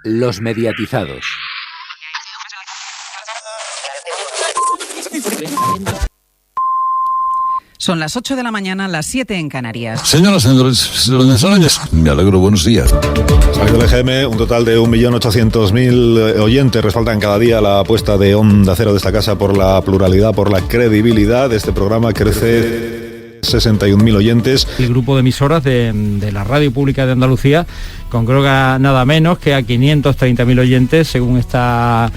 Los mediatizados. Son las 8 de la mañana, las 7 en Canarias. Señoras y señores, me alegro, buenos días. Salido el EGM, un total de 1.800.000 oyentes respaldan cada día la apuesta de Onda Cero de esta casa por la pluralidad, por la credibilidad. Este programa crece 61.000 oyentes. El grupo de emisoras de la Radio Pública de Andalucía congrega nada menos que a 530.000 oyentes según esta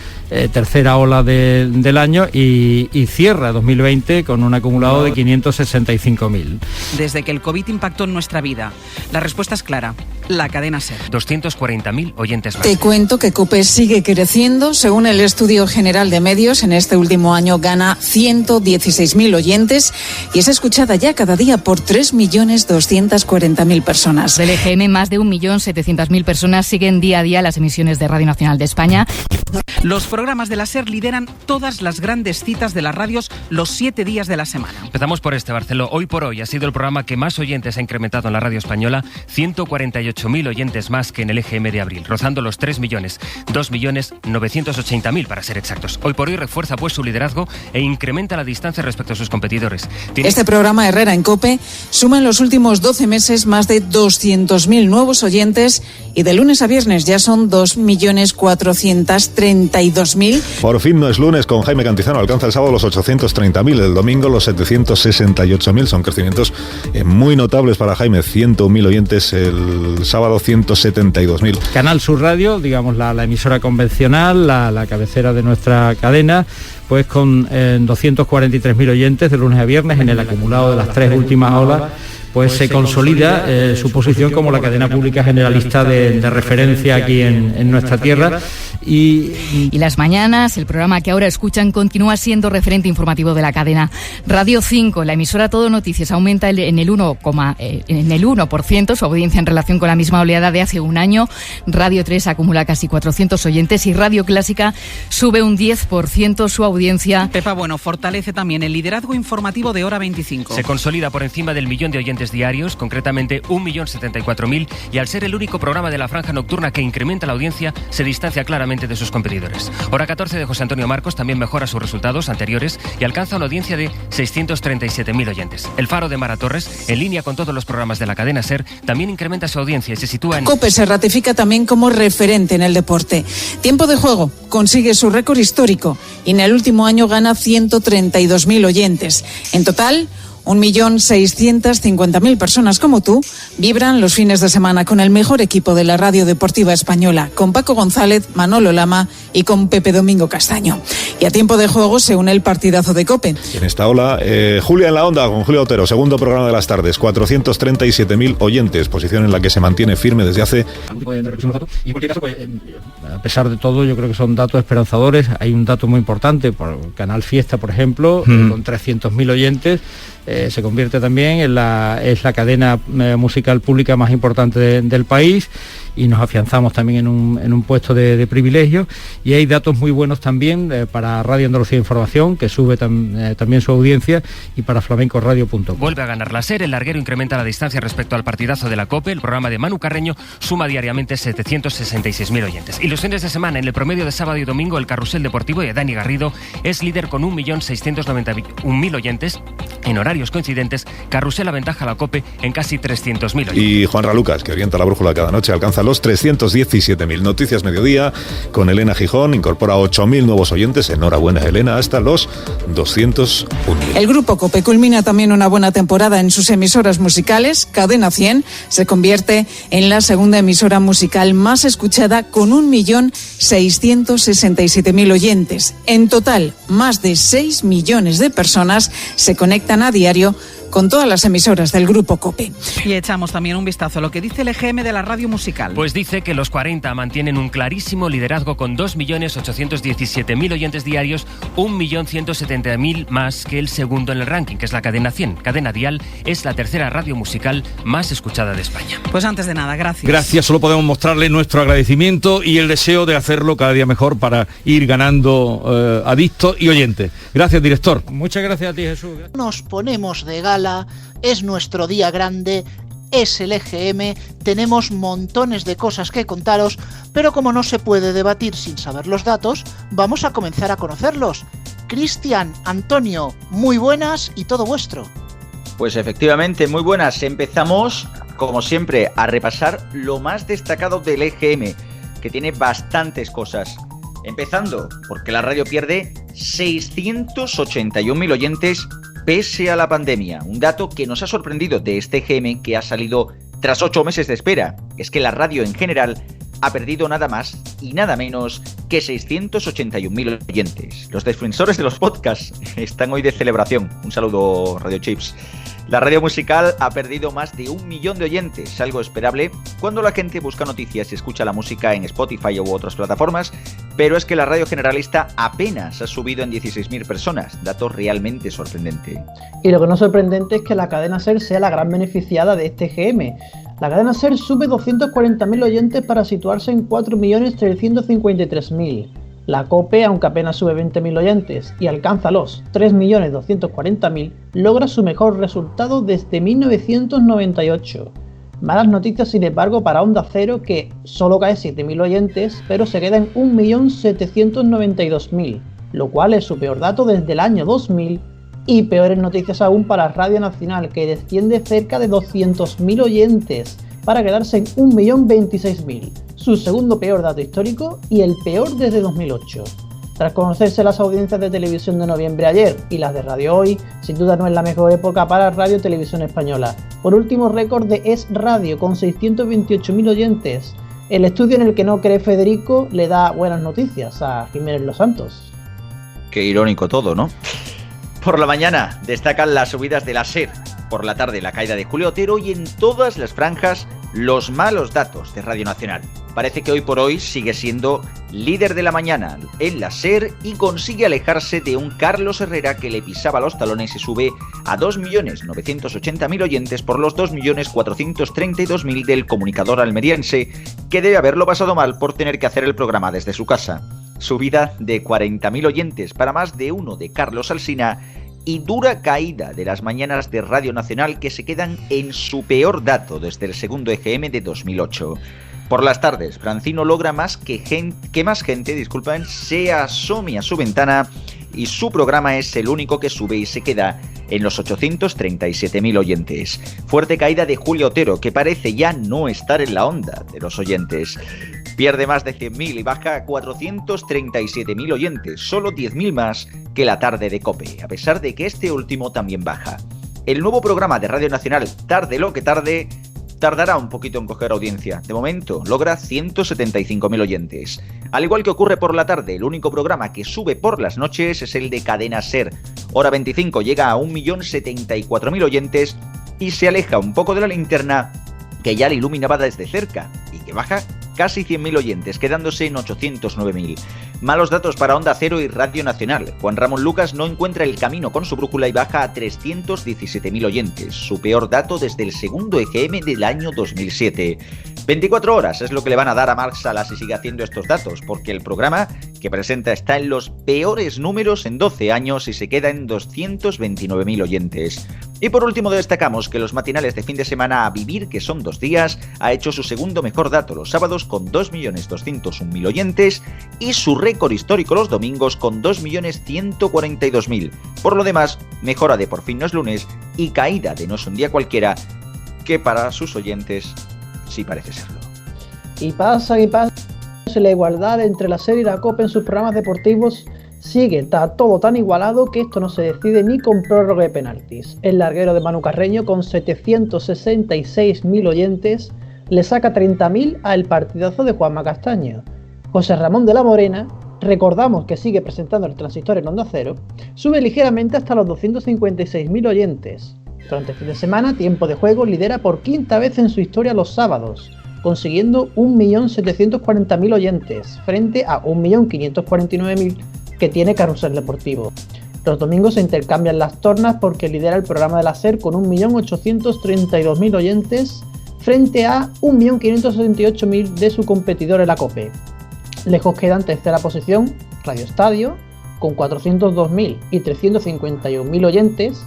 tercera ola del año y cierra 2020 con un acumulado de 565.000. Desde que el COVID impactó en nuestra vida, la respuesta es clara: la cadena SER. 240.000 oyentes más. Te cuento que COPE sigue creciendo. Según el Estudio General de Medios, en este último año gana 116.000 oyentes y es escuchada ya cada día por 3.240.000 personas. Del EGM, más de 1.700.000 personas siguen día a día las emisiones de Radio Nacional de España. Los programas de la SER lideran todas las grandes citas de las radios los 7 días de la semana. Empezamos por este, Barceló. Hoy por hoy ha sido el programa que más oyentes ha incrementado en la radio española, 148.000 oyentes más que en el EGM de abril, rozando los 3 millones, 2.980.000 para ser exactos. Hoy por hoy refuerza pues su liderazgo e incrementa la distancia respecto a sus competidores. Este programa, Herrera en COPE, suma en los últimos 12 meses más de 200.000 nuevos oyentes y de lunes a viernes ya son 2.432.000. Por fin no es lunes con Jaime Cantizano. Alcanza el sábado los 830.000, el domingo los 768.000. Son crecimientos muy notables para Jaime. 101.000 oyentes, el sábado 172.000. Canal Sur Radio, digamos la emisora convencional, la cabecera de nuestra cadena, pues con 243.000 oyentes de lunes a viernes en el acumulado de las 3 últimas olas. Pues se consolida su posición como la cadena pública generalista de referencia aquí en nuestra tierra. Y las mañanas, el programa que ahora escuchan, continúa siendo referente informativo de la cadena. Radio 5, la emisora Todo Noticias, aumenta en el 1% su audiencia en relación con la misma oleada de hace un año. Radio 3 acumula casi 400 oyentes y Radio Clásica sube un 10% su audiencia. Pepa Bueno fortalece también el liderazgo informativo de Hora 25. Se consolida por encima del 1.000.000 de oyentes diarios, concretamente 1.074.000, y al ser el único programa de la franja nocturna que incrementa la audiencia, se distancia claramente de sus competidores. Hora 14 de José Antonio Marcos también mejora sus resultados anteriores y alcanza una audiencia de 637.000 oyentes. El Faro de Mara Torres, en línea con todos los programas de la cadena SER, también incrementa su audiencia y se sitúa en... COPE se ratifica también como referente en el deporte. Tiempo de juego consigue su récord histórico y en el último año gana 132.000 oyentes. En total, 1.650.000 personas como tú vibran los fines de semana con el mejor equipo de la radio deportiva española, con Paco González, Manolo Lama y con Pepe Domingo Castaño. Y a tiempo de juego se une el partidazo de COPE. En esta ola, Julia en la Onda con Julio Otero, segundo programa de las tardes, 437.000 oyentes, posición en la que se mantiene firme desde hace... Y en cualquier caso, pues, a pesar de todo, yo creo que son datos esperanzadores. Hay un dato muy importante, por Canal Fiesta, por ejemplo, con 300.000 oyentes. Se convierte también es la cadena musical pública más importante del país y nos afianzamos también en un puesto de privilegio. Y hay datos muy buenos también para Radio Andalucía Información, que sube también su audiencia, y para flamencoradio.com. Vuelve a ganar la SER, el larguero incrementa la distancia respecto al partidazo de la COPE, el programa de Manu Carreño suma diariamente 766.000 oyentes. Y los fines de semana, en el promedio de sábado y domingo, el carrusel deportivo de Dani Garrido es líder con 1.691.000 oyentes. En horarios coincidentes, Carrusel aventaja a la COPE en casi 300.000 oyentes. Y Juanra Lucas, que orienta la brújula cada noche, alcanza los 317.000. Noticias Mediodía con Elena Gijón, incorpora 8.000 nuevos oyentes. Enhorabuena, Elena, hasta los 201.000. El grupo COPE culmina también una buena temporada en sus emisoras musicales. Cadena 100 se convierte en la segunda emisora musical más escuchada con 1.667.000 oyentes. En total, más de 6 millones de personas se conectan a diario con todas las emisoras del grupo COPE. Y echamos también un vistazo a lo que dice el EGM de la radio musical. Pues dice que los 40 mantienen un clarísimo liderazgo con 2.817.000 oyentes diarios, 1.170.000 más que el segundo en el ranking, que es la cadena 100. Cadena Dial es la tercera radio musical más escuchada de España. Pues antes de nada, gracias. Gracias, solo podemos mostrarle nuestro agradecimiento y el deseo de hacerlo cada día mejor para ir ganando adictos y oyentes. Gracias, director. Muchas gracias a ti, Jesús. Nos ponemos de gala, es nuestro día grande, es el EGM, tenemos montones de cosas que contaros, pero como no se puede debatir sin saber los datos, vamos a comenzar a conocerlos. Cristian, Antonio, muy buenas y todo vuestro. Pues efectivamente, muy buenas. Empezamos, como siempre, a repasar lo más destacado del EGM, que tiene bastantes cosas. Empezando, porque la radio pierde 681.000 oyentes pese a la pandemia. Un dato que nos ha sorprendido de este EGM que ha salido tras 8 meses de espera. Es que la radio en general ha perdido nada más y nada menos que 681.000 oyentes. Los defensores de los podcasts están hoy de celebración. Un saludo, Radio Chips. La radio musical ha perdido más de 1 millón de oyentes, algo esperable cuando la gente busca noticias y escucha la música en Spotify u otras plataformas, pero es que la radio generalista apenas ha subido en 16.000 personas, dato realmente sorprendente. Y lo que no es sorprendente es que la cadena SER sea la gran beneficiada de este EGM. La cadena SER sube 240.000 oyentes para situarse en 4.353.000. La COPE, aunque apenas sube 20.000 oyentes y alcanza los 3.240.000, logra su mejor resultado desde 1998. Malas noticias, sin embargo, para Onda Cero, que solo cae 7.000 oyentes, pero se queda en 1.792.000, lo cual es su peor dato desde el año 2000, y peores noticias aún para Radio Nacional, que desciende cerca de 200.000 oyentes, para quedarse en 1.026.000. Su segundo peor dato histórico y el peor desde 2008. Tras conocerse las audiencias de televisión de noviembre ayer y las de radio hoy, sin duda no es la mejor época para Radio Televisión Española. Por último, récord de Es Radio con 628.000 oyentes. El estudio en el que no cree Federico le da buenas noticias a Jiménez Los Santos. Qué irónico todo, ¿no? Por la mañana destacan las subidas de la SER. Por la tarde la caída de Julio Otero y en todas las franjas los malos datos de Radio Nacional. Parece que hoy por hoy sigue siendo líder de la mañana en la SER y consigue alejarse de un Carlos Herrera que le pisaba los talones y sube a 2.980.000 oyentes por los 2.432.000 del comunicador almeriense, que debe haberlo pasado mal por tener que hacer el programa desde su casa. Subida de 40.000 oyentes para más de uno de Carlos Alsina y dura caída de las mañanas de Radio Nacional, que se quedan en su peor dato desde el segundo EGM de 2008. Por las tardes, Francino logra que más gente se asome a su ventana y su programa es el único que sube y se queda en los 837.000 oyentes. Fuerte caída de Julio Otero, que parece ya no estar en la onda de los oyentes. Pierde más de 100.000 y baja a 437.000 oyentes, solo 10.000 más que la tarde de COPE, a pesar de que este último también baja. El nuevo programa de Radio Nacional, Tarde lo que tarde, tardará un poquito en coger audiencia. De momento logra 175.000 oyentes. Al igual que ocurre por la tarde, el único programa que sube por las noches es el de Cadena SER. Hora 25 llega a 1.074.000 oyentes y se aleja un poco de la linterna que ya le iluminaba desde cerca y que baja casi 100.000 oyentes, quedándose en 809.000. Malos datos para Onda Cero y Radio Nacional. Juan Ramón Lucas no encuentra el camino con su brújula y baja a 317.000 oyentes, su peor dato desde el segundo EGM del año 2007. 24 horas es lo que le van a dar a Marc Sala si sigue haciendo estos datos, porque el programa que presenta está en los peores números en 12 años y se queda en 229.000 oyentes. Y por último destacamos que los matinales de fin de semana A Vivir, que son 2 días, ha hecho su segundo mejor dato los sábados con 2.201.000 oyentes y su récord histórico los domingos con 2.142.000. Por lo demás, mejora de Por fin no es lunes y caída de No es un día cualquiera, que para sus oyentes sí parece serlo. Y pasa la igualdad entre la SER y la COPE en sus programas deportivos sigue, está todo tan igualado que esto no se decide ni con prórroga de penaltis. El larguero de Manu Carreño, con 766.000 oyentes, le saca 30.000 al partidazo de Juanma Castaño. José Ramón de la Morena, recordamos que sigue presentando el Transistor en Onda Cero, sube ligeramente hasta los 256.000 oyentes. Durante el fin de semana, Tiempo de Juego lidera por quinta vez en su historia los sábados, consiguiendo 1.740.000 oyentes, frente a 1.549.000 que tiene Carrusel Deportivo. Los domingos se intercambian las tornas porque lidera el programa de la SER con 1.832.000 oyentes, frente a 1.568.000 de su competidor en la COPE. Lejos queda en tercera posición Radio Estadio, con 402.000 y 351.000 oyentes,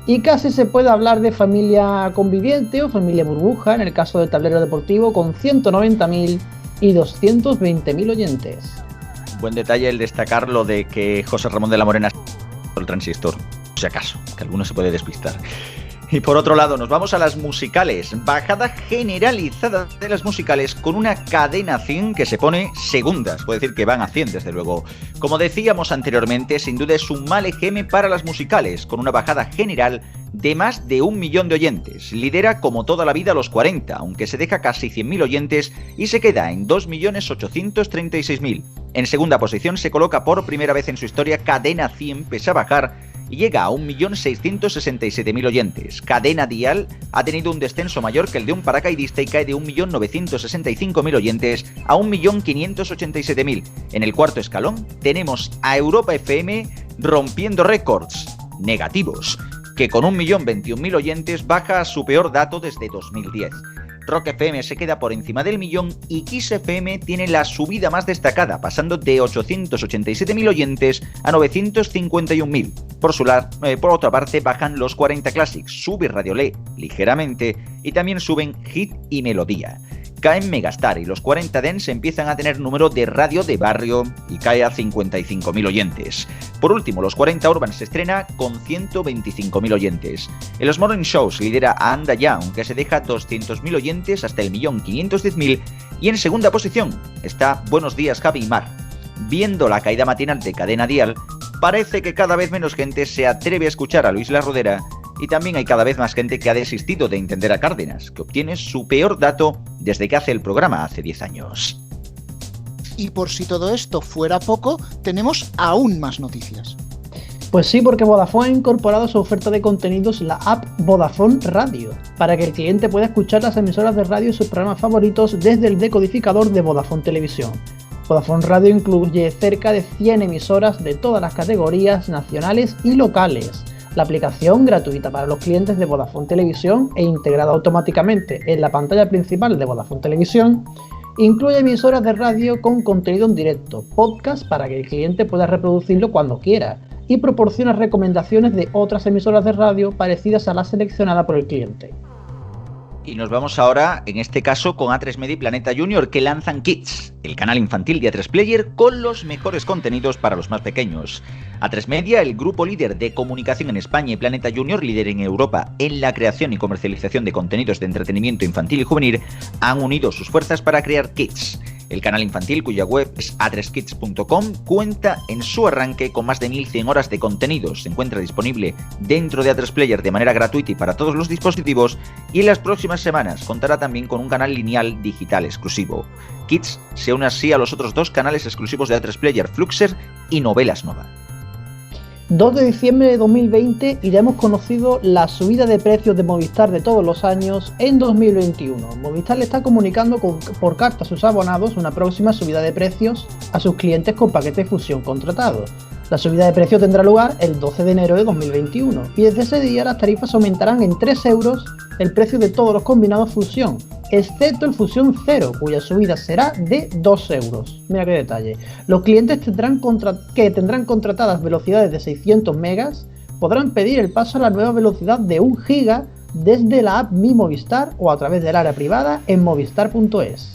Y casi se puede hablar de familia conviviente o familia burbuja en el caso del Tablero Deportivo, con 190.000 y 220.000 oyentes. Buen detalle el destacar lo de que José Ramón de la Morena el transistor, si acaso, que alguno se puede despistar. Y por otro lado, nos vamos a las musicales. Bajada generalizada de las musicales con una cadena 100 que se pone segundas. Puede decir que van a 100, desde luego. Como decíamos anteriormente, sin duda es un mal ejemplo para las musicales, con una bajada general de más de 1 millón de oyentes. Lidera como toda la vida los 40, aunque se deja casi 100.000 oyentes y se queda en 2.836.000. En segunda posición se coloca por primera vez en su historia Cadena 100 pese a bajar y llega a 1.667.000 oyentes. Cadena Dial ha tenido un descenso mayor que el de un paracaidista y cae de 1.965.000 oyentes a 1.587.000. En el cuarto escalón tenemos a Europa FM rompiendo récords negativos, que con 1.021.000 oyentes baja a su peor dato desde 2010. Rock FM se queda por encima del millón y Kiss FM tiene la subida más destacada, pasando de 887.000 oyentes a 951.000. Por otra parte, bajan los 40 Classics, sube Radiolé ligeramente y también suben Hit y Melodía. Caen Megastar y los 40 Dance empiezan a tener número de radio de barrio y cae a 55.000 oyentes. Por último, los 40 Urban se estrena con 125.000 oyentes. En los Morning Shows lidera a Anda Ya, aunque se deja 200.000 oyentes hasta el 1.510.000. Y en segunda posición está Buenos Días Javi y Mar. Viendo la caída matinal de Cadena Dial, parece que cada vez menos gente se atreve a escuchar a Luis La Rodera. Y también hay cada vez más gente que ha desistido de entender a Cárdenas, que obtiene su peor dato desde que hace el programa hace 10 años. Y por si todo esto fuera poco, tenemos aún más noticias. Pues sí, porque Vodafone ha incorporado a su oferta de contenidos la app Vodafone Radio, para que el cliente pueda escuchar las emisoras de radio y sus programas favoritos desde el decodificador de Vodafone Televisión. Vodafone Radio incluye cerca de 100 emisoras de todas las categorías nacionales y locales. La aplicación, gratuita para los clientes de Vodafone Televisión e integrada automáticamente en la pantalla principal de Vodafone Televisión, incluye emisoras de radio con contenido en directo, podcast para que el cliente pueda reproducirlo cuando quiera, y proporciona recomendaciones de otras emisoras de radio parecidas a la seleccionada por el cliente. Y nos vamos ahora, en este caso, con A3 Media y Planeta Junior, que lanzan Kids, el canal infantil de A3 Player con los mejores contenidos para los más pequeños. A3 Media, el grupo líder de comunicación en España, y Planeta Junior, líder en Europa en la creación y comercialización de contenidos de entretenimiento infantil y juvenil, han unido sus fuerzas para crear Kids. El canal infantil, cuya web es a3kids.com, cuenta en su arranque con más de 1.100 horas de contenidos. Se encuentra disponible dentro de A3 Player de manera gratuita y para todos los dispositivos, y en las próximas semanas contará también con un canal lineal digital exclusivo. Kids se une así a los otros dos canales exclusivos de A3 Player, Fluxer y Novelas Nova. 2 de diciembre de 2020 y ya hemos conocido la subida de precios de Movistar de todos los años en 2021. Movistar le está comunicando por carta a sus abonados una próxima subida de precios a sus clientes con paquete fusión contratado. La subida de precio tendrá lugar el 12 de enero de 2021 y desde ese día las tarifas aumentarán en 3 euros el precio de todos los combinados fusión, excepto el Fusión Cero, cuya subida será de 2 euros. Mira qué detalle. Los clientes que tendrán contratadas velocidades de 600 megas podrán pedir el paso a la nueva velocidad de 1 giga desde la app Mi Movistar o a través del área privada en movistar.es.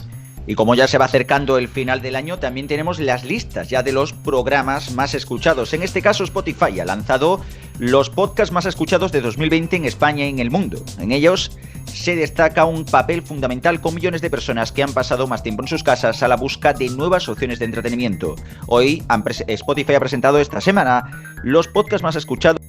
Y como ya se va acercando el final del año, también tenemos las listas ya de los programas más escuchados. En este caso, Spotify ha lanzado los podcasts más escuchados de 2020 en España y en el mundo. En ellos se destaca un papel fundamental con millones de personas que han pasado más tiempo en sus casas a la busca de nuevas opciones de entretenimiento. Hoy Spotify ha presentado esta semana los podcasts más escuchados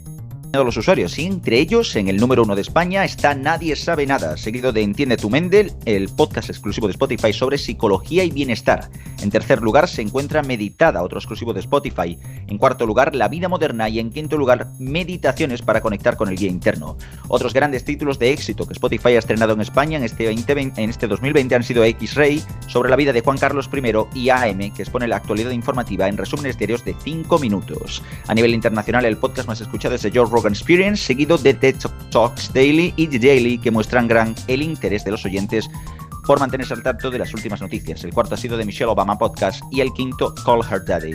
de los usuarios, y entre ellos, en el número 1 de España, está Nadie Sabe Nada, seguido de Entiende tu Mendel, el podcast exclusivo de Spotify sobre psicología y bienestar. En tercer lugar se encuentra Meditada, otro exclusivo de Spotify. En cuarto lugar, La Vida Moderna, y en quinto lugar, Meditaciones para conectar con el guía interno. Otros grandes títulos de éxito que Spotify ha estrenado en España en este 2020 han sido X-Ray, sobre la vida de Juan Carlos I, y AM, que expone la actualidad informativa en resúmenes diarios de 5 minutos. A nivel internacional, el podcast más escuchado es de Joe Rogan Experience, seguido de TED Talks Daily y The Daily, que muestran el interés de los oyentes por mantenerse al tanto de las últimas noticias. El cuarto ha sido de Michelle Obama Podcast y el quinto Call Her Daddy.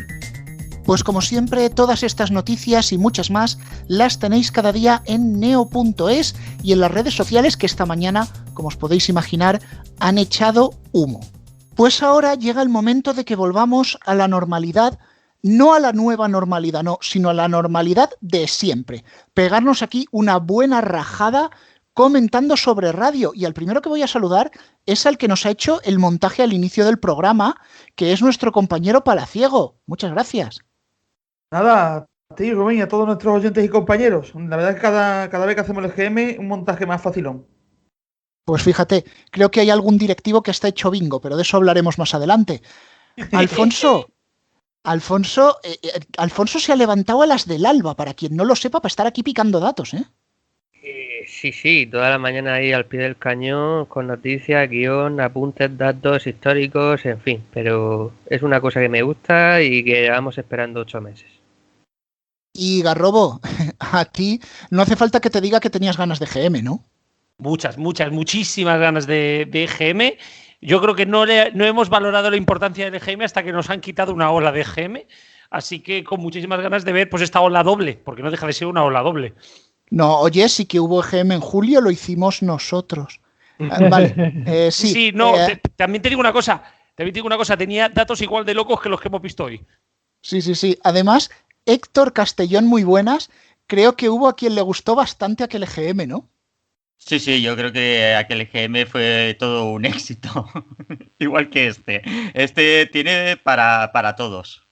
Pues como siempre, todas estas noticias y muchas más las tenéis cada día en neo.es y en las redes sociales que esta mañana, como os podéis imaginar, han echado humo. Pues ahora llega el momento de que volvamos a la normalidad, no a la nueva normalidad, no, sino a la normalidad de siempre. Pegarnos aquí una buena rajada comentando sobre radio. Y al primero que voy a saludar es al que nos ha hecho el montaje al inicio del programa, que es nuestro compañero Palaciego. Muchas gracias. Nada, a ti, Rubén, y a todos nuestros oyentes y compañeros. La verdad es que cada vez que hacemos el GM, un montaje más facilón. Pues fíjate, creo que hay algún directivo que está hecho bingo, pero de eso hablaremos más adelante. Alfonso se ha levantado a las del alba, para quien no lo sepa, para estar aquí picando datos, ¿eh? Sí, toda la mañana ahí al pie del cañón, con noticias, guión, apuntes, datos históricos, en fin. Pero es una cosa que me gusta y que llevamos esperando 8 meses. Y Garrobo, a ti no hace falta que te diga que tenías ganas de GM, ¿no? Muchísimas ganas de GM. Yo creo que no hemos valorado la importancia del GM hasta que nos han quitado una ola de GM. Así que con muchísimas ganas de ver pues esta ola doble, porque no deja de ser una ola doble. No, oye, sí que hubo GM en julio, lo hicimos nosotros. Vale, sí. También te digo una cosa, tenía datos igual de locos que los que hemos visto hoy. Sí. Además, Héctor Castellón, muy buenas. Creo que hubo a quien le gustó bastante aquel GM, ¿no? Sí, yo creo que aquel GM fue todo un éxito. Igual que este. Este tiene para todos.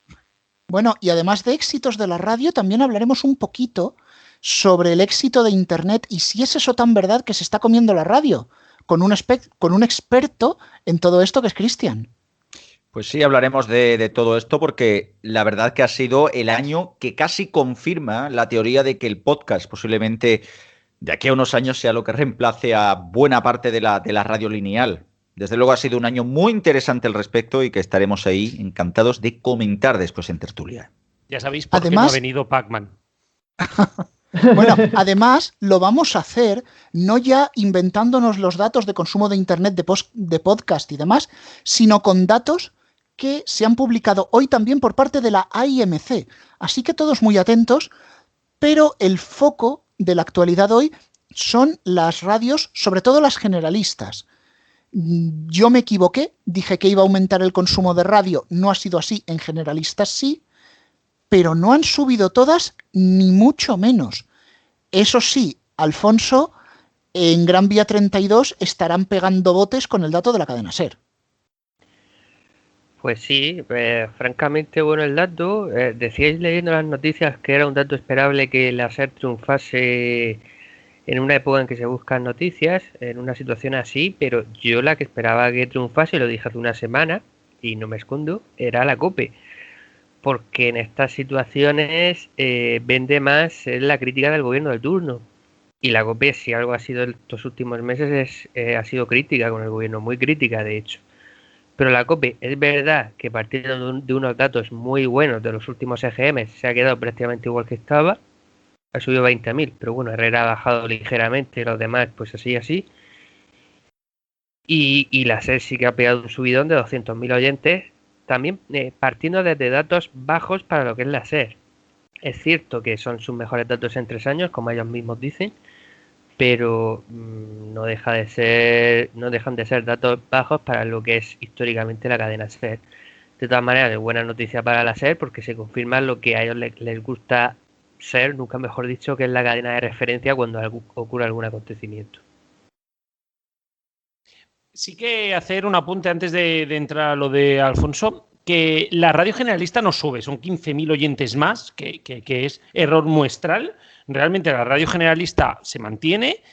Bueno, y además de éxitos de la radio, también hablaremos un poquito sobre el éxito de Internet y si es eso tan verdad que se está comiendo la radio, con un experto en todo esto que es Cristian. Pues sí, hablaremos de todo esto porque la verdad que ha sido el año que casi confirma la teoría de que el podcast posiblemente de aquí a unos años sea lo que reemplace a buena parte de la radio lineal. Desde luego ha sido un año muy interesante al respecto y que estaremos ahí encantados de comentar después en tertulia. Ya sabéis por qué no ha venido Pac-Man. Bueno, además lo vamos a hacer no ya inventándonos los datos de consumo de Internet, de podcast y demás, sino con datos que se han publicado hoy también por parte de la AIMC. Así que todos muy atentos, pero el foco de la actualidad hoy son las radios, sobre todo las generalistas. Yo me equivoqué, dije que iba a aumentar el consumo de radio, no ha sido así, en generalistas sí, pero no han subido todas, ni mucho menos. Eso sí, Alfonso, en Gran Vía 32 estarán pegando botes con el dato de la cadena SER. Pues sí, francamente bueno el dato. Decíais leyendo las noticias que era un dato esperable que la SER triunfase en una época en que se buscan noticias, en una situación así, pero yo la que esperaba que triunfase, lo dije hace una semana, y no me escondo, era la COPE. Porque en estas situaciones vende más la crítica del gobierno del turno. Y la COPE, si algo ha sido estos últimos meses, ha sido crítica con el gobierno, muy crítica de hecho. Pero la COPE es verdad que partiendo de unos datos muy buenos de los últimos EGM se ha quedado prácticamente igual que estaba. Ha subido 20.000, pero bueno, Herrera ha bajado ligeramente, los demás pues así. Y la SER sí que ha pegado un subidón de 200.000 oyentes. También partiendo desde datos bajos para lo que es la SER. Es cierto que son sus mejores datos en 3 años, como ellos mismos dicen, pero no dejan de ser datos bajos para lo que es históricamente la cadena SER. De todas maneras, es buena noticia para la SER porque se confirma lo que a ellos les gusta ser, nunca mejor dicho, que es la cadena de referencia cuando ocurre algún acontecimiento. Sí que hacer un apunte antes de entrar a lo de Alfonso, que la radio generalista no sube, son 15.000 oyentes más, que es error muestral. Realmente la radio generalista se mantiene,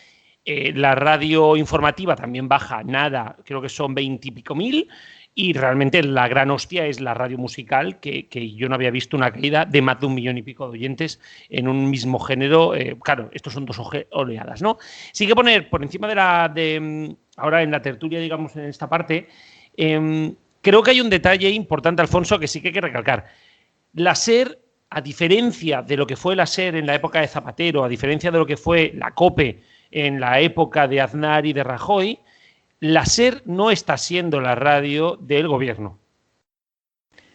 la radio informativa también baja nada, creo que son 20 y pico mil, y realmente la gran hostia es la radio musical, que yo no había visto una caída de más de 1 millón y pico de oyentes en un mismo género. Claro, estos son 2 oleadas, ¿no? Sí que poner por encima ahora en la tertulia, digamos, en esta parte, creo que hay un detalle importante, Alfonso, que sí que hay que recalcar. La SER, a diferencia de lo que fue la SER en la época de Zapatero, a diferencia de lo que fue la COPE en la época de Aznar y de Rajoy, la SER no está siendo la radio del gobierno.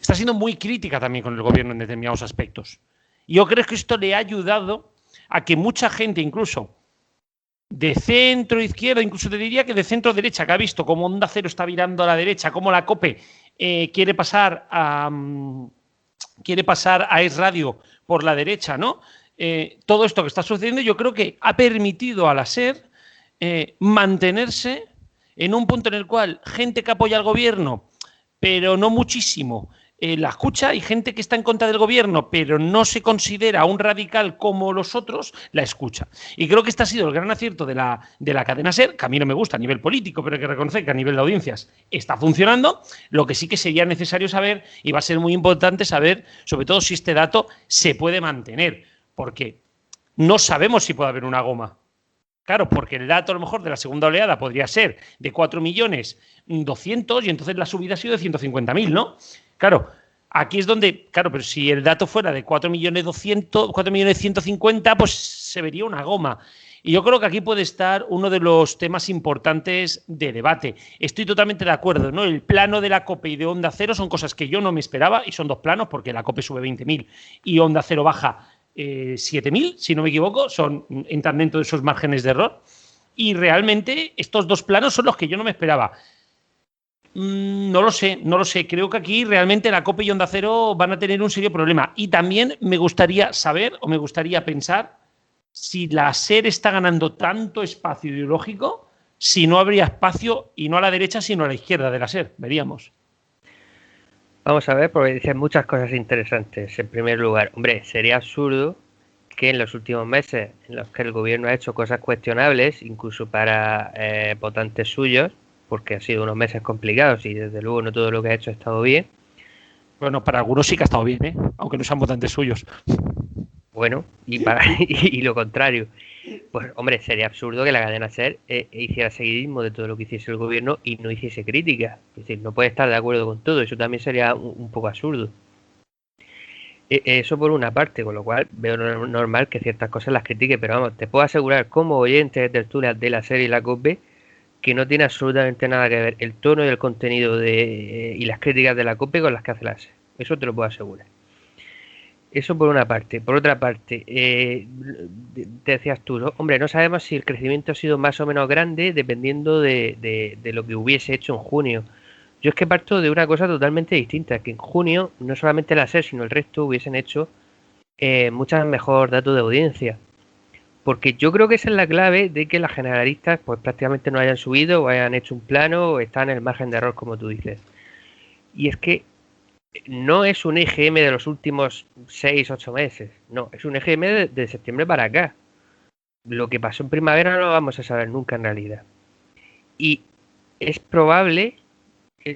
está siendo muy crítica también con el gobierno en determinados aspectos. Y yo creo que esto le ha ayudado a que mucha gente, incluso de centro izquierda, incluso te diría que de centro derecha, que ha visto cómo Onda Cero está virando a la derecha, cómo la COPE quiere pasar a Es Radio por la derecha, ¿no? Todo esto que está sucediendo, yo creo que ha permitido a la SER mantenerse en un punto en el cual gente que apoya al gobierno, pero no muchísimo, la escucha, y gente que está en contra del gobierno, pero no se considera un radical como los otros, la escucha. Y creo que este ha sido el gran acierto de la cadena SER, que a mí no me gusta a nivel político, pero hay que reconocer que a nivel de audiencias está funcionando. Lo que sí que sería necesario saber, y va a ser muy importante saber, sobre todo si este dato se puede mantener, porque no sabemos si puede haber una goma. Claro, porque el dato a lo mejor de la segunda oleada podría ser de 4.200.000 y entonces la subida ha sido de 150.000, ¿no? Claro, aquí es donde, claro, pero si el dato fuera de 4.150.000, pues se vería una goma. Y yo creo que aquí puede estar uno de los temas importantes de debate. Estoy totalmente de acuerdo, ¿no? El plano de la COPE y de Onda Cero son cosas que yo no me esperaba, y son dos planos, porque la COPE sube 20.000 y Onda Cero baja 7.000, si no me equivoco, entran dentro de esos márgenes de error. Y realmente estos dos planos son los que yo no me esperaba. No lo sé. Creo que aquí realmente la COPE y Onda Cero van a tener un serio problema. Y también me gustaría saber, o me gustaría pensar, si la SER está ganando tanto espacio ideológico, si no habría espacio, y no a la derecha, sino a la izquierda de la SER. Veríamos. Vamos a ver, porque dicen muchas cosas interesantes. En primer lugar, hombre, sería absurdo que en los últimos meses, en los que el gobierno ha hecho cosas cuestionables, incluso para votantes suyos, porque han sido unos meses complicados y desde luego no todo lo que ha hecho ha estado bien. Bueno, para algunos sí que ha estado bien, ¿eh? Aunque no sean votantes suyos. Bueno, y lo contrario. Pues hombre, sería absurdo que la cadena SER hiciera seguidismo de todo lo que hiciese el gobierno y no hiciese crítica. Es decir, no puede estar de acuerdo con todo, eso también sería un poco absurdo. Eso por una parte, con lo cual veo normal que ciertas cosas las critique, pero vamos, te puedo asegurar como oyente de tertulias de la SER y la COPE que no tiene absolutamente nada que ver el tono y el contenido y las críticas de la COPE con las que hace la SER. Eso te lo puedo asegurar. Eso por una parte. Por otra parte, te decías tú, ¿no? Hombre, no sabemos si el crecimiento ha sido más o menos grande dependiendo de lo que hubiese hecho en junio. Yo es que parto de una cosa totalmente distinta, que en junio no solamente la SER, sino el resto hubiesen hecho muchas mejor datos de audiencia. Porque yo creo que esa es la clave de que las generalistas pues prácticamente no hayan subido o hayan hecho un plano o están en el margen de error, como tú dices. Y es que no es un EGM de los últimos 6-8 meses, no, es un EGM de septiembre para acá. Lo que pasó en primavera no lo vamos a saber nunca en realidad. Y es probable,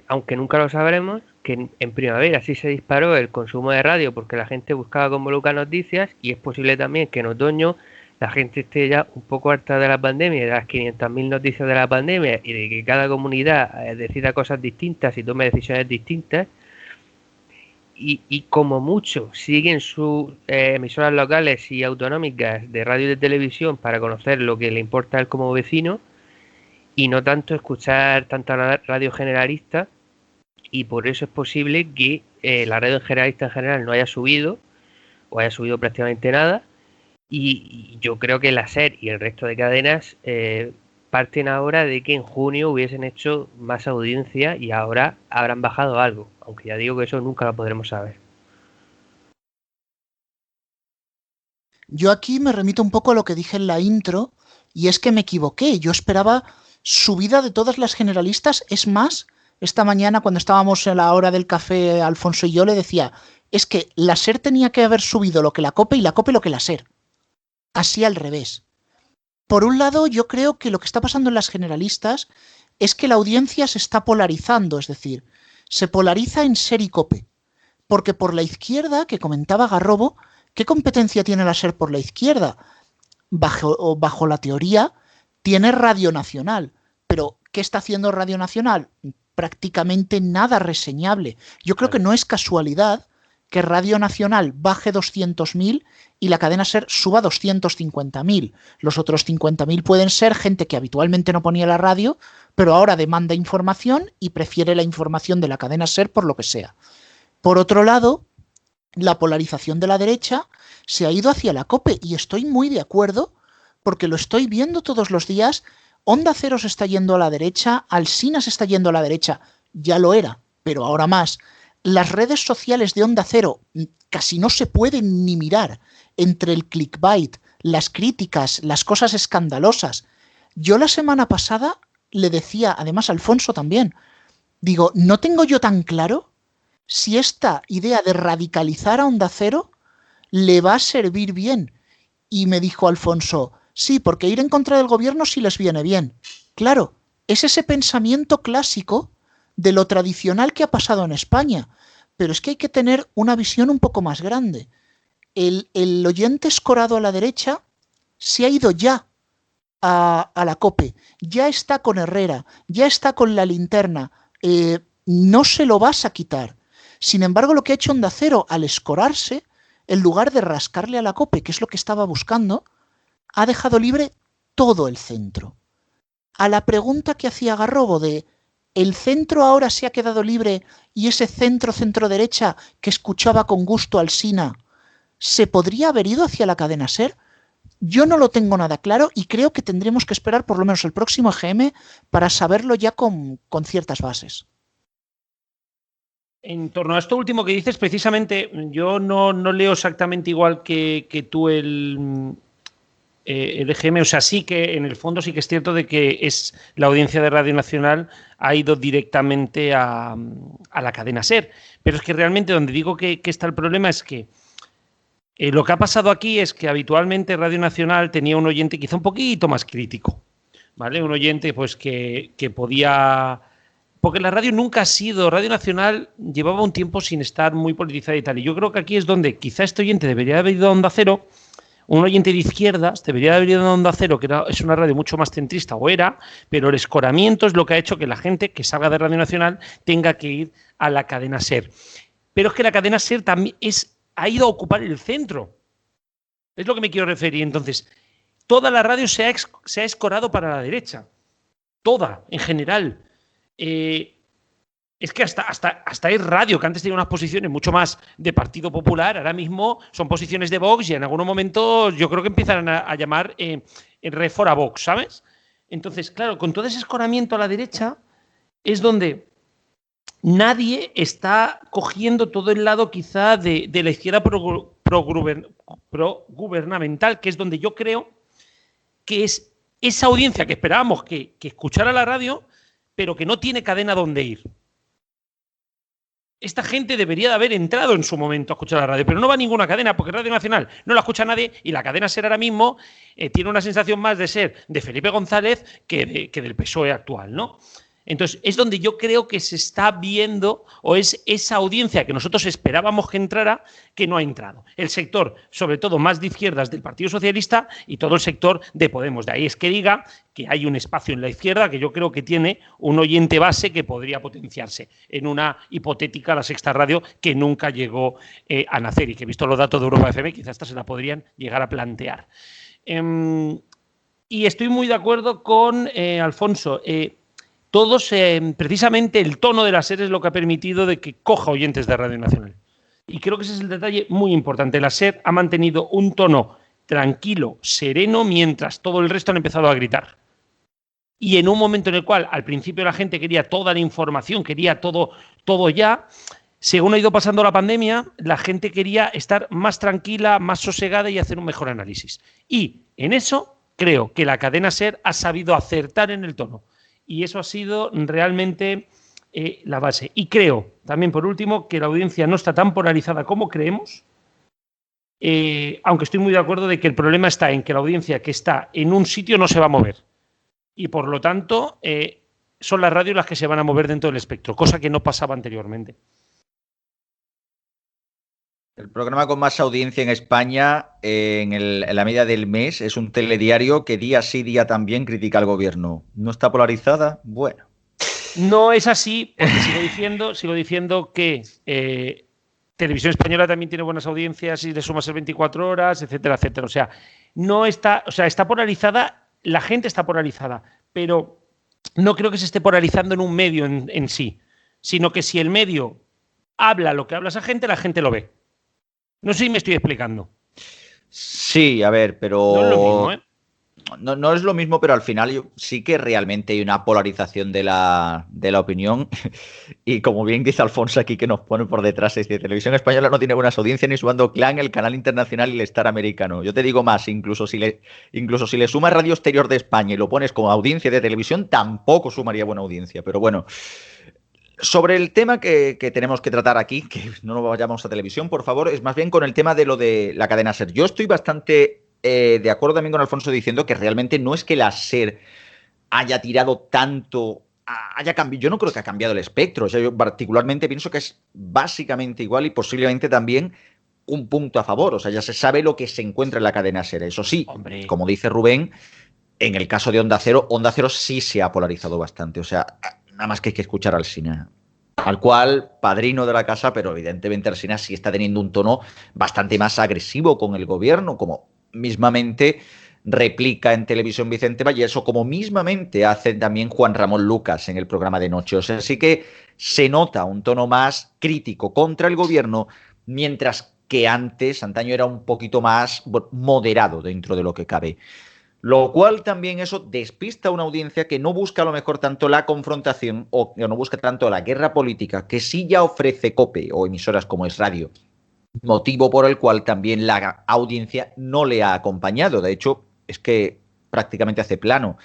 aunque nunca lo sabremos, que en primavera sí se disparó el consumo de radio porque la gente buscaba cómo buscar noticias, y es posible también que en otoño la gente esté ya un poco harta de la pandemia, de las 500.000 noticias de la pandemia y de que cada comunidad decida cosas distintas y tome decisiones distintas. Y como mucho siguen sus emisoras locales y autonómicas de radio y de televisión para conocer lo que le importa a él como vecino y no tanto escuchar tanta radio generalista, y por eso es posible que la radio generalista en general no haya subido o haya subido prácticamente nada, y yo creo que la SER y el resto de cadenas parten ahora de que en junio hubiesen hecho más audiencia y ahora habrán bajado algo, aunque ya digo que eso nunca lo podremos saber. Yo aquí me remito un poco a lo que dije en la intro, y es que me equivoqué. Yo esperaba subida de todas las generalistas. Es más, esta mañana cuando estábamos en la hora del café, Alfonso y yo, le decía, es que la SER tenía que haber subido lo que la COPE y la COPE lo que la SER. Así al revés. Por un lado, yo creo que lo que está pasando en las generalistas es que la audiencia se está polarizando, es decir, se polariza en SER y COPE. Porque por la izquierda, que comentaba Garrobo, ¿qué competencia tiene la SER por la izquierda? Bajo la teoría, tiene Radio Nacional. Pero, ¿qué está haciendo Radio Nacional? Prácticamente nada reseñable. Yo creo que no es casualidad que Radio Nacional baje 200.000 y la cadena SER suba 250.000. Los otros 50.000 pueden ser gente que habitualmente no ponía la radio, pero ahora demanda información y prefiere la información de la cadena SER por lo que sea. Por otro lado, la polarización de la derecha se ha ido hacia la COPE y estoy muy de acuerdo porque lo estoy viendo todos los días. Onda Cero se está yendo a la derecha, Alsina se está yendo a la derecha, ya lo era, pero ahora más. Las redes sociales de Onda Cero casi no se pueden ni mirar entre el clickbait, las críticas, las cosas escandalosas. Yo la semana pasada le decía, además a Alfonso también, digo, no tengo yo tan claro si esta idea de radicalizar a Onda Cero le va a servir bien. Y me dijo Alfonso, sí, porque ir en contra del gobierno sí les viene bien. Claro, es ese pensamiento clásico de lo tradicional que ha pasado en España, pero es que hay que tener una visión un poco más grande. El oyente escorado a la derecha se ha ido ya a la COPE, ya está con Herrera, ya está con La Linterna, no se lo vas a quitar. Sin embargo, lo que ha hecho Onda Cero al escorarse, en lugar de rascarle a la COPE, que es lo que estaba buscando, ha dejado libre todo el centro. A la pregunta que hacía Garrobo de ¿el centro ahora se ha quedado libre y ese centro-centro-derecha que escuchaba con gusto Alsina se podría haber ido hacia la cadena SER? Yo no lo tengo nada claro y creo que tendremos que esperar por lo menos el próximo EGM para saberlo ya con ciertas bases. En torno a esto último que dices, precisamente, yo no leo exactamente igual que tú el EGM, o sea, sí que en el fondo sí que es cierto de que es la audiencia de Radio Nacional ha ido directamente a la cadena SER, pero es que realmente donde digo que está el problema es que lo que ha pasado aquí es que habitualmente Radio Nacional tenía un oyente quizá un poquito más crítico, ¿vale? Un oyente pues que podía... Porque la radio nunca ha sido, Radio Nacional llevaba un tiempo sin estar muy politizada y tal, y yo creo que aquí es donde quizá este oyente debería haber ido a Onda Cero, un oyente de izquierdas debería haber ido a Onda Cero, que es una radio mucho más centrista, o era, pero el escoramiento es lo que ha hecho que la gente que salga de Radio Nacional tenga que ir a la cadena SER. Pero es que la cadena SER también ha ido a ocupar el centro. Es lo que me quiero referir. Entonces, toda la radio se ha escorado para la derecha. Toda, en general. Es que hasta es radio, que antes tenía unas posiciones mucho más de Partido Popular, ahora mismo son posiciones de Vox y en algunos momentos yo creo que empiezan a llamar Réfora Vox, ¿sabes? Entonces, claro, con todo ese escoramiento a la derecha es donde nadie está cogiendo todo el lado quizá de la izquierda progubernamental, que es donde yo creo que es esa audiencia que esperábamos que escuchara la radio, pero que no tiene cadena donde ir. Esta gente debería de haber entrado en su momento a escuchar la radio, pero no va a ninguna cadena, porque Radio Nacional no la escucha nadie y la cadena SER ahora mismo tiene una sensación más de ser de Felipe González que del PSOE actual, ¿no? Entonces, es donde yo creo que se está viendo, o es esa audiencia que nosotros esperábamos que entrara, que no ha entrado. El sector, sobre todo más de izquierdas del Partido Socialista y todo el sector de Podemos. De ahí es que diga que hay un espacio en la izquierda que yo creo que tiene un oyente base que podría potenciarse en una hipotética La Sexta Radio que nunca llegó a nacer y que, visto los datos de Europa FM, quizás hasta se la podrían llegar a plantear. Y estoy muy de acuerdo con Alfonso. Precisamente el tono de la SER es lo que ha permitido de que coja oyentes de Radio Nacional. Y creo que ese es el detalle muy importante. La SER ha mantenido un tono tranquilo, sereno, mientras todo el resto han empezado a gritar. Y en un momento en el cual al principio la gente quería toda la información, quería todo ya, según ha ido pasando la pandemia, la gente quería estar más tranquila, más sosegada y hacer un mejor análisis. Y en eso creo que la cadena SER ha sabido acertar en el tono. Y eso ha sido realmente la base. Y creo, también por último, que la audiencia no está tan polarizada como creemos, aunque estoy muy de acuerdo de que el problema está en que la audiencia que está en un sitio no se va a mover. Y por lo tanto, son las radios las que se van a mover dentro del espectro, cosa que no pasaba anteriormente. El programa con más audiencia en España en la media del mes es un telediario que día sí, día también critica al gobierno. ¿No está polarizada? Bueno. No es así, porque sigo diciendo que Televisión Española también tiene buenas audiencias y le sumas el 24 horas, etcétera, etcétera. O sea, está polarizada, la gente está polarizada, pero no creo que se esté polarizando en un medio en sí, sino que si el medio habla lo que habla esa gente, la gente lo ve. No sé si me estoy explicando. Sí, a ver, pero... No es lo mismo, ¿eh? No es lo mismo, pero al final sí que realmente hay una polarización de la opinión. Y como bien dice Alfonso aquí, que nos pone por detrás, es de Televisión Española no tiene buenas audiencias ni sumando Clan, el canal internacional y el Star americano. Yo te digo más, incluso si le sumas Radio Exterior de España y lo pones como audiencia de televisión, tampoco sumaría buena audiencia. Pero bueno, sobre el tema que tenemos que tratar aquí, que no nos vayamos a televisión, por favor, es más bien con el tema de lo de la cadena SER. Yo estoy bastante... de acuerdo también con Alfonso diciendo que realmente no es que la SER haya tirado tanto, haya cambiado. Yo no creo que ha cambiado el espectro. O sea, yo particularmente pienso que es básicamente igual y posiblemente también un punto a favor. O sea, ya se sabe lo que se encuentra en la cadena SER. Eso sí, hombre, como dice Rubén, en el caso de Onda Cero sí se ha polarizado bastante. O sea, nada más que hay que escuchar al Alsina. Al cual, padrino de la casa, pero evidentemente Alsina sí está teniendo un tono bastante más agresivo con el gobierno, como mismamente replica en Televisión Vicente Valles, o como mismamente hace también Juan Ramón Lucas en el programa de noche. O sea, sí que se nota un tono más crítico contra el gobierno, mientras que antaño era un poquito más moderado dentro de lo que cabe. Lo cual también eso despista a una audiencia que no busca a lo mejor tanto la confrontación o no busca tanto la guerra política, que sí ya ofrece COPE o emisoras como Es Radio. Motivo por el cual también la audiencia no le ha acompañado. De hecho, es que prácticamente hace plano.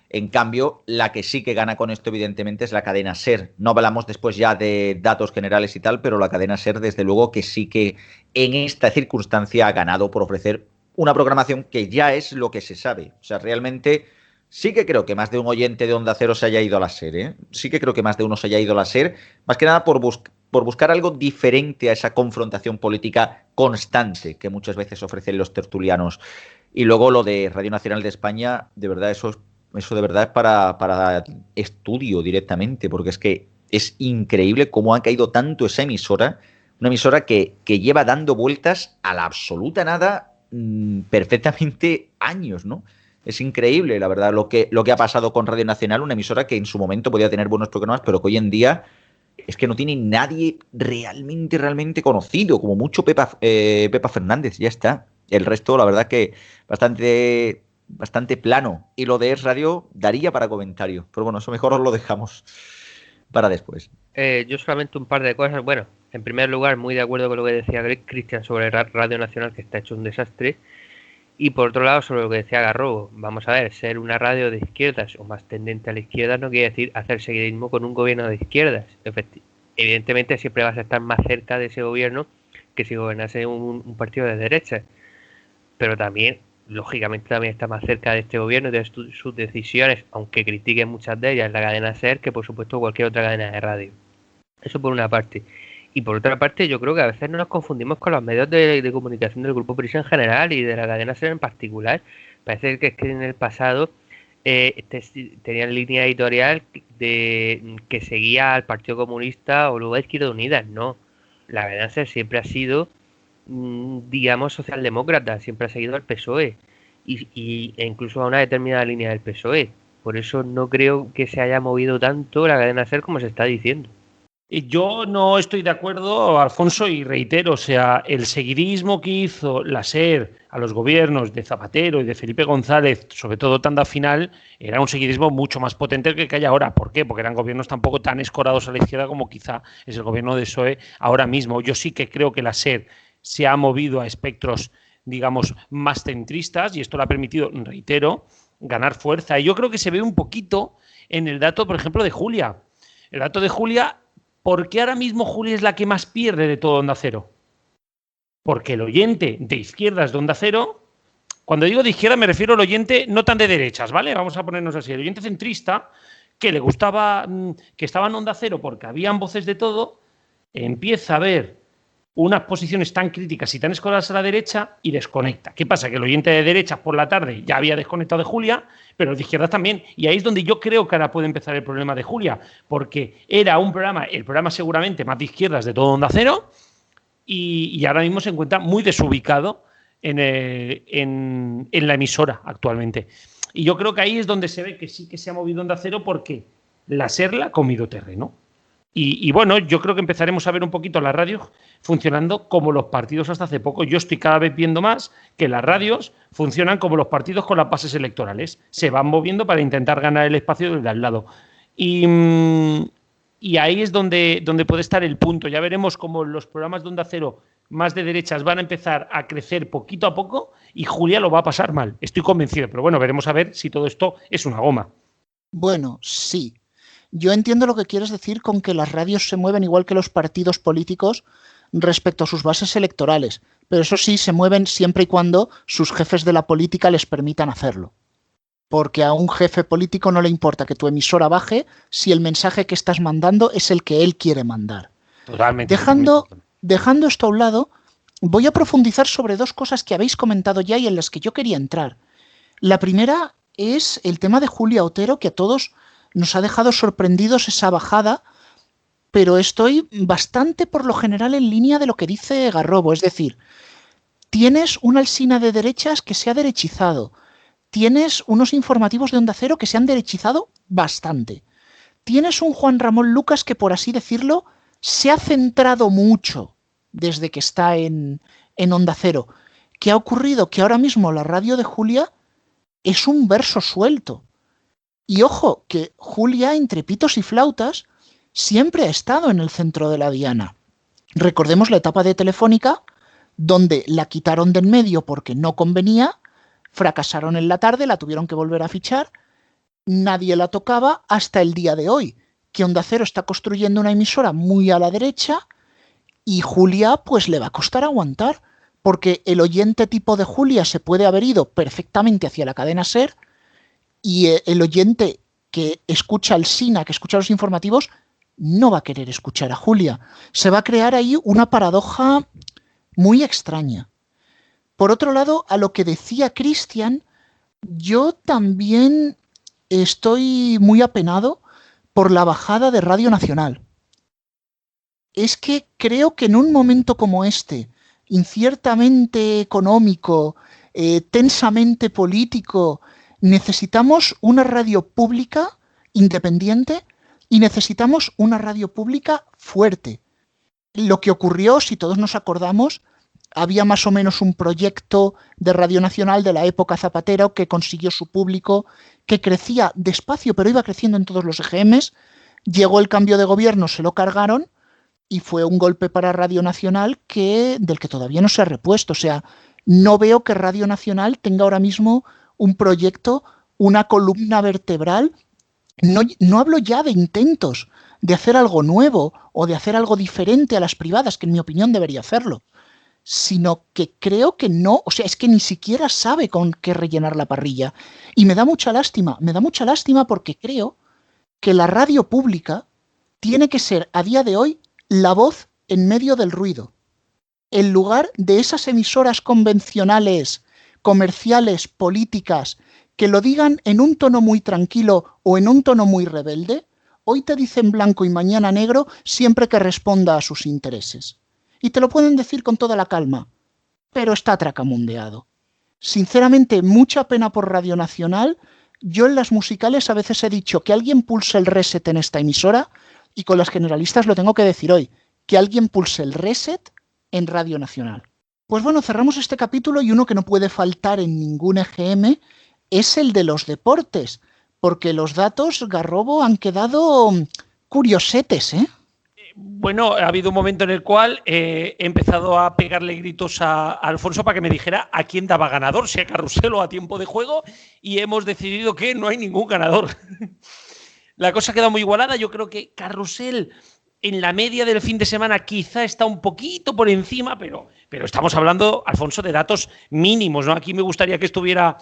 En cambio, la que sí que gana con esto, evidentemente, es la cadena SER. No hablamos después ya de datos generales y tal, pero la cadena SER, desde luego, que sí que en esta circunstancia ha ganado por ofrecer una programación que ya es lo que se sabe. O sea, realmente sí que creo que más de un oyente de Onda Cero se haya ido a la SER, ¿eh? Sí que creo que más de uno se haya ido a la SER, más que nada por buscar algo diferente a esa confrontación política constante que muchas veces ofrecen los tertulianos. Y luego lo de Radio Nacional de España, de verdad, eso de verdad es para estudio directamente, porque es que es increíble cómo ha caído tanto esa emisora, una emisora que lleva dando vueltas a la absoluta nada perfectamente años, ¿no? Es increíble, la verdad, lo que ha pasado con Radio Nacional, una emisora que en su momento podía tener buenos programas, pero que hoy en día es que no tiene nadie realmente conocido, como mucho Pepa Fernández, ya está. El resto, la verdad que bastante plano. Y lo de Es Radio daría para comentario, pero bueno, eso mejor os lo dejamos para después. Yo solamente un par de cosas. Bueno, en primer lugar, muy de acuerdo con lo que decía Cristian sobre Radio Nacional, que está hecho un desastre. Y por otro lado, sobre lo que decía Garrobo, vamos a ver, ser una radio de izquierdas o más tendente a la izquierda no quiere decir hacer seguidismo con un gobierno de izquierdas. Evidentemente siempre vas a estar más cerca de ese gobierno que si gobernase un partido de derecha. Pero también, lógicamente, también está más cerca de este gobierno y de sus decisiones, aunque critiquen muchas de ellas la cadena SER, que por supuesto cualquier otra cadena de radio. Eso por una parte. Y por otra parte, yo creo que a veces nos confundimos con los medios de comunicación del Grupo Prisa en general y de la cadena SER en particular. Parece que es que en el pasado tenían línea editorial que seguía al Partido Comunista o luego a Izquierda Unida. No, la cadena SER siempre ha sido, digamos, socialdemócrata, siempre ha seguido al PSOE e incluso a una determinada línea del PSOE. Por eso no creo que se haya movido tanto la cadena SER como se está diciendo. Yo no estoy de acuerdo, Alfonso, y reitero, o sea, el seguidismo que hizo la SER a los gobiernos de Zapatero y de Felipe González, sobre todo tanda final, era un seguidismo mucho más potente que hay ahora. ¿Por qué? Porque eran gobiernos tampoco tan escorados a la izquierda como quizá es el gobierno de PSOE ahora mismo. Yo sí que creo que la SER se ha movido a espectros, digamos, más centristas y esto le ha permitido, reitero, ganar fuerza. Y yo creo que se ve un poquito en el dato, por ejemplo, de Julia. El dato de Julia... ¿Por qué ahora mismo Julia es la que más pierde de todo Onda Cero? Porque el oyente de izquierdas de Onda Cero, cuando digo de izquierda me refiero al oyente no tan de derechas, ¿vale? Vamos a ponernos así. El oyente centrista, que le gustaba, que estaba en Onda Cero porque habían voces de todo, empieza a ver unas posiciones tan críticas y tan escoladas a la derecha y desconecta. ¿Qué pasa? Que el oyente de derechas por la tarde ya había desconectado de Julia, pero el de izquierdas también. Y ahí es donde yo creo que ahora puede empezar el problema de Julia, porque era el programa seguramente más de izquierdas de todo Onda Cero y ahora mismo se encuentra muy desubicado en la emisora actualmente. Y yo creo que ahí es donde se ve que sí que se ha movido Onda Cero porque la SER la ha comido terreno. Y bueno, yo creo que empezaremos a ver un poquito la radio funcionando como los partidos hasta hace poco. Yo estoy cada vez viendo más que las radios funcionan como los partidos con las bases electorales. Se van moviendo para intentar ganar el espacio del de al lado. Y ahí es donde puede estar el punto. Ya veremos cómo los programas de Onda Cero más de derechas van a empezar a crecer poquito a poco y Julia lo va a pasar mal. Estoy convencido, pero bueno, veremos a ver si todo esto es una goma. Bueno, sí. Yo entiendo lo que quieres decir con que las radios se mueven igual que los partidos políticos respecto a sus bases electorales, pero eso sí, se mueven siempre y cuando sus jefes de la política les permitan hacerlo. Porque a un jefe político no le importa que tu emisora baje si el mensaje que estás mandando es el que él quiere mandar. Totalmente. Dejando esto a un lado, voy a profundizar sobre dos cosas que habéis comentado ya y en las que yo quería entrar. La primera es el tema de Julia Otero, que a todos nos ha dejado sorprendidos esa bajada, pero estoy bastante por lo general en línea de lo que dice Garrobo. Es decir, tienes una Alsina de derechas que se ha derechizado, tienes unos informativos de Onda Cero que se han derechizado bastante, tienes un Juan Ramón Lucas que, por así decirlo, se ha centrado mucho desde que está en Onda Cero. ¿Qué ha ocurrido? Que ahora mismo la radio de Julia es un verso suelto. Y ojo, que Julia, entre pitos y flautas, siempre ha estado en el centro de la diana. Recordemos la etapa de Telefónica, donde la quitaron de en medio porque no convenía, fracasaron en la tarde, la tuvieron que volver a fichar, nadie la tocaba hasta el día de hoy, que Onda Cero está construyendo una emisora muy a la derecha y Julia pues le va a costar aguantar, porque el oyente tipo de Julia se puede haber ido perfectamente hacia la cadena SER, y el oyente que escucha al Sina, que escucha los informativos, no va a querer escuchar a Julia. Se va a crear ahí una paradoja muy extraña. Por otro lado, a lo que decía Cristian, yo también estoy muy apenado por la bajada de Radio Nacional. Es que creo que en un momento como este, inciertamente económico, tensamente político, necesitamos una radio pública independiente y necesitamos una radio pública fuerte. Lo que ocurrió, si todos nos acordamos, había más o menos un proyecto de Radio Nacional de la época Zapatero que consiguió su público, que crecía despacio, pero iba creciendo en todos los EGMs. Llegó el cambio de gobierno, se lo cargaron y fue un golpe para Radio Nacional del que todavía no se ha repuesto. O sea, no veo que Radio Nacional tenga ahora mismo un proyecto, una columna vertebral. No hablo ya de intentos de hacer algo nuevo o de hacer algo diferente a las privadas, que en mi opinión debería hacerlo, sino que creo que no, o sea, es que ni siquiera sabe con qué rellenar la parrilla. Y me da mucha lástima porque creo que la radio pública tiene que ser a día de hoy la voz en medio del ruido, en lugar de esas emisoras convencionales, comerciales, políticas, que lo digan en un tono muy tranquilo o en un tono muy rebelde. Hoy te dicen blanco y mañana negro siempre que responda a sus intereses. Y te lo pueden decir con toda la calma, pero está atracamundeado. Sinceramente, mucha pena por Radio Nacional. Yo en las musicales a veces he dicho que alguien pulse el reset en esta emisora, y con las generalistas lo tengo que decir hoy, que alguien pulse el reset en Radio Nacional. Pues bueno, cerramos este capítulo y uno que no puede faltar en ningún EGM es el de los deportes, porque los datos, Garrobo, han quedado curiosetes, ¿eh? Bueno, ha habido un momento en el cual he empezado a pegarle gritos a Alfonso para que me dijera a quién daba ganador, si a Carrusel o a tiempo de juego, y hemos decidido que no hay ningún ganador. La cosa ha quedado muy igualada. Yo creo que Carrusel en la media del fin de semana quizá está un poquito por encima, pero estamos hablando, Alfonso, de datos mínimos, ¿no? Aquí me gustaría que estuviera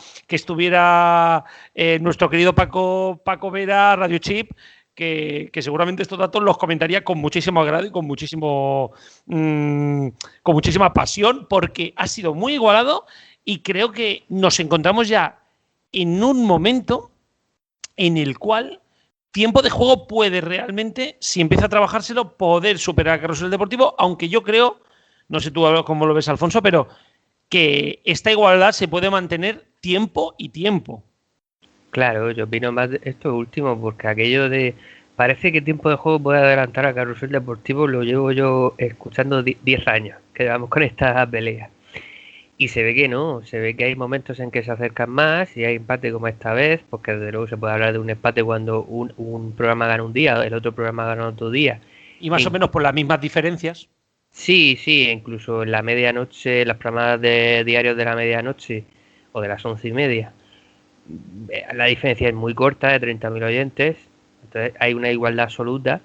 nuestro querido Paco Vera, Radio Chip, que seguramente estos datos los comentaría con muchísimo agrado y con muchísima pasión, porque ha sido muy igualado y creo que nos encontramos ya en un momento en el cual tiempo de juego puede realmente, si empieza a trabajárselo, poder superar a Carrusel Deportivo, aunque yo creo, no sé tú cómo lo ves, Alfonso, pero que esta igualdad se puede mantener tiempo y tiempo. Claro, yo opino más de esto último, porque aquello de parece que Tiempo de Juego puede adelantar a Carrusel Deportivo, lo llevo yo escuchando 10 años, que vamos con esta pelea. Y se ve que no, se ve que hay momentos en que se acercan más y hay empate como esta vez, porque desde luego se puede hablar de un empate cuando un programa gana un día, el otro programa gana otro día. Y más o menos por las mismas diferencias. Sí, incluso en la medianoche, las programadas de diarios de la medianoche o de las 11:30, la diferencia es muy corta, de 30.000 oyentes, entonces hay una igualdad absoluta.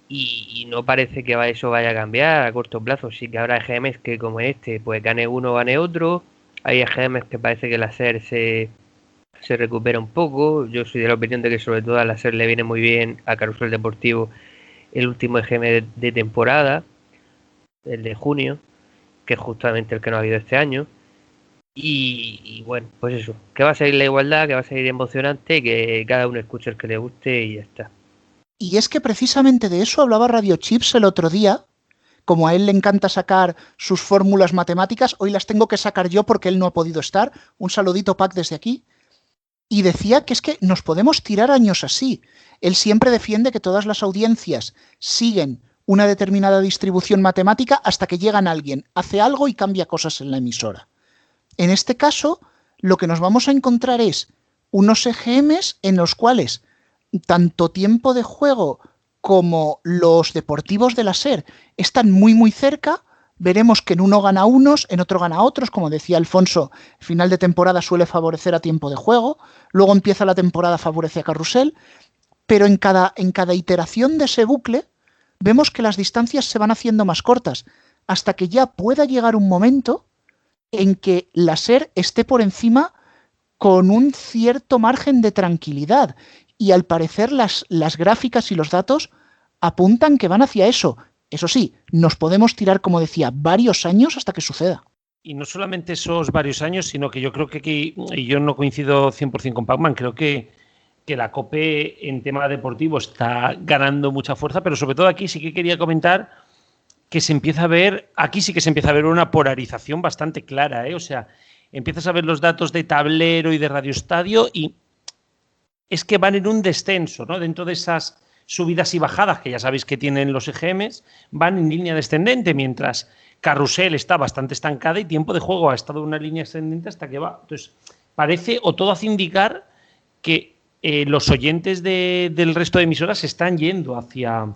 Y no parece que eso vaya a cambiar a corto plazo. Sí que habrá EGMs que como este, pues gane uno, gane otro. Hay EGMs que parece que la SER se recupera un poco. Yo soy de la opinión de que sobre todo a la SER le viene muy bien a Carrusel Deportivo el último EGM de temporada, el de junio, que es justamente el que no ha habido este año. Y bueno, pues eso, que va a seguir la igualdad, que va a seguir emocionante, que cada uno escuche el que le guste y ya está. Y es que precisamente de eso hablaba Radio Chips el otro día. Como a él le encanta sacar sus fórmulas matemáticas, hoy las tengo que sacar yo porque él no ha podido estar. Un saludito, Pac, desde aquí. Y decía que es que nos podemos tirar años así. Él siempre defiende que todas las audiencias siguen una determinada distribución matemática hasta que llegan a alguien, hace algo y cambia cosas en la emisora. En este caso, lo que nos vamos a encontrar es unos EGMs en los cuales tanto Tiempo de Juego como los deportivos de la SER están muy muy cerca. Veremos que en uno gana unos, en otro gana otros, como decía Alfonso, el final de temporada suele favorecer a Tiempo de Juego, luego empieza la temporada, favorece a Carrusel, pero en cada iteración de ese bucle vemos que las distancias se van haciendo más cortas, hasta que ya pueda llegar un momento en que la SER esté por encima con un cierto margen de tranquilidad. Y al parecer las gráficas y los datos apuntan que van hacia eso. Eso sí, nos podemos tirar, como decía, varios años hasta que suceda. Y no solamente esos varios años, sino que yo creo que aquí, y yo no coincido 100% con Pacman, creo que la COPE en tema deportivo está ganando mucha fuerza, pero sobre todo aquí sí que quería comentar que se empieza a ver, aquí sí que se empieza a ver una polarización bastante clara, ¿eh? O sea, empiezas a ver los datos de tablero y de Radio Estadio y es que van en un descenso, ¿no? Dentro de esas subidas y bajadas que ya sabéis que tienen los EGMs, van en línea descendente, mientras Carrusel está bastante estancada y Tiempo de Juego ha estado en una línea ascendente hasta que va. Entonces, parece, o todo hace indicar que los oyentes del resto de emisoras se están yendo hacia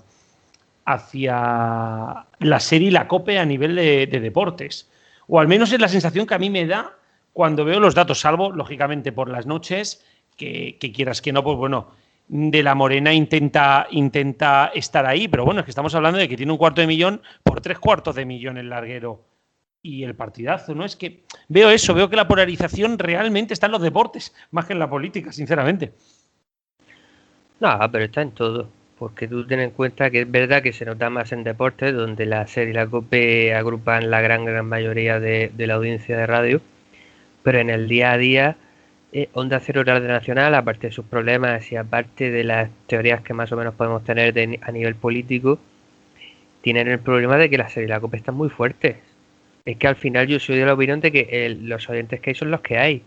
la SER y la COPE a nivel de deportes. O al menos es la sensación que a mí me da cuando veo los datos, salvo, lógicamente, por las noches, que quieras que no, pues bueno, de la Morena intenta estar ahí, pero bueno, es que estamos hablando de que tiene 250.000 por 750.000 el larguero y el partidazo, ¿no? Es que veo eso, veo que la polarización realmente está en los deportes, más que en la política, sinceramente. No, pero está en todo, porque tú ten en cuenta que es verdad que se nota más en deportes, donde la SER y la COPE agrupan la gran mayoría de la audiencia de radio, pero en el día a día Onda Cero Radio Nacional, aparte de sus problemas y aparte de las teorías que más o menos podemos tener a nivel político, tienen el problema de que la SER y la COPE están muy fuertes. Es que al final yo soy de la opinión de que los oyentes que hay son los que hay.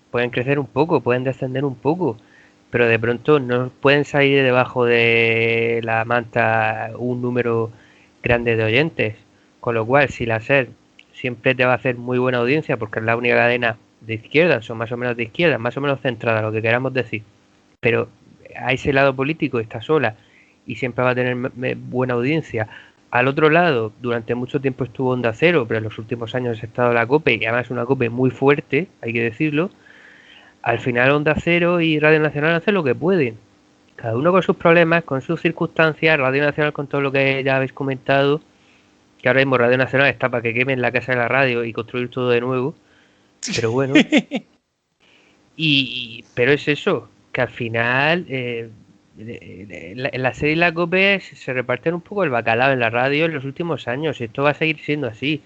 Pueden crecer un poco, pueden descender un poco, pero de pronto no pueden salir debajo de la manta un número grande de oyentes. Con lo cual, si la SER siempre te va a hacer muy buena audiencia, porque es la única cadena de izquierda, son más o menos de izquierda, más o menos centrada, lo que queramos decir, pero a ese lado político está sola y siempre va a tener buena audiencia. Al otro lado, durante mucho tiempo estuvo Onda Cero, pero en los últimos años ha estado la COPE, y además una COPE muy fuerte, hay que decirlo. Al final Onda Cero y Radio Nacional hacen lo que pueden, cada uno con sus problemas, con sus circunstancias. Radio Nacional con todo lo que ya habéis comentado, que ahora mismo Radio Nacional está para que quemen la casa de la radio y construir todo de nuevo. Pero bueno, pero es eso, que al final la SER y la COPE se reparten un poco el bacalao en la radio en los últimos años, y esto va a seguir siendo así,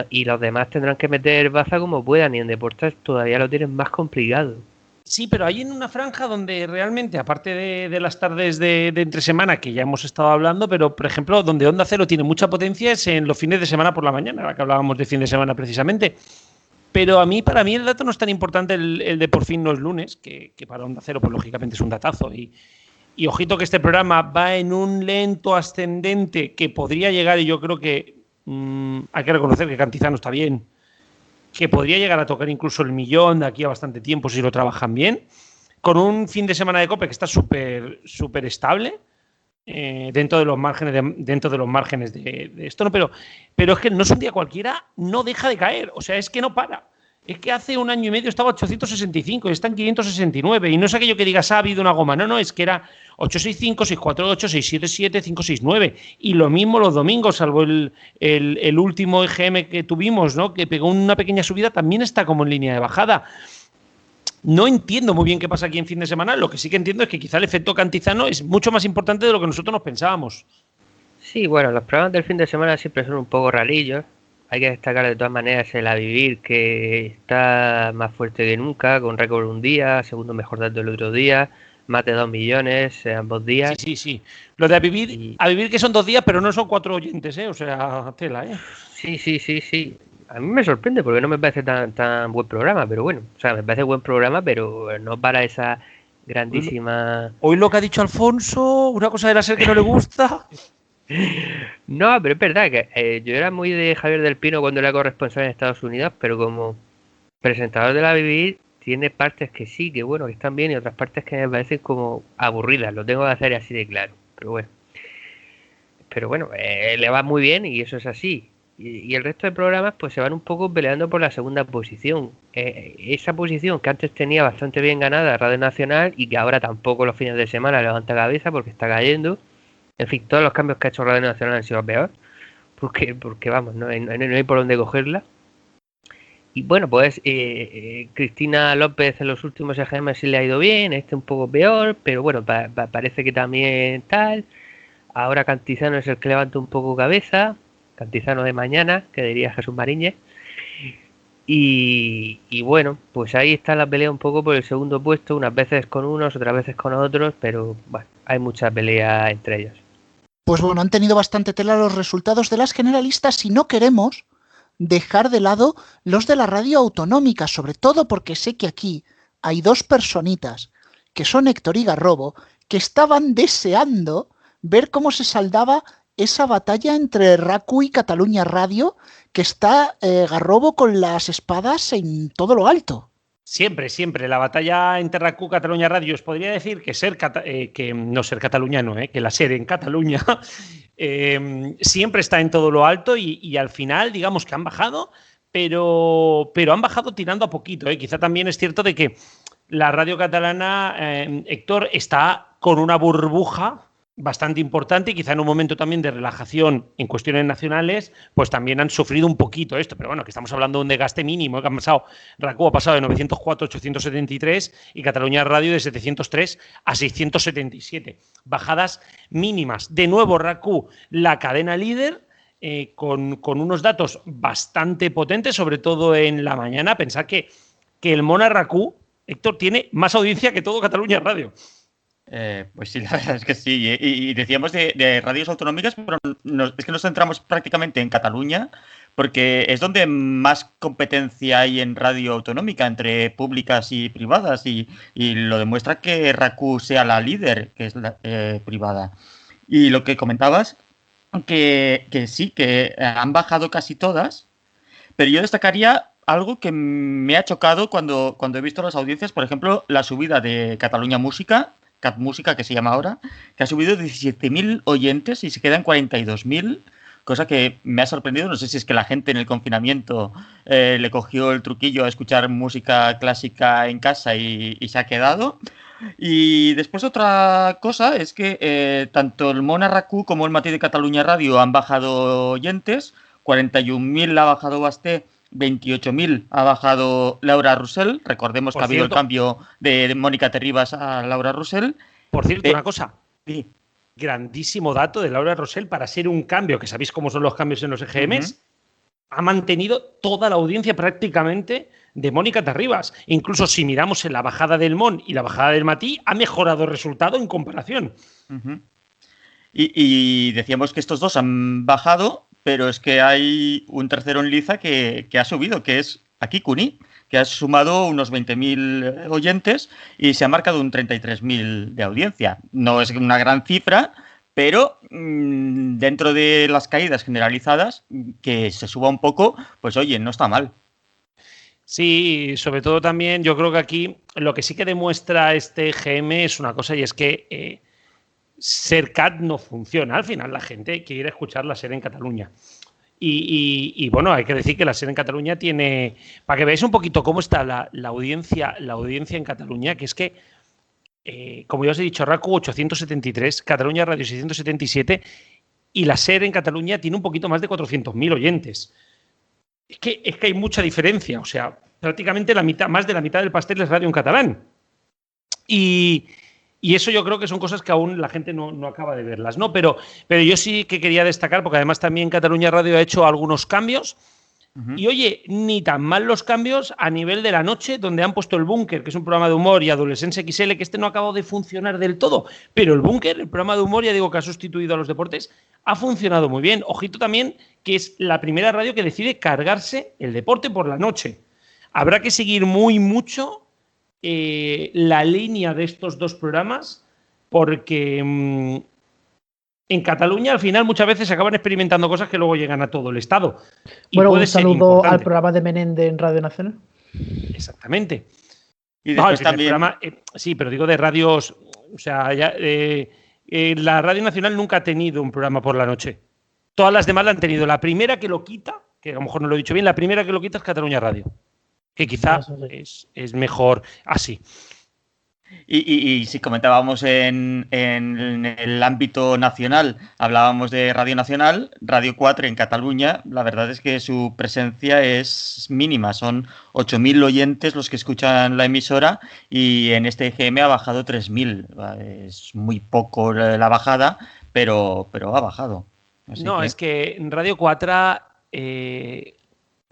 y los demás tendrán que meter baza como puedan, y en deportes todavía lo tienen más complicado. Sí, pero hay en una franja donde realmente, aparte de las tardes de entre semana, que ya hemos estado hablando, pero por ejemplo, donde Onda Cero tiene mucha potencia es en los fines de semana por la mañana, ahora que hablábamos de fin de semana precisamente. Pero para mí el dato no es tan importante el de por fin los lunes, que para Onda Cero pues lógicamente es un datazo y y ojito que este programa va en un lento ascendente que podría llegar, y yo creo que hay que reconocer que Cantizano está bien, que podría llegar a tocar incluso el 1.000.000 de aquí a bastante tiempo si lo trabajan bien, con un fin de semana de COPE que está súper estable, dentro de los márgenes de esto, ¿no? Pero es que no es un día cualquiera, no deja de caer, o sea, es que no para. Es que hace un año y medio estaba 865 y está en 569. Y no es aquello que digas, ha habido una goma. No, es que era 865, 648, 677, 569. Y lo mismo los domingos, salvo el último EGM que tuvimos, ¿no? Que pegó una pequeña subida, también está como en línea de bajada. No entiendo muy bien qué pasa aquí en fin de semana. Lo que sí que entiendo es que quizá el efecto Cantizano es mucho más importante de lo que nosotros nos pensábamos. Sí, bueno, los programas del fin de semana siempre son un poco rarillos. Hay que destacar de todas maneras el A Vivir, que está más fuerte que nunca, con récord un día, segundo mejor dato el otro día, más de 2 millones ambos días. Sí. Lo de A Vivir que son 2 días, pero no son 4 oyentes, ¿eh? O sea, tela, ¿eh? Sí. A mí me sorprende porque no me parece tan buen programa, pero bueno, o sea, me parece buen programa, pero no para esa grandísima... Hoy lo que ha dicho Alfonso, una cosa de la SER que no le gusta... No, pero es verdad que yo era muy de Javier del Pino cuando era corresponsal en Estados Unidos, pero como presentador de La Vivir tiene partes que sí, que bueno, que están bien y otras partes que me parecen como aburridas, lo tengo que hacer así de claro, pero bueno, le va muy bien y eso es así. Y el resto de programas pues se van un poco peleando por la segunda posición. Esa posición que antes tenía bastante bien ganada Radio Nacional y que ahora tampoco los fines de semana levanta cabeza porque está cayendo. En fin, todos los cambios que ha hecho Radio Nacional han sido peor, porque vamos, no hay por dónde cogerla. Y bueno, pues Cristina López en los últimos EGM sí le ha ido bien, un poco peor, pero bueno, parece que también tal. Ahora Cantizano es el que levanta un poco cabeza, Cantizano de mañana, que diría Jesús Mariñez. Y bueno, pues ahí está la pelea un poco por el segundo puesto, unas veces con unos, otras veces con otros, pero bueno, hay mucha pelea entre ellos. Pues bueno, han tenido bastante tela los resultados de las generalistas y no queremos dejar de lado los de la radio autonómica, sobre todo porque sé que aquí hay 2 personitas, que son Héctor y Garrobo, que estaban deseando ver cómo se saldaba esa batalla entre RACU y Cataluña Radio, que está Garrobo con las espadas en todo lo alto. Siempre. La batalla entre RACU y Cataluña Radio, os podría decir que no ser cataluñano, que la SER en Cataluña siempre está en todo lo alto y al final, digamos que han bajado, pero han bajado tirando a poquito. Quizá también es cierto de que la radio catalana, Héctor, está con una burbuja bastante importante y quizá en un momento también de relajación en cuestiones nacionales, pues también han sufrido un poquito esto. Pero bueno, que estamos hablando de un desgaste mínimo, que han pasado, RACU ha pasado de 904 a 873 y Cataluña Radio de 703 a 677. Bajadas mínimas. De nuevo RACU, la cadena líder, con unos datos bastante potentes, sobre todo en la mañana. Pensad que el Mona RACU, Héctor, tiene más audiencia que todo Cataluña Radio. Pues sí, la verdad es que sí. Y decíamos de radios autonómicas, pero es que nos centramos prácticamente en Cataluña, porque es donde más competencia hay en radio autonómica entre públicas y privadas, y lo demuestra que RACU sea la líder, que es la privada. Y lo que comentabas, que sí, que han bajado casi todas, pero yo destacaría algo que me ha chocado cuando he visto las audiencias, por ejemplo, la subida de Cataluña Música, Cat Música, que se llama ahora, que ha subido 17.000 oyentes y se quedan 42.000, cosa que me ha sorprendido. No sé si es que la gente en el confinamiento le cogió el truquillo a escuchar música clásica en casa y se ha quedado. Y después otra cosa es que tanto el Mona RACU como el Matí de Cataluña Radio han bajado oyentes, 41.000 ha bajado Basté, 28.000 ha bajado Laura Rossell. Recordemos que ha habido el cambio de Mónica Terribas a Laura Rossell. Por cierto, una cosa. Sí. Grandísimo dato de Laura Rossell para ser un cambio, que sabéis cómo son los cambios en los EGMs. Ha mantenido toda la audiencia prácticamente de Mónica Terribas. Incluso si miramos en la bajada del Mon y la bajada del Matí, ha mejorado el resultado en comparación. Y decíamos que estos dos han bajado, pero es que hay un tercero en liza que ha subido, que es aquí CUNY, que ha sumado unos 20.000 oyentes y se ha marcado un 33.000 de audiencia. No es una gran cifra, pero dentro de las caídas generalizadas, que se suba un poco, pues oye, no está mal. Sí, sobre todo también yo creo que aquí lo que sí que demuestra este GM es una cosa, y es que SERCAT no funciona. Al final la gente quiere escuchar la SER en Cataluña. Y bueno, hay que decir que la SER en Cataluña tiene... Para que veáis un poquito cómo está la audiencia en Cataluña, que es que, como ya os he dicho, RACU 873, Cataluña Radio 677, y la SER en Cataluña tiene un poquito más de 400.000 oyentes. Es que hay mucha diferencia. O sea, prácticamente más de la mitad del pastel es radio en catalán. Y eso yo creo que son cosas que aún la gente no acaba de verlas, ¿no? Pero yo sí que quería destacar, porque además también Cataluña Radio ha hecho algunos cambios. Y oye, ni tan mal los cambios a nivel de la noche, donde han puesto El Búnker, que es un programa de humor, y Adolescencia XL, que no ha acabado de funcionar del todo. Pero El Búnker, el programa de humor, ya digo que ha sustituido a los deportes, ha funcionado muy bien. Ojito también que es la primera radio que decide cargarse el deporte por la noche. Habrá que seguir mucho la línea de estos dos programas, porque en Cataluña al final muchas veces se acaban experimentando cosas que luego llegan a todo el Estado. Y bueno, puede un ser saludo importante. al programa de Menéndez en Radio Nacional. Exactamente. Y después también... programa, sí, pero digo de radios, o sea, la Radio Nacional nunca ha tenido un programa por la noche. Todas las demás la han tenido. La primera que lo quita, que a lo mejor no lo he dicho bien, la primera que lo quita es Cataluña Radio, que quizá es mejor así. Y si comentábamos en el ámbito nacional, hablábamos de Radio Nacional, Radio 4 en Cataluña, la verdad es que su presencia es mínima, son 8.000 oyentes los que escuchan la emisora y en este EGM ha bajado 3.000, es muy poco la bajada, pero ha bajado. Así es que en Radio 4...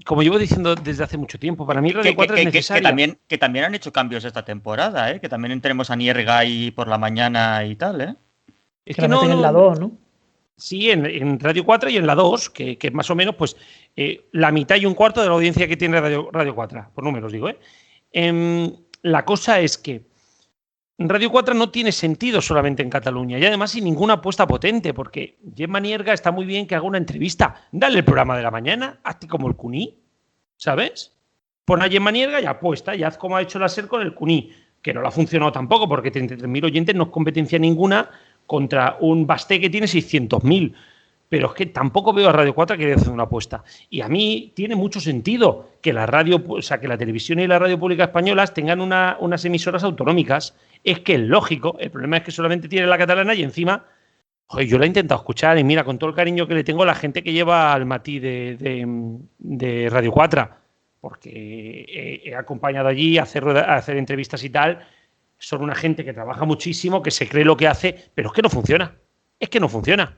como llevo diciendo desde hace mucho tiempo, para mí Radio 4 es necesaria. Que también han hecho cambios esta temporada, que también tenemos a Nierga ahí por la mañana y tal, Es que no en la 2, ¿no? Sí, en Radio 4 y en la 2, que más o menos pues la mitad y un cuarto de la audiencia que tiene Radio 4, por números digo. La cosa es que Radio 4 no tiene sentido solamente en Cataluña y además sin ninguna apuesta potente, porque Gemma Nierga está muy bien que haga una entrevista. Dale el programa de la mañana, hazte como el CUNY, ¿sabes? Pon a Gemma Nierga y apuesta y haz como ha hecho la SER con el CUNY, que no le ha funcionado tampoco porque 33.000 oyentes no es competencia ninguna contra un Basté que tiene 600.000. Pero es que tampoco veo a Radio 4 que quiere hacer una apuesta. Y a mí tiene mucho sentido que la radio, o sea, que la televisión y la radio pública españolas tengan unas emisoras autonómicas. Es que es lógico. El problema es que solamente tiene la catalana y encima, joder, yo la he intentado escuchar y mira, con todo el cariño que le tengo a la gente que lleva al matí de Radio 4, porque he acompañado allí a hacer entrevistas y tal. Son una gente que trabaja muchísimo, que se cree lo que hace, pero es que no funciona. Es que no funciona.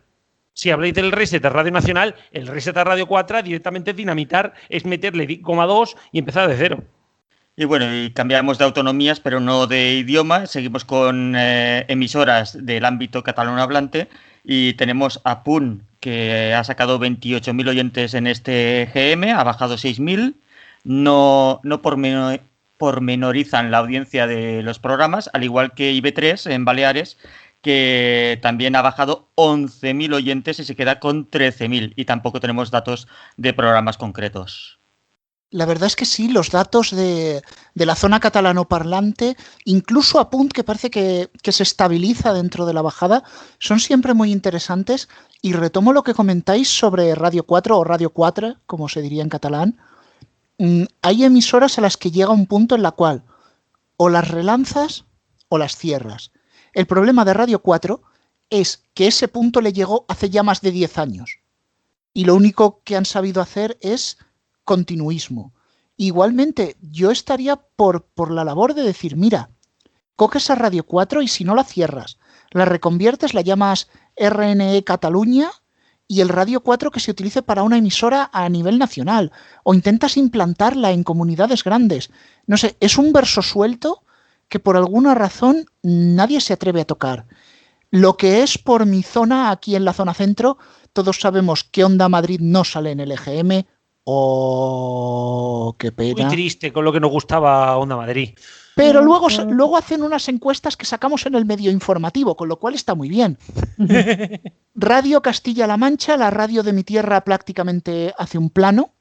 Si habláis del reset a Radio Nacional, el reset a Radio 4 directamente es dinamitar, es meterle 2 y empezar de cero. Y bueno, y cambiamos de autonomías, pero no de idioma. Seguimos con emisoras del ámbito catalán hablante y tenemos a PUN, que ha sacado 28.000 oyentes en este GM, ha bajado 6.000. No pormenorizan la audiencia de los programas, al igual que IB3 en Baleares, que también ha bajado 11.000 oyentes y se queda con 13.000. Y tampoco tenemos datos de programas concretos. La verdad es que sí, los datos de la zona catalanoparlante, incluso a Punt, que parece que se estabiliza dentro de la bajada, son siempre muy interesantes. Y retomo lo que comentáis sobre Radio 4 o Radio 4, como se diría en catalán. Hay emisoras a las que llega un punto en la cual o las relanzas o las cierras. El problema de Radio 4 es que ese punto le llegó hace ya más de 10 años. Y lo único que han sabido hacer es continuismo. Igualmente, yo estaría por la labor de decir, mira, coges a Radio 4 y si no la cierras, la reconviertes, la llamas RNE Cataluña y el Radio 4 que se utilice para una emisora a nivel nacional, o intentas implantarla en comunidades grandes. No sé, es un verso suelto que por alguna razón nadie se atreve a tocar. Lo que es por mi zona, aquí en la zona centro, todos sabemos que Onda Madrid no sale en el EGM, Oh, qué pena. Muy triste con lo que nos gustaba Onda Madrid. Pero luego hacen unas encuestas que sacamos en el medio informativo, con lo cual está muy bien. Radio Castilla-La Mancha, la radio de mi tierra prácticamente hace un plano.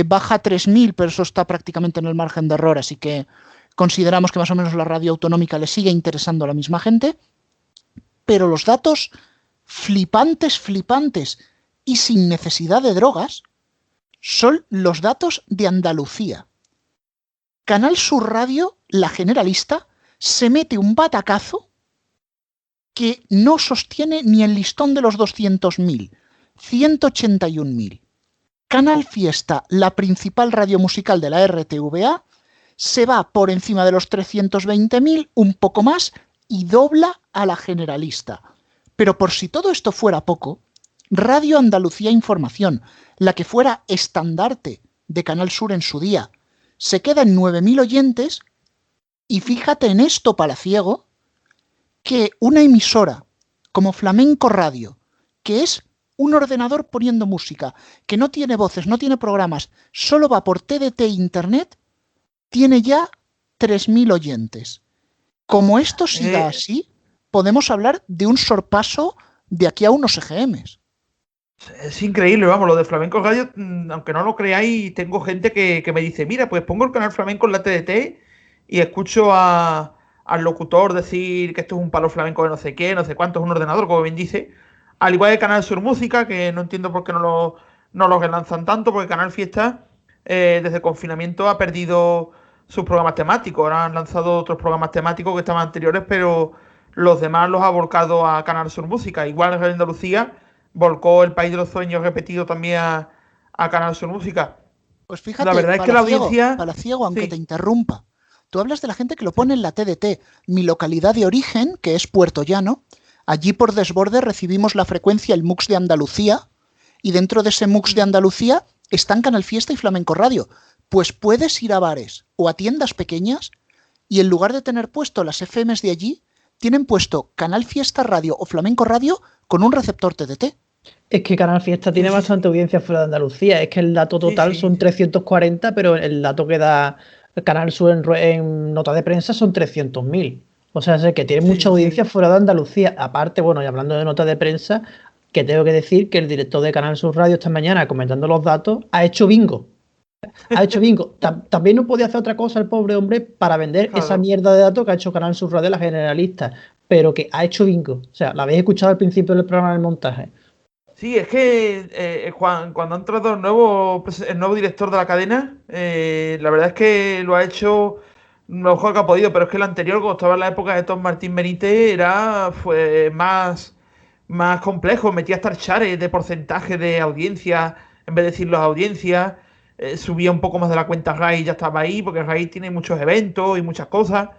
Baja 3.000, pero eso está prácticamente en el margen de error, así que consideramos que más o menos la radio autonómica le sigue interesando a la misma gente. Pero los datos flipantes y sin necesidad de drogas son los datos de Andalucía. Canal Sur Radio, la generalista, se mete un batacazo que no sostiene ni el listón de los 200.000, 181.000. Canal Fiesta, la principal radio musical de la RTVA, se va por encima de los 320.000, un poco más, y dobla a la generalista. Pero por si todo esto fuera poco, Radio Andalucía Información, la que fuera estandarte de Canal Sur en su día, se queda en 9.000 oyentes, y fíjate en esto, palaciego, que una emisora como Flamenco Radio, que es un ordenador poniendo música, que no tiene voces, no tiene programas, solo va por TDT e Internet, tiene ya 3.000 oyentes. Como esto siga así, podemos hablar de un sorpaso de aquí a unos EGMs. Es increíble, vamos, lo de Flamenco Radio, aunque no lo creáis, tengo gente que me dice, mira, pues pongo el canal Flamenco en la TDT y escucho al locutor decir que esto es un palo flamenco de no sé qué, no sé cuánto, es un ordenador, como bien dice. Al igual que Canal Sur Música, que no entiendo por qué no lo lanzan tanto, porque Canal Fiesta, desde el confinamiento, ha perdido sus programas temáticos. Ahora han lanzado otros programas temáticos que estaban anteriores, pero los demás los ha volcado a Canal Sur Música. Igual en Andalucía volcó El País de los Sueños repetido también a Canal Sur Música. Pues fíjate, la verdad es que la audiencia... Palaciego, aunque te interrumpa, tú hablas de la gente que lo pone en la TDT. Mi localidad de origen, que es Puerto Llano, allí por desborde recibimos la frecuencia el MUX de Andalucía, y dentro de ese MUX de Andalucía están Canal Fiesta y Flamenco Radio. Pues puedes ir a bares o a tiendas pequeñas y en lugar de tener puesto las FMs de allí, tienen puesto Canal Fiesta Radio o Flamenco Radio con un receptor TDT. Es que Canal Fiesta tiene bastante audiencia fuera de Andalucía. Es que el dato total son 340, pero el dato que da Canal Sur en nota de prensa son 300.000. O sea, es que tiene mucha audiencia fuera de Andalucía. Aparte, bueno, y hablando de nota de prensa, que tengo que decir que el director de Canal Sur Radio esta mañana, comentando los datos, ha hecho bingo. También no podía hacer otra cosa el pobre hombre para vender esa mierda de datos que ha hecho Canal Sur Radio, la generalista, pero que ha hecho bingo. O sea, la habéis escuchado al principio del programa del montaje. Sí, es que cuando ha entrado el nuevo director de la cadena, la verdad es que lo ha hecho lo mejor que ha podido, pero es que el anterior, cuando estaba en la época de Tom Martín Benítez, fue más complejo, metía hasta chares de porcentaje de audiencia, en vez de decir las audiencias, subía un poco más de la cuenta RAI y ya estaba ahí, porque RAI tiene muchos eventos y muchas cosas,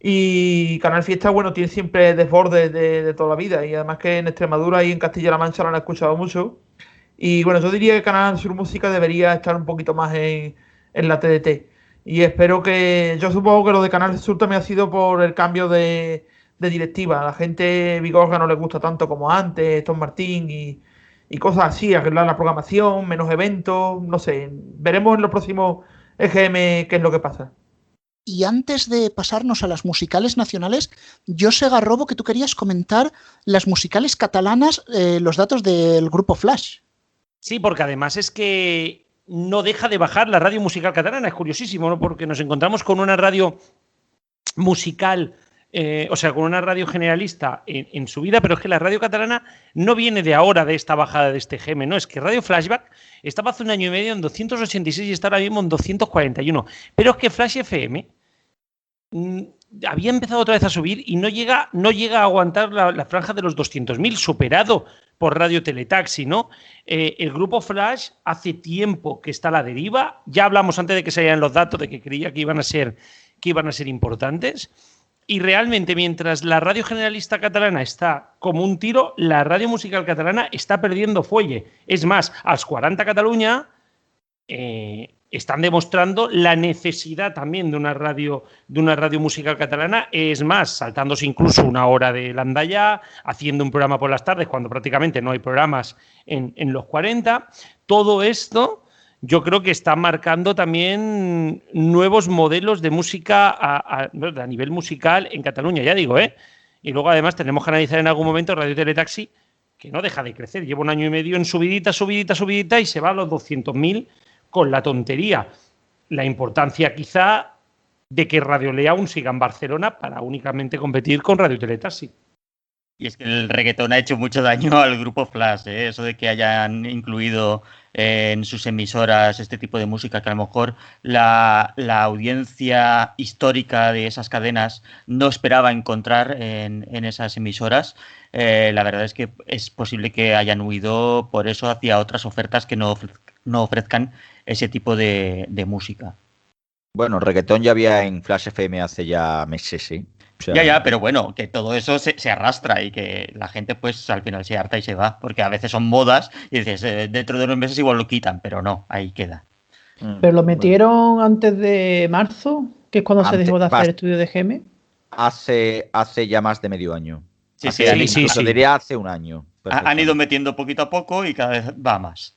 y Canal Fiesta, bueno, tiene siempre desbordes de toda la vida, y además que en Extremadura y en Castilla-La Mancha lo han escuchado mucho, y bueno, yo diría que Canal Sur Música debería estar un poquito más en la TDT, y espero que, yo supongo que lo de Canal Sur también ha sido por el cambio de directiva. A la gente Vigorra no le gusta tanto como antes, Tom Martín y cosas así, arreglar la programación, menos eventos, no sé, veremos en los próximos EGM qué es lo que pasa. Y antes de pasarnos a las musicales nacionales, José Garrobo, que tú querías comentar las musicales catalanas, los datos del grupo Flash. Sí, porque además es que no deja de bajar la radio musical catalana, es curiosísimo, ¿no? Porque nos encontramos con una radio musical, o sea, con una radio generalista en su vida, pero es que la radio catalana no viene de ahora, de esta bajada de este GM, ¿no? Es que Radio Flashback estaba hace un año y medio en 286 y está ahora mismo en 241. Pero es que Flash FM había empezado otra vez a subir y no llega a aguantar la franja de los 200.000, superado por Radio Teletaxi, ¿no? El grupo Flash hace tiempo que está a la deriva. Ya hablamos antes de que salieran los datos de que creía que iban a ser importantes. Y realmente, mientras la radio generalista catalana está como un tiro, la radio musical catalana está perdiendo fuelle. Es más, als 40 Catalunya están demostrando la necesidad también de una radio musical catalana. Es más, saltándose incluso una hora de Landaya, haciendo un programa por las tardes cuando prácticamente no hay programas en los 40. Todo esto yo creo que está marcando también nuevos modelos de música a nivel musical en Cataluña, ya digo, ¿eh? Y luego además tenemos que analizar en algún momento Radio Teletaxi, que no deja de crecer. Lleva 1 año y medio en subidita y se va a los 200.000 con la tontería. La importancia quizá de que Radio Lea aún siga en Barcelona para únicamente competir con Radio Teletaxi. Y es que el reggaetón ha hecho mucho daño al grupo Flash, ¿eh? Eso de que hayan incluido en sus emisoras este tipo de música, que a lo mejor la audiencia histórica de esas cadenas no esperaba encontrar en esas emisoras. La verdad es que es posible que hayan huido por eso hacia otras ofertas que no ofrezcan ese tipo de música. Bueno, reggaetón ya había en Flash FM hace ya meses, ¿sí? O sea, Ya, pero bueno, que todo eso se arrastra y que la gente pues al final se harta y se va, porque a veces son modas y dices, dentro de unos meses igual lo quitan, pero no, ahí queda. ¿Pero lo metieron antes de marzo, que es cuando se dejó de hacer estudio de GM? Hace ya más de medio año. Sí. Diría hace 1 año. Han ido metiendo poquito a poco y cada vez va más.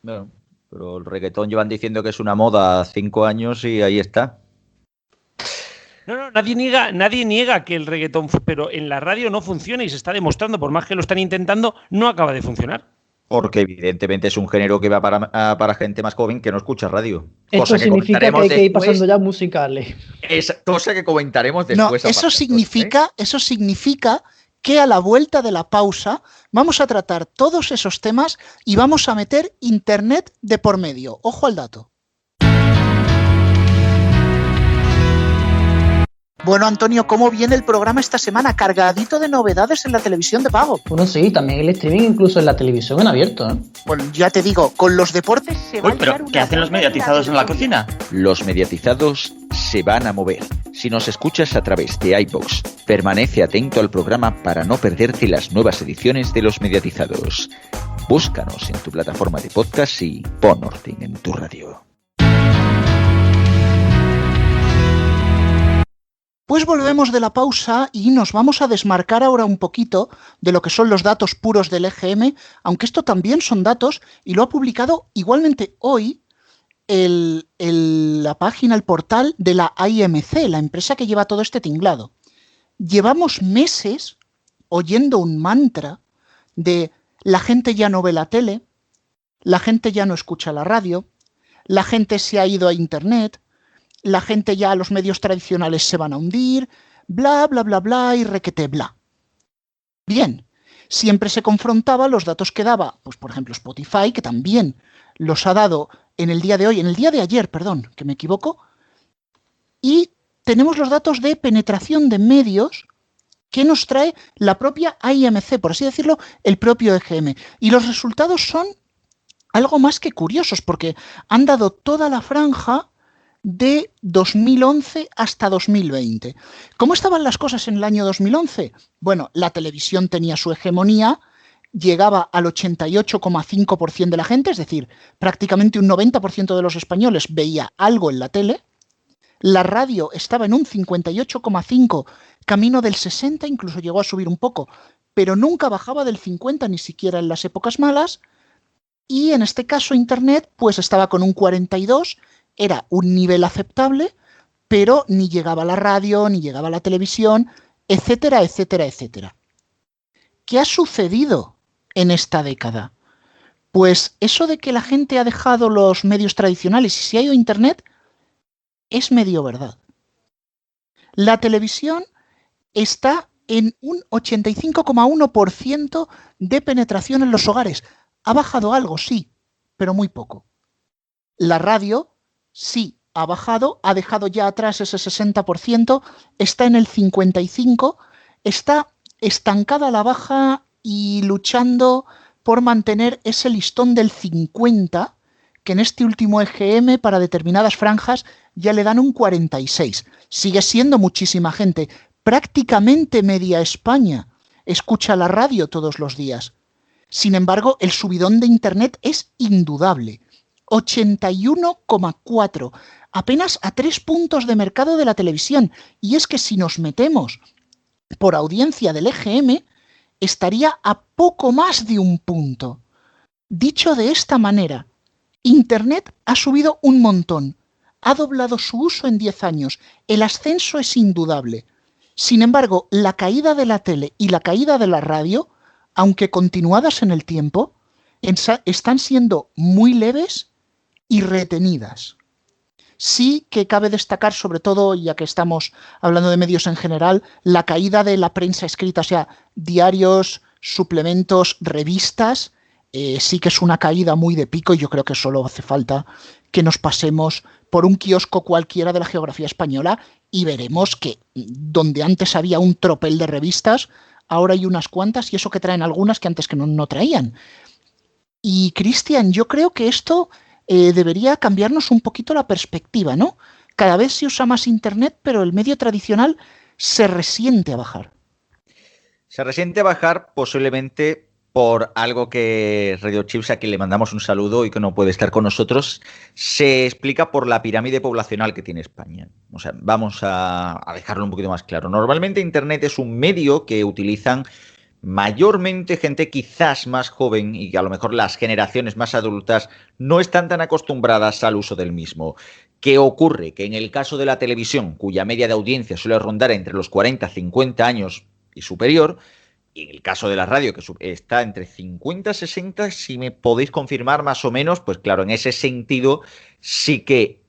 Bueno, pero el reggaetón llevan diciendo que es una moda 5 años y ahí está. No, nadie niega que el reggaetón, pero en la radio no funciona y se está demostrando, por más que lo están intentando, no acaba de funcionar. Porque evidentemente es un género que va para gente más joven que no escucha radio. Esto significa que hay que ir pasando ya musicales. Cosa que comentaremos después. No, eso significa que a la vuelta de la pausa vamos a tratar todos esos temas y vamos a meter internet de por medio. Ojo al dato. Bueno, Antonio, ¿cómo viene el programa esta semana? Cargadito de novedades en la televisión de pago. Bueno, sí, también el streaming incluso en la televisión en abierto, ¿eh? Bueno, ya te digo, con los deportes se va a pero ¿qué hacen los mediatizados en la cocina? Los mediatizados se van a mover. Si nos escuchas a través de iVoox, permanece atento al programa para no perderte las nuevas ediciones de Los Mediatizados. Búscanos en tu plataforma de podcast y pon orden en tu radio. Pues volvemos de la pausa y nos vamos a desmarcar ahora un poquito de lo que son los datos puros del EGM, aunque esto también son datos y lo ha publicado igualmente hoy la página, el portal de la IMC, la empresa que lleva todo este tinglado. Llevamos meses oyendo un mantra de la gente ya no ve la tele, la gente ya no escucha la radio, la gente se ha ido a internet, la gente ya, los medios tradicionales se van a hundir, bla, bla, bla, bla y requete bla. Bien, siempre se confrontaba los datos que daba, pues por ejemplo Spotify, que también los ha dado en el día de hoy, en el día de ayer, perdón, que me equivoco, y tenemos los datos de penetración de medios que nos trae la propia IMC, por así decirlo, el propio EGM. Y los resultados son algo más que curiosos, porque han dado toda la franja de 2011 hasta 2020. ¿Cómo estaban las cosas en el año 2011? Bueno, la televisión tenía su hegemonía, llegaba al 88,5% de la gente, es decir, prácticamente un 90% de los españoles veía algo en la tele. La radio estaba en un 58,5%, camino del 60%, incluso llegó a subir un poco, pero nunca bajaba del 50%, ni siquiera en las épocas malas. Y en este caso Internet, pues estaba con un 42%, era un nivel aceptable, pero ni llegaba a la radio, ni llegaba a la televisión, etcétera, etcétera, etcétera. ¿Qué ha sucedido en esta década? Pues eso de que la gente ha dejado los medios tradicionales y se ha ido a Internet es medio verdad. La televisión está en un 85,1% de penetración en los hogares. Ha bajado algo, sí, pero muy poco. La radio sí ha bajado, ha dejado ya atrás ese 60%, está en el 55%, está estancada a la baja y luchando por mantener ese listón del 50%, que en este último EGM para determinadas franjas ya le dan un 46%. Sigue siendo muchísima gente, prácticamente media España escucha la radio todos los días. Sin embargo, el subidón de Internet es indudable. 81,4%, apenas a 3 puntos de mercado de la televisión. Y es que si nos metemos por audiencia del EGM, estaría a poco más de 1 punto. Dicho de esta manera, Internet ha subido un montón, ha doblado su uso en 10 años, el ascenso es indudable. Sin embargo, la caída de la tele y la caída de la radio, aunque continuadas en el tiempo, están siendo muy leves y retenidas. Sí que cabe destacar, sobre todo, ya que estamos hablando de medios en general, la caída de la prensa escrita, o sea, diarios, suplementos, revistas, sí que es una caída muy de pico y yo creo que solo hace falta que nos pasemos por un kiosco cualquiera de la geografía española y veremos que donde antes había un tropel de revistas, ahora hay unas cuantas y eso que traen algunas que antes que no traían. Y Cristian, yo creo que esto debería cambiarnos un poquito la perspectiva, ¿no? Cada vez se usa más Internet, pero el medio tradicional se resiente a bajar. Se resiente a bajar posiblemente por algo que Radio Chips, a quien le mandamos un saludo y que no puede estar con nosotros, se explica por la pirámide poblacional que tiene España. O sea, vamos a dejarlo un poquito más claro. Normalmente Internet es un medio que utilizan mayormente gente quizás más joven y que a lo mejor las generaciones más adultas no están tan acostumbradas al uso del mismo. ¿Qué ocurre? Que en el caso de la televisión, cuya media de audiencia suele rondar entre los 40 50 años y superior, y en el caso de la radio, que está entre 50 y 60, si me podéis confirmar más o menos, pues claro, en ese sentido sí que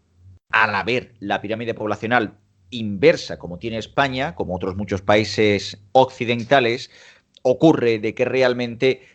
al haber la pirámide poblacional inversa como tiene España, como otros muchos países occidentales, ocurre de que realmente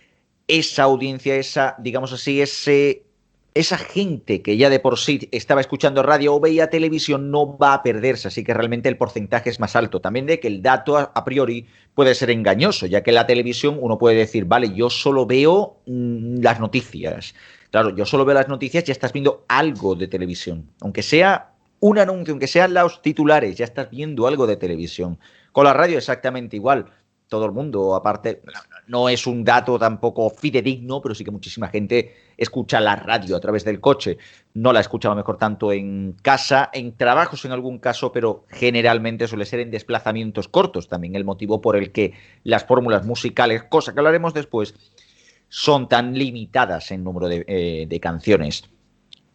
esa audiencia, digamos así, esa gente que ya de por sí estaba escuchando radio o veía televisión no va a perderse, así que realmente el porcentaje es más alto. También de que el dato a priori puede ser engañoso, ya que en la televisión uno puede decir, vale, yo solo veo las noticias. Claro, yo solo veo las noticias, ya estás viendo algo de televisión. Aunque sea un anuncio, aunque sean los titulares, ya estás viendo algo de televisión. Con la radio exactamente igual. Todo el mundo, aparte, no es un dato tampoco fidedigno, pero sí que muchísima gente escucha la radio a través del coche. No la escucha a lo mejor tanto en casa, en trabajos en algún caso, pero generalmente suele ser en desplazamientos cortos. También el motivo por el que las fórmulas musicales, cosa que hablaremos después, son tan limitadas en número de canciones.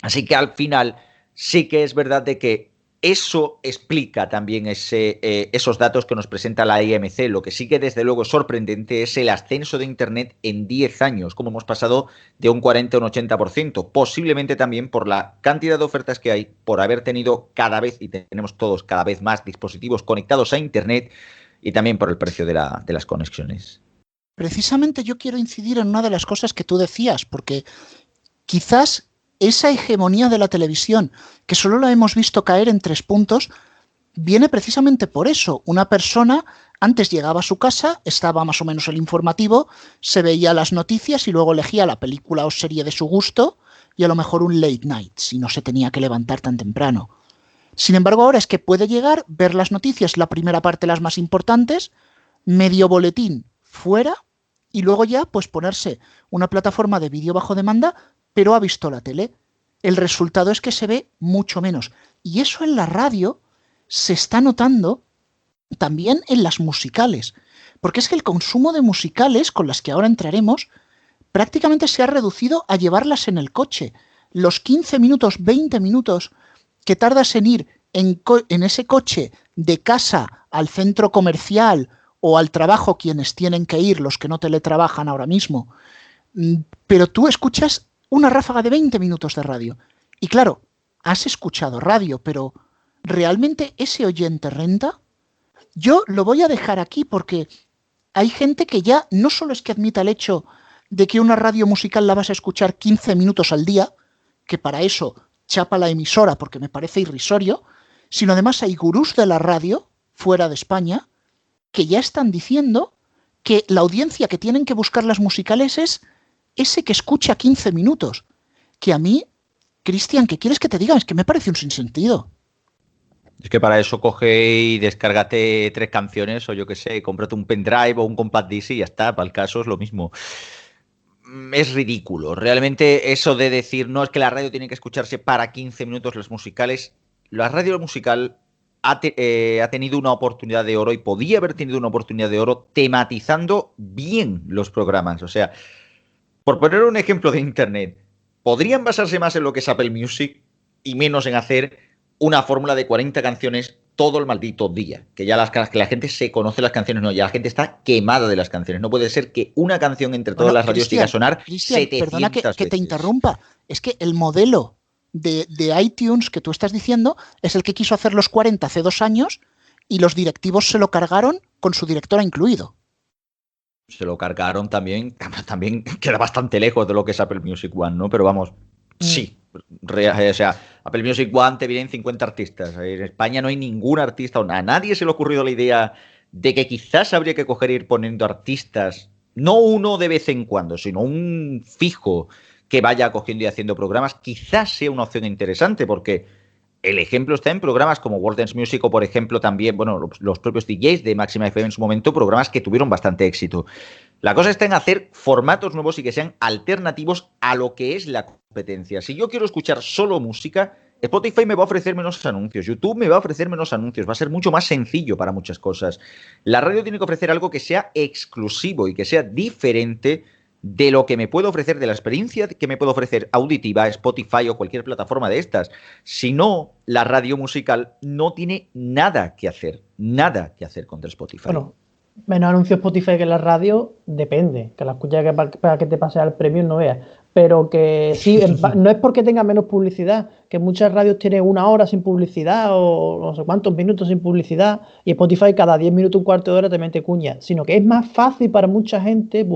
Así que al final sí que es verdad de que eso explica también esos datos que nos presenta la IMC. Lo que sí que desde luego es sorprendente es el ascenso de Internet en 10 años, como hemos pasado de un 40 a un 80%, posiblemente también por la cantidad de ofertas que hay, por haber tenido cada vez, y tenemos todos cada vez más dispositivos conectados a Internet, y también por el precio de las conexiones. Precisamente yo quiero incidir en una de las cosas que tú decías, porque quizás esa hegemonía de la televisión, que solo la hemos visto caer en 3 puntos, viene precisamente por eso. Una persona antes llegaba a su casa, estaba más o menos el informativo, se veía las noticias y luego elegía la película o serie de su gusto y a lo mejor un late night, si no se tenía que levantar tan temprano. Sin embargo, ahora es que puede llegar, ver las noticias, la primera parte las más importantes, medio boletín fuera y luego ya pues ponerse una plataforma de vídeo bajo demanda, pero ha visto la tele. El resultado es que se ve mucho menos. Y eso en la radio se está notando también en las musicales. Porque es que el consumo de musicales, con las que ahora entraremos, prácticamente se ha reducido a llevarlas en el coche. Los 15 minutos, 20 minutos que tardas en ir en ese coche de casa al centro comercial o al trabajo, quienes tienen que ir, los que no teletrabajan ahora mismo. Pero tú escuchas una ráfaga de 20 minutos de radio. Y claro, has escuchado radio, pero ¿realmente ese oyente renta? Yo lo voy a dejar aquí porque hay gente que ya no solo es que admita el hecho de que una radio musical la vas a escuchar 15 minutos al día, que para eso chapa la emisora porque me parece irrisorio, sino además hay gurús de la radio, fuera de España, que ya están diciendo que la audiencia que tienen que buscar las musicales es ese que escucha 15 minutos, que a mí, Cristian, ¿qué quieres que te diga? Es que me parece un sinsentido. Es que para eso coge y descárgate 3 canciones o yo qué sé, cómprate un pendrive o un compact disc y ya está, para el caso es lo mismo. Es ridículo. Realmente eso de decir, no, es que la radio tiene que escucharse para 15 minutos los musicales. La radio musical ha tenido una oportunidad de oro y podía haber tenido una oportunidad de oro tematizando bien los programas. O sea, por poner un ejemplo de Internet, podrían basarse más en lo que es Apple Music y menos en hacer una fórmula de 40 canciones todo el maldito día. Que ya que la gente se conoce las canciones, no, ya la gente está quemada de las canciones. No puede ser que una canción entre todas las radios llegue a sonar 700 perdona que te veces. interrumpa. Es que el modelo de iTunes que tú estás diciendo es el que quiso hacer los 40 hace 2 años y los directivos se lo cargaron con su directora incluido. Se lo cargaron también queda bastante lejos de lo que es Apple Music One, ¿no? Pero vamos, sí. O sea, Apple Music One te vienen 50 artistas. En España no hay ningún artista, a nadie se le ha ocurrido la idea de que quizás habría que coger e ir poniendo artistas, no uno de vez en cuando, sino un fijo que vaya cogiendo y haciendo programas. Quizás sea una opción interesante, porque el ejemplo está en programas como World Dance Music o, por ejemplo, también, bueno, los propios DJs de Máxima FM en su momento, programas que tuvieron bastante éxito. La cosa está en hacer formatos nuevos y que sean alternativos a lo que es la competencia. Si yo quiero escuchar solo música, Spotify me va a ofrecer menos anuncios, YouTube me va a ofrecer menos anuncios, va a ser mucho más sencillo para muchas cosas. La radio tiene que ofrecer algo que sea exclusivo y que sea diferente de lo que me puede ofrecer, de la experiencia que me puede ofrecer auditiva, Spotify o cualquier plataforma de estas. Si no, la radio musical no tiene nada que hacer contra Spotify. Bueno, menos anuncios Spotify que la radio, depende. Que la escucha que para que te pase al premium no veas. Pero que sí, no es porque tenga menos publicidad, que muchas radios tienen 1 hora sin publicidad o no sé cuántos minutos sin publicidad y Spotify cada 10 minutos, un cuarto de hora te mete cuña. Sino que es más fácil para mucha gente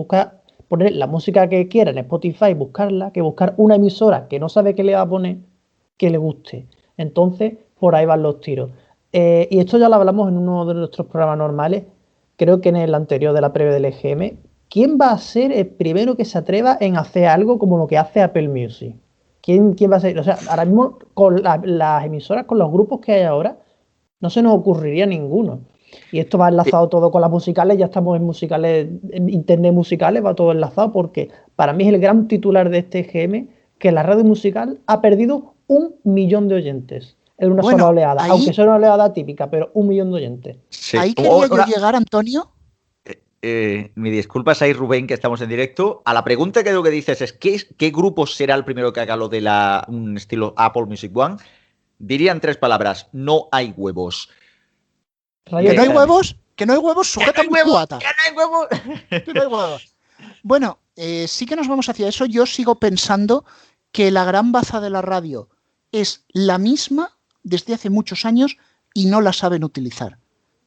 poner la música que quiera en Spotify, buscarla, que buscar una emisora que no sabe qué le va a poner, que le guste. Entonces, por ahí van los tiros. Y esto ya lo hablamos en uno de nuestros programas normales, creo que en el anterior de la previa del EGM. ¿Quién va a ser el primero que se atreva en hacer algo como lo que hace Apple Music? ¿Quién va a ser? O sea, ahora mismo con las emisoras, con los grupos que hay ahora, no se nos ocurriría ninguno. Y esto va enlazado todo con las musicales, ya estamos en musicales, en internet musicales, va todo enlazado, porque para mí es el gran titular de este EGM, que la radio musical ha perdido 1 millón de oyentes en una sola oleada, aunque sea una oleada típica, pero 1 millón de oyentes. Sí. Ahí quería yo llegar, Antonio. Mi disculpas ahí, Rubén, que estamos en directo. A la pregunta que lo que dices es ¿qué grupo será el primero que haga lo de un estilo Apple Music One? Dirían 3 palabras: no hay huevos. ¿Que no hay huevos? ¿Que no hay huevos? Sujeta mi cubata. ¡Que no hay huevos! Que no hay huevos. Bueno, sí que nos vamos hacia eso. Yo sigo pensando que la gran baza de la radio es la misma desde hace muchos años y no la saben utilizar.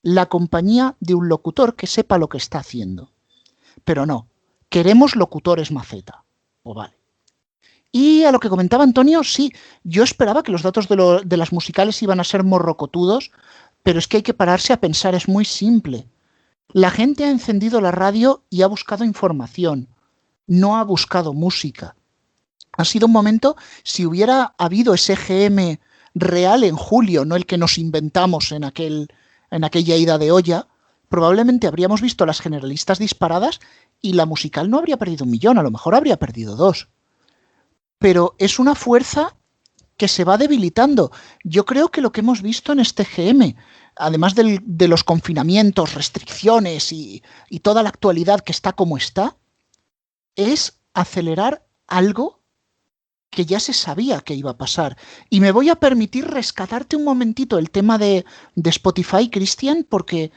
La compañía de un locutor que sepa lo que está haciendo. Pero no, queremos locutores maceta. Pues vale. Y a lo que comentaba Antonio, sí, yo esperaba que los datos de las musicales iban a ser morrocotudos, pero es que hay que pararse a pensar, es muy simple. La gente ha encendido la radio y ha buscado información, no ha buscado música. Ha sido un momento, si hubiera habido ese EGM real en julio, no el que nos inventamos en aquella ida de olla, probablemente habríamos visto las generalistas disparadas y la musical no habría perdido 1 millón, a lo mejor habría perdido 2. Pero es una fuerza que se va debilitando. Yo creo que lo que hemos visto en este EGM, además de los confinamientos, restricciones y toda la actualidad que está como está, es acelerar algo que ya se sabía que iba a pasar. Y me voy a permitir rescatarte un momentito el tema de Spotify, Cristian, porque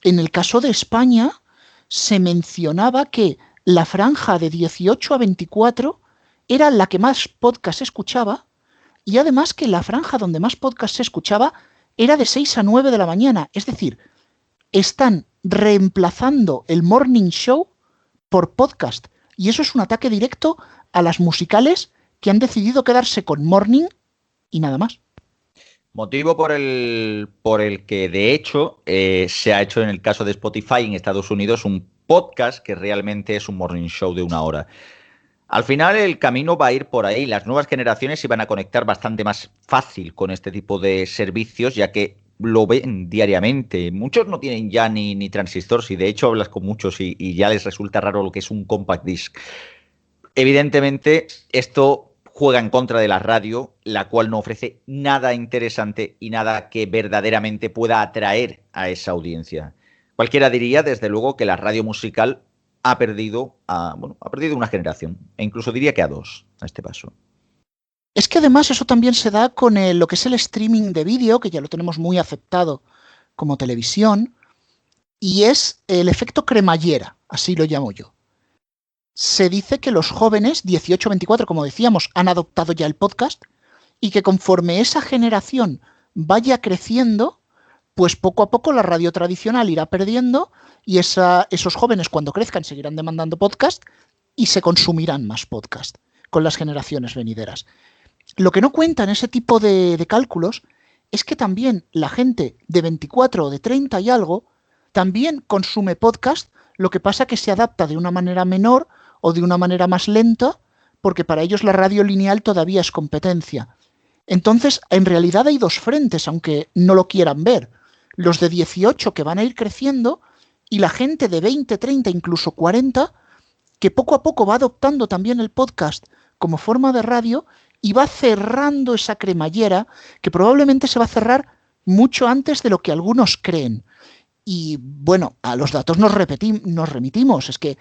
en el caso de España se mencionaba que la franja de 18 a 24 era la que más podcast escuchaba, y además que la franja donde más podcast se escuchaba era de 6 a 9 de la mañana. Es decir, están reemplazando el morning show por podcast. Y eso es un ataque directo a las musicales que han decidido quedarse con morning y nada más. Motivo por el que, de hecho, se ha hecho en el caso de Spotify en Estados Unidos un podcast que realmente es un morning show de 1 hora. Al final el camino va a ir por ahí. Las nuevas generaciones se van a conectar bastante más fácil con este tipo de servicios, ya que lo ven diariamente. Muchos no tienen ya ni transistores, y de hecho hablas con muchos y ya les resulta raro lo que es un compact disc. Evidentemente, esto juega en contra de la radio, la cual no ofrece nada interesante y nada que verdaderamente pueda atraer a esa audiencia. Cualquiera diría, desde luego, que la radio musical ha perdido una generación, e incluso diría que a dos a este paso. Es que además eso también se da con lo que es el streaming de vídeo, que ya lo tenemos muy aceptado como televisión, y es el efecto cremallera, así lo llamo yo. Se dice que los jóvenes, 18-24, como decíamos, han adoptado ya el podcast, y que conforme esa generación vaya creciendo, pues poco a poco la radio tradicional irá perdiendo, y esos jóvenes cuando crezcan seguirán demandando podcast, y se consumirán más podcast con las generaciones venideras. Lo que no cuenta en ese tipo de cálculos es que también la gente de 24 o de 30 y algo también consume podcast, lo que pasa que se adapta de una manera menor o de una manera más lenta, porque para ellos la radio lineal todavía es competencia. Entonces, en realidad hay dos frentes, aunque no lo quieran ver. Los de 18 que van a ir creciendo y la gente de 20, 30, incluso 40, que poco a poco va adoptando también el podcast como forma de radio y va cerrando esa cremallera que probablemente se va a cerrar mucho antes de lo que algunos creen. Y bueno, a los datos nos remitimos. Es que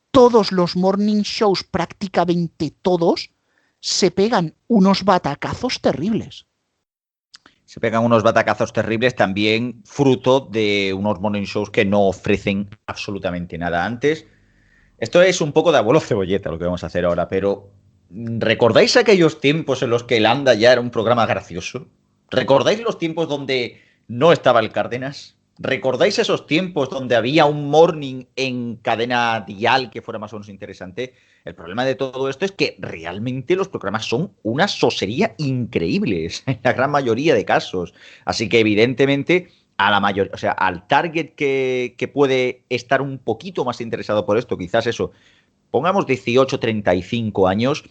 todos los morning shows, prácticamente todos, se pegan unos batacazos terribles. Se pegan unos batacazos terribles también fruto de unos morning shows que no ofrecen absolutamente nada antes. Esto es un poco de abuelo cebolleta lo que vamos a hacer ahora, pero ¿recordáis aquellos tiempos en los que el Anda ya era un programa gracioso? ¿Recordáis los tiempos donde no estaba el Cárdenas? ¿Recordáis esos tiempos donde había un morning en cadena dial que fuera más o menos interesante? El problema de todo esto es que realmente los programas son una sosería increíble en la gran mayoría de casos. Así que evidentemente al target que puede estar un poquito más interesado por esto, quizás eso, pongamos 18, 35 años,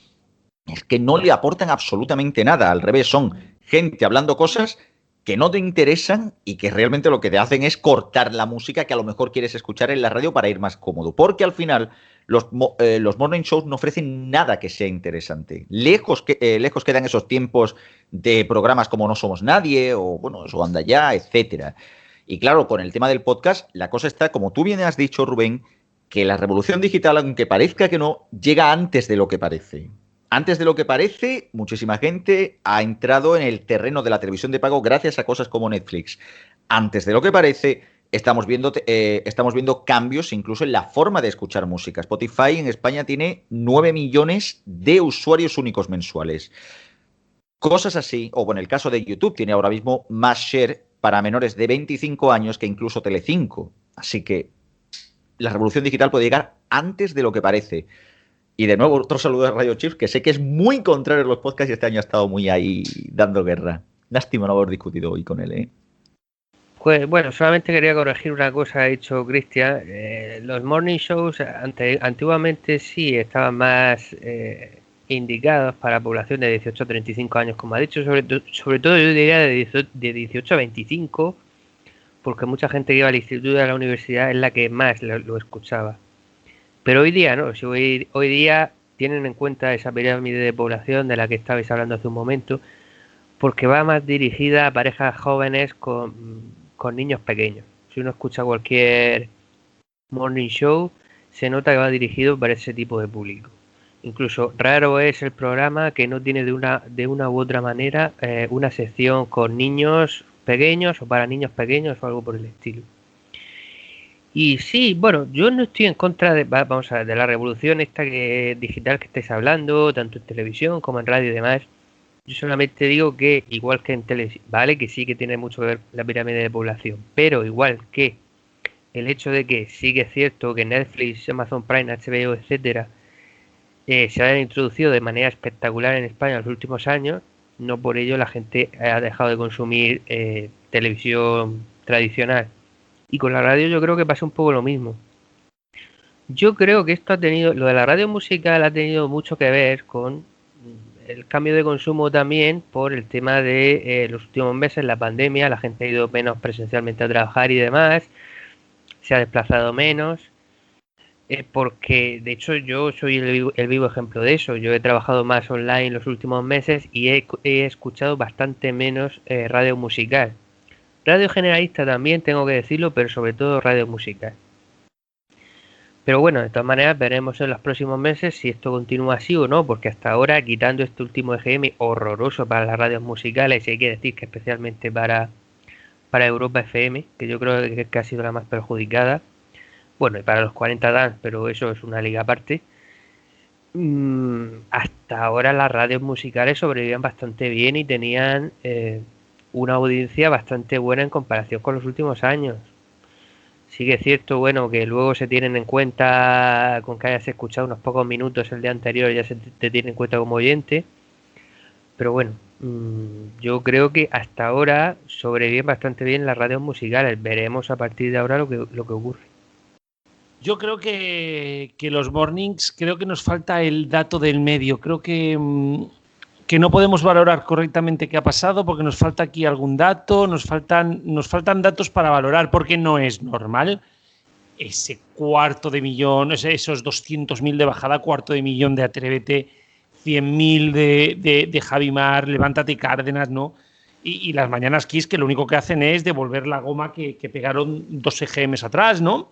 es que no le aportan absolutamente nada. Al revés, son gente hablando cosas que no te interesan y que realmente lo que te hacen es cortar la música que a lo mejor quieres escuchar en la radio para ir más cómodo. Porque al final los morning shows no ofrecen nada que sea interesante. Lejos quedan esos tiempos de programas como No Somos Nadie o bueno, Eso Anda Ya, etcétera. Y claro, con el tema del podcast, la cosa está, como tú bien has dicho, Rubén, que la revolución digital, aunque parezca que no, llega antes de lo que parece. Antes de lo que parece, muchísima gente ha entrado en el terreno de la televisión de pago gracias a cosas como Netflix. Antes de lo que parece, estamos viendo cambios incluso en la forma de escuchar música. Spotify en España tiene 9 millones de usuarios únicos mensuales. Cosas así, o en el caso de YouTube, tiene ahora mismo más share para menores de 25 años que incluso Telecinco. Así que la revolución digital puede llegar antes de lo que parece. Y de nuevo, otro saludo de Radio Chips, que sé que es muy contrario a los podcasts y este año ha estado muy ahí dando guerra. Lástima no haber discutido hoy con él, ¿eh? Pues bueno, solamente quería corregir una cosa que ha dicho Cristian. Los morning shows antiguamente sí estaban más indicados para población de 18 a 35 años, como ha dicho, sobre todo yo diría de 18 a 25, porque mucha gente que iba al instituto y a la universidad es la que más lo escuchaba. Pero hoy día no, si hoy día tienen en cuenta esa pirámide de población de la que estabais hablando hace un momento, porque va más dirigida a parejas jóvenes con niños pequeños. Si uno escucha cualquier morning show, se nota que va dirigido para ese tipo de público. Incluso raro es el programa que no tiene de una u otra manera una sección con niños pequeños o para niños pequeños o algo por el estilo. Y sí, bueno, yo no estoy en contra de la revolución esta digital que estáis hablando, tanto en televisión como en radio y demás. Yo solamente digo que, igual que en televisión, vale, que sí que tiene mucho que ver la pirámide de población, pero igual que el hecho de que sí que es cierto que Netflix, Amazon Prime, HBO, etcétera, se hayan introducido de manera espectacular en España en los últimos años, no por ello la gente ha dejado de consumir televisión tradicional. Y con la radio yo creo que pasa un poco lo mismo. Yo creo que lo de la radio musical ha tenido mucho que ver con el cambio de consumo también por el tema de los últimos meses, la pandemia, la gente ha ido menos presencialmente a trabajar y demás, se ha desplazado menos, porque de hecho yo soy el vivo ejemplo de eso. Yo he trabajado más online los últimos meses y he escuchado bastante menos radio musical. Radio generalista también, tengo que decirlo, pero sobre todo radio musical. Pero bueno, de todas maneras veremos en los próximos meses si esto continúa así o no, porque hasta ahora, quitando este último EGM horroroso para las radios musicales, y hay que decir que especialmente para Europa FM, que yo creo que ha sido la más perjudicada, bueno, y para los 40 Dance, pero eso es una liga aparte, hasta ahora las radios musicales sobrevivían bastante bien y tenían una audiencia bastante buena en comparación con los últimos años. Sí que es cierto, bueno, que luego se tienen en cuenta, con que hayas escuchado unos pocos minutos el día anterior, ya se te tiene en cuenta como oyente. Pero bueno, yo creo que hasta ahora sobreviven bastante bien las radios musicales. Veremos a partir de ahora lo que ocurre. Yo creo que los mornings, creo que nos falta el dato del medio. Creo que no podemos valorar correctamente qué ha pasado porque nos falta aquí algún dato, nos faltan datos para valorar, porque no es normal ese 250.000, esos 200.000 de bajada, 250.000 de Atrévete, 100.000 de Javimar, Levántate Cárdenas, ¿no? Y las Mañanas Kiss, que lo único que hacen es devolver la goma que pegaron 2 EGMs atrás, ¿no?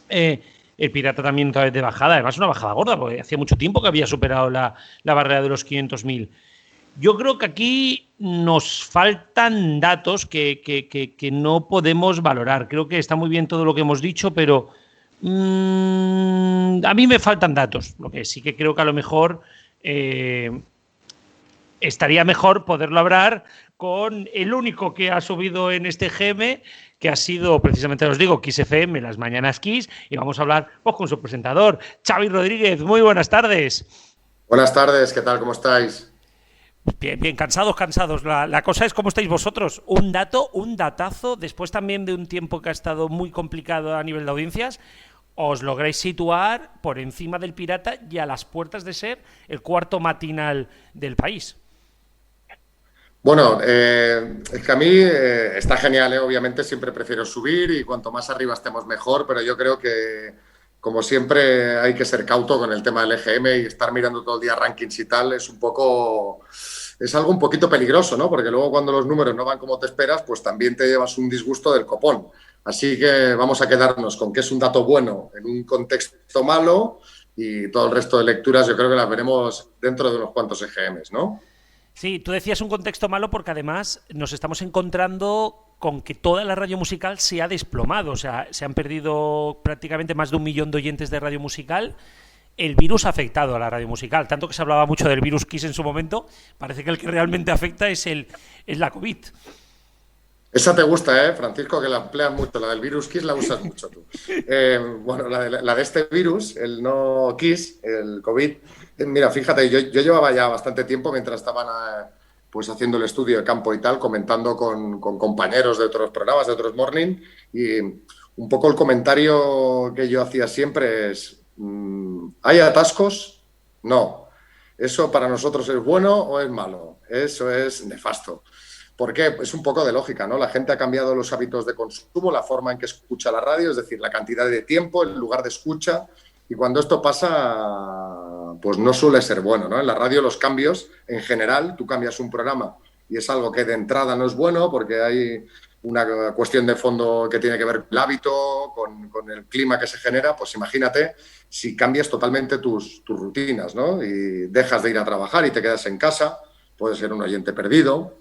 El Pirata también otra vez de bajada, además una bajada gorda, porque hacía mucho tiempo que había superado la barrera de los 500.000. Yo creo que aquí nos faltan datos que no podemos valorar. Creo que está muy bien todo lo que hemos dicho, pero a mí me faltan datos. Lo que sí que creo que a lo mejor estaría mejor poderlo hablar con el único que ha subido en este GM, que ha sido, precisamente os digo, Kiss FM, las Mañanas Kiss, y vamos a hablar pues, con su presentador, Xavi Rodríguez. Muy buenas tardes. Buenas tardes, ¿qué tal? ¿Cómo estáis? Bien, cansados. La cosa es cómo estáis vosotros. Un datazo, después también de un tiempo que ha estado muy complicado a nivel de audiencias, os lográis situar por encima del Pirata y a las puertas de ser el cuarto matinal del país. Bueno, es que a mí está genial, obviamente siempre prefiero subir y cuanto más arriba estemos mejor, pero yo creo que, como siempre, hay que ser cauto con el tema del EGM y estar mirando todo el día rankings y tal, es algo un poquito peligroso, ¿no? Porque luego cuando los números no van como te esperas, pues también te llevas un disgusto del copón. Así que vamos a quedarnos con que es un dato bueno en un contexto malo y todo el resto de lecturas yo creo que las veremos dentro de unos cuantos EGMs, ¿no? Sí, tú decías un contexto malo porque además nos estamos encontrando con que toda la radio musical se ha desplomado. O sea, se han perdido prácticamente más de 1 millón de oyentes de radio musical. El virus ha afectado a la radio musical. Tanto que se hablaba mucho del virus Kiss en su momento, parece que el que realmente afecta es la COVID. Esa te gusta, Francisco, que la empleas mucho. La del virus Kiss la usas mucho tú. Bueno, la de este virus, el no Kiss, el COVID. Mira, fíjate, yo llevaba ya bastante tiempo mientras estaban pues haciendo el estudio de campo y tal, comentando con compañeros de otros programas, de otros morning, y un poco el comentario que yo hacía siempre es ¿hay atascos? No. ¿Eso para nosotros es bueno o es malo? Eso es nefasto. ¿Por qué? Es un poco de lógica, ¿no? La gente ha cambiado los hábitos de consumo, la forma en que escucha la radio, es decir, la cantidad de tiempo, el lugar de escucha. Y cuando esto pasa, pues no suele ser bueno, ¿no? En la radio los cambios, en general, tú cambias un programa y es algo que de entrada no es bueno porque hay una cuestión de fondo que tiene que ver con el hábito, con el clima que se genera, pues imagínate si cambias totalmente tus rutinas, ¿no? Y dejas de ir a trabajar y te quedas en casa, puedes ser un oyente perdido.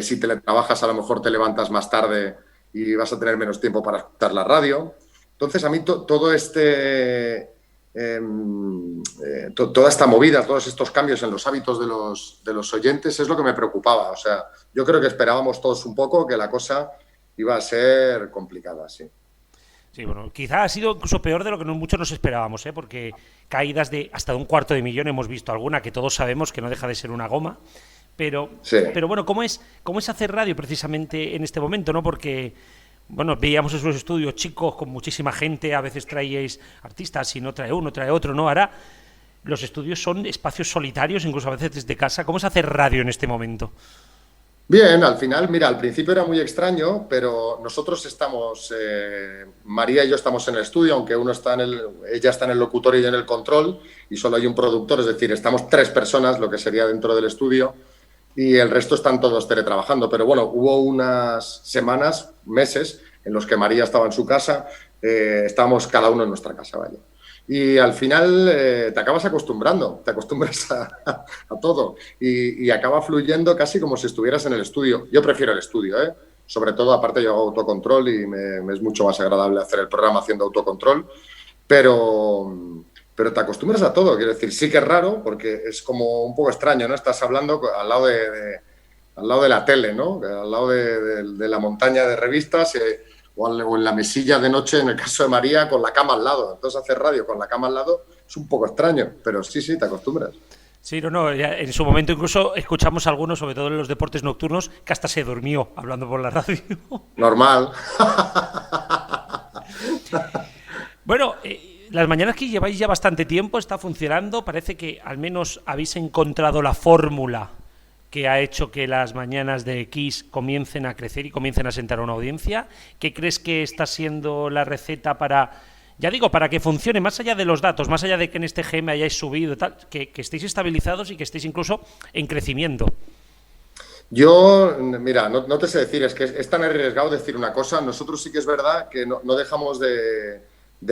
Si teletrabajas, a lo mejor te levantas más tarde y vas a tener menos tiempo para escuchar la radio. Entonces, a mí todo toda esta movida, todos estos cambios en los hábitos de los oyentes es lo que me preocupaba. O sea, yo creo que esperábamos todos un poco que la cosa iba a ser complicada, sí. Sí, bueno, quizá ha sido incluso peor de lo que muchos nos esperábamos, porque caídas de hasta de 250.000 hemos visto alguna que todos sabemos que no deja de ser una goma. Pero bueno, ¿cómo es hacer radio precisamente en este momento, ¿no? Porque, bueno, veíamos esos estudios chicos con muchísima gente, a veces traíais artistas y no trae uno, trae otro, ¿no? Ahora los estudios son espacios solitarios, incluso a veces desde casa. ¿Cómo es hacer radio en este momento? Bien, al final, mira, al principio era muy extraño, pero nosotros estamos, María y yo estamos en el estudio, aunque ella está en el locutorio y en el control, y solo hay un productor, es decir, estamos 3 personas, lo que sería dentro del estudio, y el resto están todos teletrabajando. Pero bueno, hubo unas semanas, meses, en los que María estaba en su casa, estábamos cada uno en nuestra casa, ¿vale? Y al final te acabas acostumbrando, te acostumbras a todo y acaba fluyendo casi como si estuvieras en el estudio. Yo prefiero el estudio, sobre todo, aparte yo hago autocontrol y me es mucho más agradable hacer el programa haciendo autocontrol, pero te acostumbras a todo. Quiero decir, sí que es raro porque es como un poco extraño, ¿no? Estás hablando al lado de la tele, ¿no? Al lado de la montaña de revistas o en la mesilla de noche, en el caso de María, con la cama al lado. Entonces hacer radio con la cama al lado es un poco extraño, pero sí, te acostumbras. Sí, en su momento incluso escuchamos a algunos, sobre todo en los deportes nocturnos, que hasta se durmió hablando por la radio. Normal. Bueno, las mañanas que lleváis ya bastante tiempo, está funcionando, parece que al menos habéis encontrado la fórmula que ha hecho que las mañanas de Kiss comiencen a crecer y comiencen a sentar a una audiencia. ¿Qué crees que está siendo la receta para que funcione, más allá de los datos, más allá de que en este GM hayáis subido, tal, que estéis estabilizados y que estéis incluso en crecimiento? Yo, mira, no te sé decir, es que es tan arriesgado decir una cosa. Nosotros sí que es verdad que no dejamos de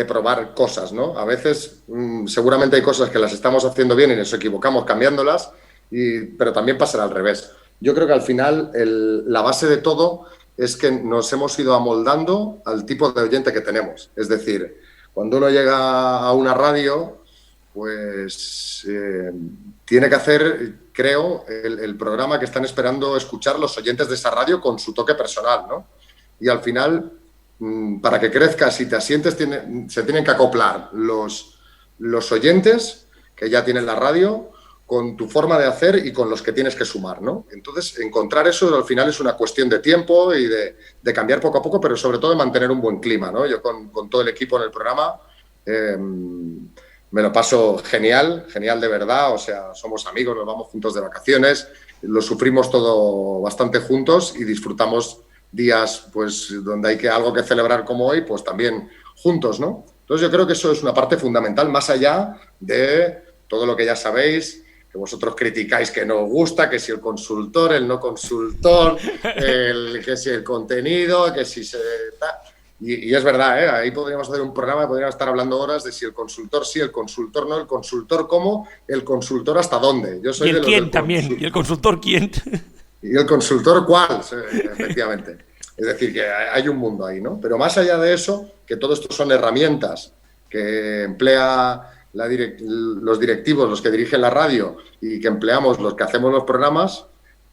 probar cosas, ¿no? A veces seguramente hay cosas que las estamos haciendo bien y nos equivocamos cambiándolas, pero también pasará al revés. Yo creo que al final la base de todo es que nos hemos ido amoldando al tipo de oyente que tenemos. Es decir, cuando uno llega a una radio, pues tiene que hacer, creo, el programa que están esperando escuchar los oyentes de esa radio con su toque personal, ¿no? Y al final, para que crezcas y te asientes, se tienen que acoplar los oyentes que ya tienen la radio con tu forma de hacer y con los que tienes que sumar, ¿no? Entonces, encontrar eso al final es una cuestión de tiempo y de cambiar poco a poco, pero sobre todo de mantener un buen clima, ¿no? Yo con todo el equipo en el programa me lo paso genial de verdad, o sea, somos amigos, nos vamos juntos de vacaciones, lo sufrimos todo bastante juntos y disfrutamos días pues donde hay algo que celebrar como hoy, pues también juntos, ¿no? Entonces yo creo que eso es una parte fundamental, más allá de todo lo que ya sabéis, que vosotros criticáis que no os gusta, que si el consultor, el no consultor, que si el contenido, que si se... Y es verdad, ahí podríamos hacer un programa, podríamos estar hablando horas de si el consultor sí, el consultor no, el consultor cómo, el consultor hasta dónde. Yo soy y el quién también, y el consultor quién. Y el consultor cuál, efectivamente. Es decir, que hay un mundo ahí, ¿no? Pero más allá de eso, que todo esto son herramientas que emplea los directivos, los que dirigen la radio y que empleamos los que hacemos los programas,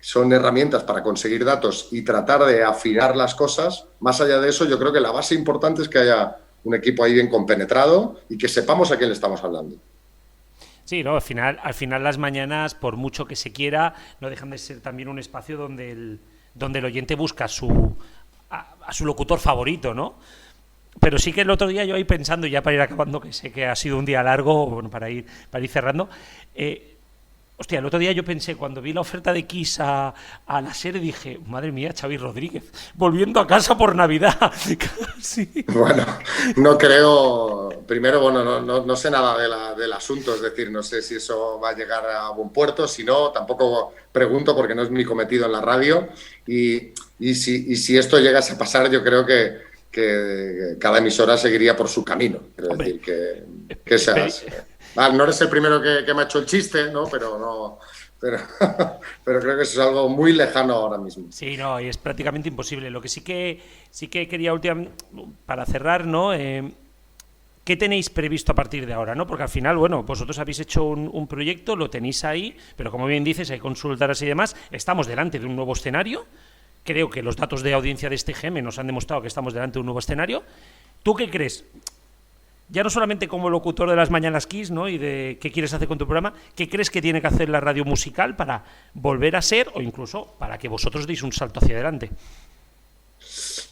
son herramientas para conseguir datos y tratar de afinar las cosas. Más allá de eso, yo creo que la base importante es que haya un equipo ahí bien compenetrado y que sepamos a quién le estamos hablando. Sí, no, al final las mañanas, por mucho que se quiera, no dejan de ser también un espacio donde el oyente busca a su locutor favorito, ¿no? Pero sí que el otro día yo ahí pensando, ya para ir acabando, que sé que ha sido un día largo, bueno, para ir cerrando, hostia, el otro día yo pensé, cuando vi la oferta de Kiss a la serie, dije, madre mía, Xavi Rodríguez, volviendo a casa por Navidad. Casi. Bueno, no creo, primero, bueno, no sé nada del asunto, es decir, no sé si eso va a llegar a buen puerto, si no, tampoco pregunto porque no es mi cometido en la radio, y si esto llegase a pasar, yo creo que cada emisora seguiría por su camino. Quiero decir que seas... no eres el primero que me ha hecho el chiste, ¿no? Pero creo que eso es algo muy lejano ahora mismo. Sí, no, y es prácticamente imposible. Lo que sí que quería para cerrar, ¿no? ¿Qué tenéis previsto a partir de ahora, no? Porque al final, bueno, vosotros habéis hecho un proyecto, lo tenéis ahí, pero como bien dices, hay consultas y demás. Estamos delante de un nuevo escenario. Creo que los datos de audiencia de este GM nos han demostrado que estamos delante de un nuevo escenario. ¿Tú qué crees? Ya no solamente como locutor de las mañanas Kiss, ¿no? Y de qué quieres hacer con tu programa, ¿qué crees que tiene que hacer la radio musical para volver a ser, o incluso para que vosotros deis un salto hacia adelante?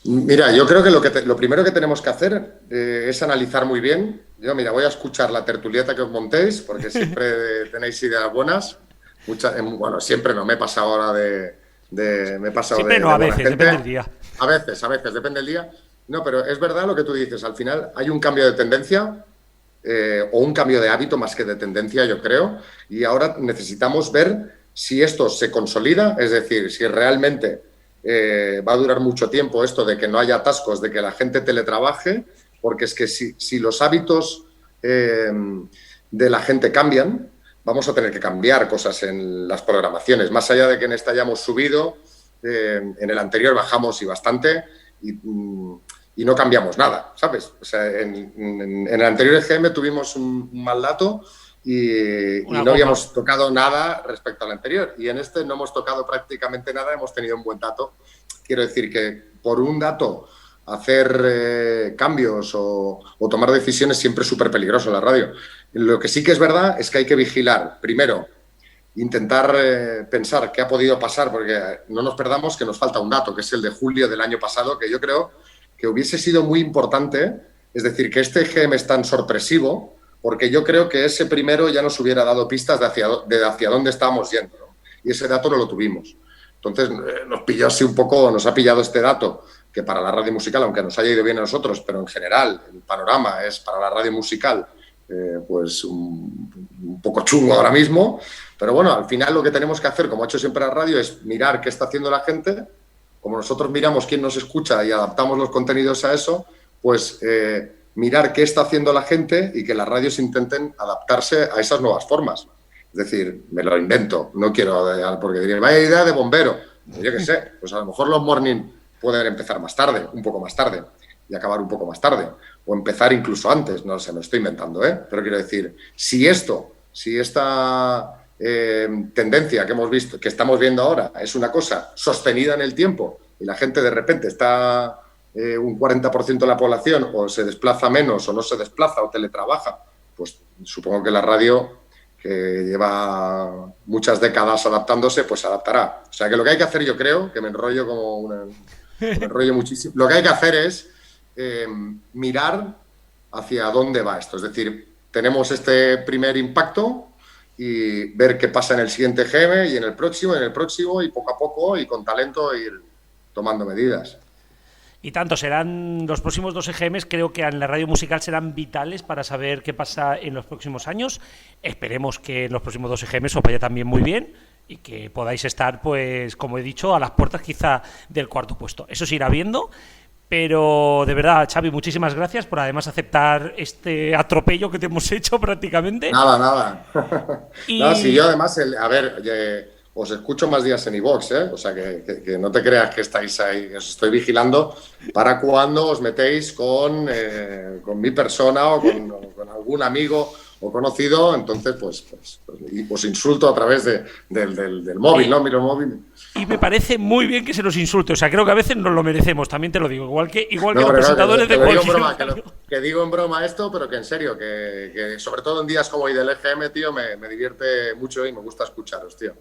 Mira, yo creo que lo primero que tenemos que hacer es analizar muy bien. Yo, mira, voy a escuchar la tertulieta que os montéis, porque siempre tenéis ideas buenas. Bueno, siempre no, me he pasado ahora me he pasado siempre de no, a veces, gente. depende del día. A veces, depende del día. No, pero es verdad lo que tú dices. Al final hay un cambio de tendencia o un cambio de hábito más que de tendencia, yo creo. Y ahora necesitamos ver si esto se consolida, es decir, si realmente va a durar mucho tiempo esto de que no haya atascos, de que la gente teletrabaje porque es que si los hábitos de la gente cambian, vamos a tener que cambiar cosas en las programaciones. Más allá de que en esta hayamos subido, en el anterior bajamos y bastante y no cambiamos nada, ¿sabes? O sea, en el anterior EGM tuvimos un mal dato y no habíamos tocado nada respecto al anterior. Y en este no hemos tocado prácticamente nada, hemos tenido un buen dato. Quiero decir que por un dato hacer cambios o tomar decisiones siempre es súper peligroso en la radio. Lo que sí que es verdad es que hay que vigilar. Primero, intentar pensar qué ha podido pasar, porque no nos perdamos que nos falta un dato, que es el de julio del año pasado, que yo creo que hubiese sido muy importante. Es decir, que este EGM es tan sorpresivo, porque yo creo que ese primero ya nos hubiera dado pistas de hacia dónde estábamos yendo, ¿no? Y ese dato no lo tuvimos. Entonces nos pilló así un poco, nos ha pillado este dato, que para la radio musical, aunque nos haya ido bien a nosotros, pero en general el panorama es para la radio musical pues un poco chungo ahora mismo. Pero bueno, al final lo que tenemos que hacer, como ha hecho siempre la radio, es mirar qué está haciendo la gente. Como nosotros miramos quién nos escucha y adaptamos los contenidos a eso, pues mirar qué está haciendo la gente y que las radios intenten adaptarse a esas nuevas formas. Es decir, me lo invento, no quiero, porque diría, vaya idea de bombero. Yo qué sé, pues a lo mejor los morning pueden empezar más tarde, un poco más tarde, y acabar un poco más tarde, o empezar incluso antes, no sé, me lo estoy inventando, pero quiero decir, si esta tendencia que hemos visto, que estamos viendo ahora, es una cosa sostenida en el tiempo, y la gente de repente está un 40% de la población, o se desplaza menos, o no se desplaza, o teletrabaja, pues supongo que la radio, que lleva muchas décadas adaptándose, pues se adaptará. O sea que lo que hay que hacer, yo creo, que me enrollo me enrollo muchísimo, lo que hay que hacer es mirar hacia dónde va esto. Es decir, tenemos este primer impacto y ver qué pasa en el siguiente EGM y en el próximo, y poco a poco y con talento ir tomando medidas. Y tanto, serán los próximos 2 EGMs, creo que en la radio musical serán vitales para saber qué pasa en los próximos años. Esperemos que en los próximos 2 EGMs os vaya también muy bien y que podáis estar, pues, como he dicho, a las puertas quizá del 4.º puesto. Eso se irá viendo, pero de verdad, Xavi, muchísimas gracias por además aceptar este atropello que te hemos hecho prácticamente. Nada. Y... No, si yo además, os escucho más días en iVoox, o sea que no te creas que estáis ahí, os estoy vigilando para cuando os metéis con mi persona o con algún amigo o conocido, entonces pues os insulto a través del móvil, ¿no? Miro el móvil. Y me parece muy bien que se nos insulte, o sea, creo que a veces nos lo merecemos, también te lo digo, igual que los presentadores de cualquier... Que digo en broma esto, pero que en serio, que sobre todo en días como hoy del EGM, tío, me divierte mucho y me gusta escucharos, tío.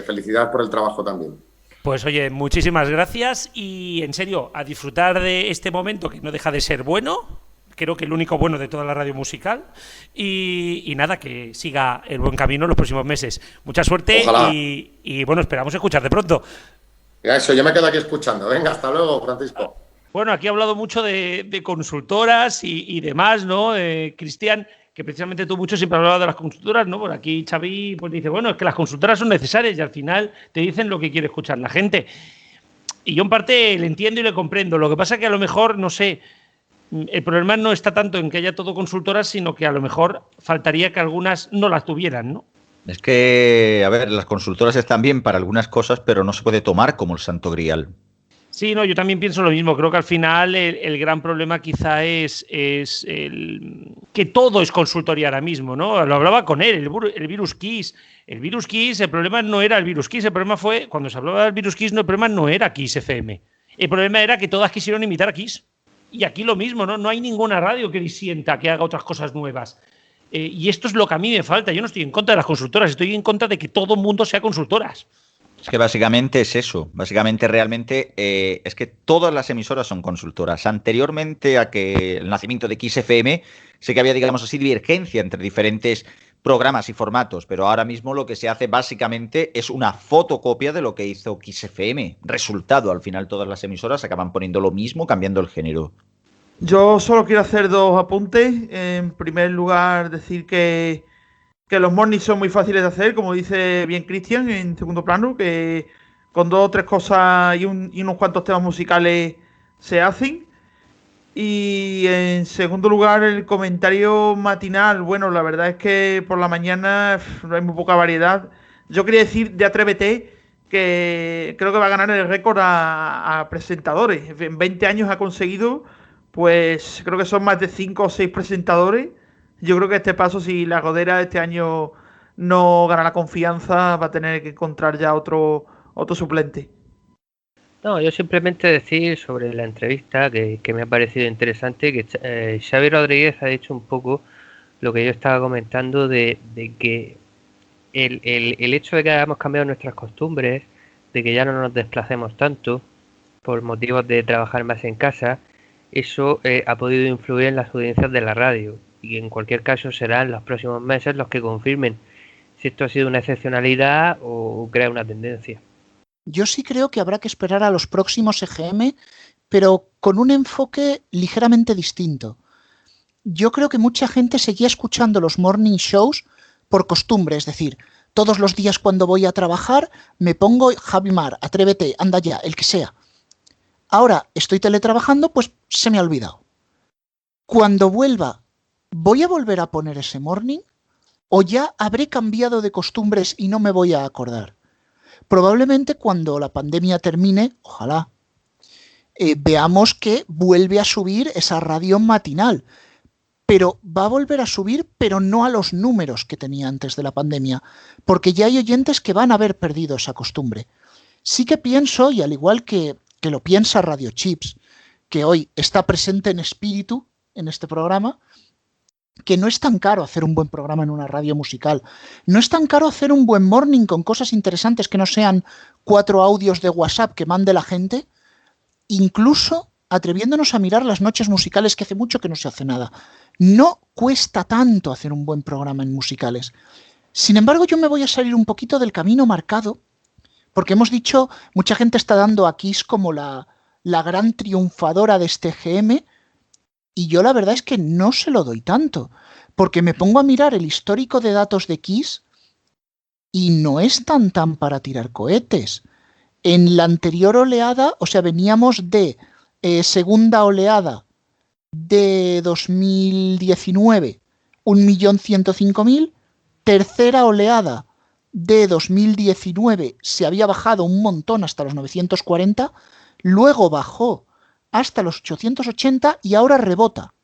Felicidad por el trabajo también. Pues oye, muchísimas gracias y en serio, a disfrutar de este momento que no deja de ser bueno, creo que el único bueno de toda la radio musical y nada, que siga el buen camino en los próximos meses. Mucha suerte y bueno, esperamos escucharte pronto. Ya eso, yo me quedo aquí escuchando. Venga, hasta luego, Francisco. Bueno, aquí he hablado mucho de consultoras y demás, ¿no? Cristian, que precisamente tú mucho siempre has hablado de las consultoras, ¿no? Por aquí Xavi pues dice, bueno, es que las consultoras son necesarias y al final te dicen lo que quiere escuchar la gente. Y yo en parte le entiendo y le comprendo. Lo que pasa es que a lo mejor, no sé, el problema no está tanto en que haya todo consultoras, sino que a lo mejor faltaría que algunas no las tuvieran, ¿no? Es que, a ver, las consultoras están bien para algunas cosas, pero no se puede tomar como el santo grial. Sí, no, yo también pienso lo mismo. Creo que al final el gran problema quizá es que todo es consultoría ahora mismo, ¿no? Lo hablaba con él, el Virus Kiss. El Virus Kiss, el problema no era el Virus Kiss, el problema fue, cuando se hablaba del Virus Kiss, el problema no era Kiss FM. El problema era que todas quisieron imitar a Kiss. Y aquí lo mismo, ¿no? No hay ninguna radio que disienta, que haga otras cosas nuevas. Y esto es lo que a mí me falta. Yo no estoy en contra de las consultoras, estoy en contra de que todo el mundo sea consultoras. Es que básicamente es eso. Básicamente, realmente, es que todas las emisoras son consultoras. Anteriormente a que el nacimiento de XFM, sé que había, digamos así, divergencia entre diferentes programas y formatos, pero ahora mismo lo que se hace básicamente es una fotocopia de lo que hizo XFM. Resultado, al final todas las emisoras acaban poniendo lo mismo, cambiando el género. Yo solo quiero hacer 2 apuntes. En primer lugar, decir que los mornings son muy fáciles de hacer, como dice bien Cristian, en segundo plano, que con 2 o 3 cosas y unos cuantos temas musicales se hacen. Y en segundo lugar, el comentario matinal. Bueno, la verdad es que por la mañana hay muy poca variedad. Yo quería decir de Atrévete que creo que va a ganar el récord a presentadores. En 20 años ha conseguido, pues creo que son más de 5 o 6 presentadores. Yo creo que este paso, si la Godera este año no gana la confianza, va a tener que encontrar ya otro suplente. No, yo simplemente decir sobre la entrevista que me ha parecido interesante, que Xavi Rodríguez ha dicho un poco lo que yo estaba comentando de que el hecho de que hayamos cambiado nuestras costumbres, de que ya no nos desplacemos tanto por motivos de trabajar más en casa, eso ha podido influir en las audiencias de la radio, y en cualquier caso serán los próximos meses los que confirmen si esto ha sido una excepcionalidad o crea una tendencia. Yo sí creo que habrá que esperar a los próximos EGM, pero con un enfoque ligeramente distinto. Yo creo que mucha gente seguía escuchando los morning shows por costumbre, es decir, todos los días cuando voy a trabajar me pongo Javi Mar, Atrévete, anda ya, el que sea. Ahora estoy teletrabajando, pues se me ha olvidado. Cuando vuelva, ¿voy a volver a poner ese morning? ¿O ya habré cambiado de costumbres y no me voy a acordar? Probablemente cuando la pandemia termine, ojalá, veamos que vuelve a subir esa radio matinal. Pero va a volver a subir, pero no a los números que tenía antes de la pandemia, porque ya hay oyentes que van a haber perdido esa costumbre. Sí que pienso, y al igual que lo piensa Radio Chips, que hoy está presente en espíritu en este programa, que no es tan caro hacer un buen programa en una radio musical. No es tan caro hacer un buen morning con cosas interesantes que no sean 4 audios de WhatsApp que mande la gente, incluso atreviéndonos a mirar las noches musicales, que hace mucho que no se hace nada. No cuesta tanto hacer un buen programa en musicales. Sin embargo, yo me voy a salir un poquito del camino marcado, porque hemos dicho, mucha gente está dando a Kiss como la gran triunfadora de este GM, y yo la verdad es que no se lo doy tanto, porque me pongo a mirar el histórico de datos de Kiss y no es tan para tirar cohetes. En la anterior oleada, o sea, veníamos de segunda oleada de 2019, 1.105.000, tercera oleada de 2019 se había bajado un montón hasta los 940, luego bajó hasta los 880 y ahora rebota.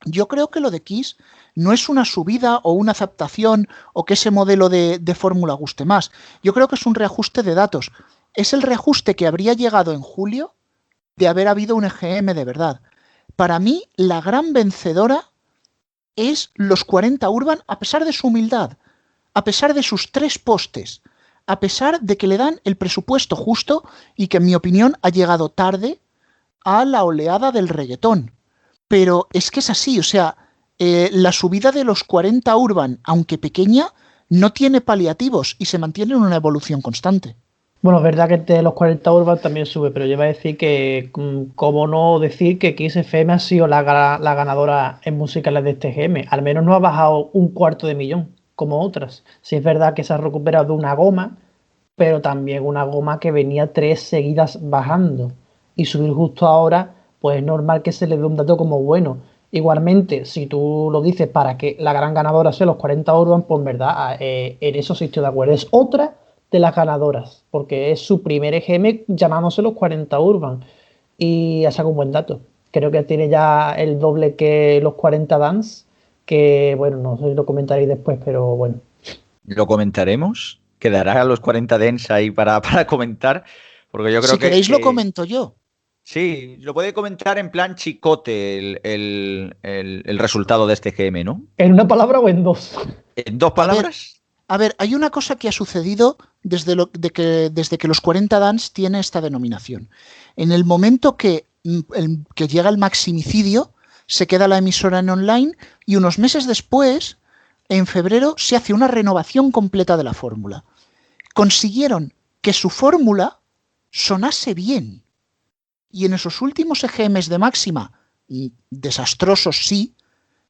Yo creo que lo de Kiss no es una subida o una adaptación o que ese modelo de fórmula guste más. Yo creo que es un reajuste de datos. Es el reajuste que habría llegado en julio de haber habido un EGM de verdad. Para mí, la gran vencedora es los 40 Urban, a pesar de su humildad, a pesar de sus 3 postes, a pesar de que le dan el presupuesto justo y que, en mi opinión, ha llegado tarde a la oleada del reggaetón. Pero es que es así, o sea, la subida de los 40 Urban, aunque pequeña, no tiene paliativos y se mantiene en una evolución constante. Bueno, es verdad que de los 40 Urban también sube, pero yo iba a decir que, cómo no decir que Kiss FM ha sido la ganadora en musicales de este GM. Al menos no ha bajado 250.000, como otras. Sí es verdad que se ha recuperado de una goma, pero también una goma que venía 3 seguidas bajando. Y subir justo ahora, pues es normal que se le dé un dato como bueno. Igualmente, si tú lo dices para que la gran ganadora sea los 40 Urban, pues en verdad, en eso sí estoy de acuerdo. Es otra de las ganadoras, porque es su primer EGM llamándose los 40 Urban. Y ha sacado un buen dato. Creo que tiene ya el doble que los 40 Dance, que bueno, no sé si lo comentaréis después, pero bueno. ¿Lo comentaremos? ¿Quedará a los 40 Dance ahí para comentar? Porque yo creo si queréis lo comento yo. Sí, lo puede comentar en plan chicote el resultado de este GM, ¿no? ¿En una palabra o en 2? ¿En 2 palabras? A ver, hay una cosa que ha sucedido desde que los 40 Dance tiene esta denominación. En el momento que llega el maximicidio, se queda la emisora en online y unos meses después, en febrero, se hace una renovación completa de la fórmula. Consiguieron que su fórmula sonase bien. Y en esos últimos EGMs de máxima, desastrosos sí,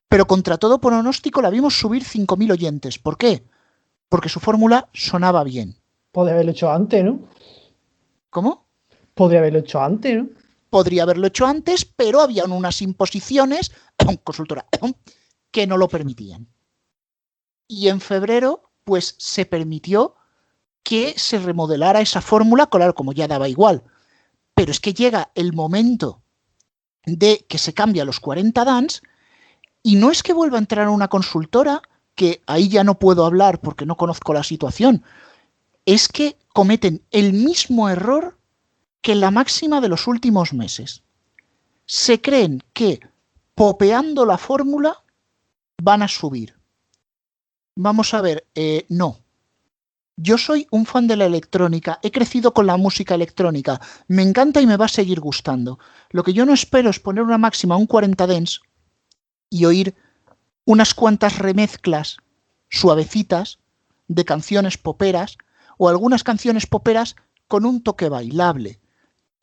pero contra todo pronóstico la vimos subir 5.000 oyentes. ¿Por qué? Porque su fórmula sonaba bien. Podría haberlo hecho antes, ¿no? ¿Cómo? Podría haberlo hecho antes, ¿no? Podría haberlo hecho antes, pero habían unas imposiciones, consultora, que no lo permitían. Y en febrero, pues se permitió que se remodelara esa fórmula, claro, como ya daba igual. Pero es que llega el momento de que se cambia los 40 Dance y no es que vuelva a entrar a una consultora, que ahí ya no puedo hablar porque no conozco la situación, es que cometen el mismo error que la máxima de los últimos meses. Se creen que popeando la fórmula van a subir. Vamos a ver, no. Yo soy un fan de la electrónica, he crecido con la música electrónica, me encanta y me va a seguir gustando. Lo que yo no espero es poner una máxima, un 40 Dance, y oír unas cuantas remezclas suavecitas de canciones poperas, o algunas canciones poperas con un toque bailable,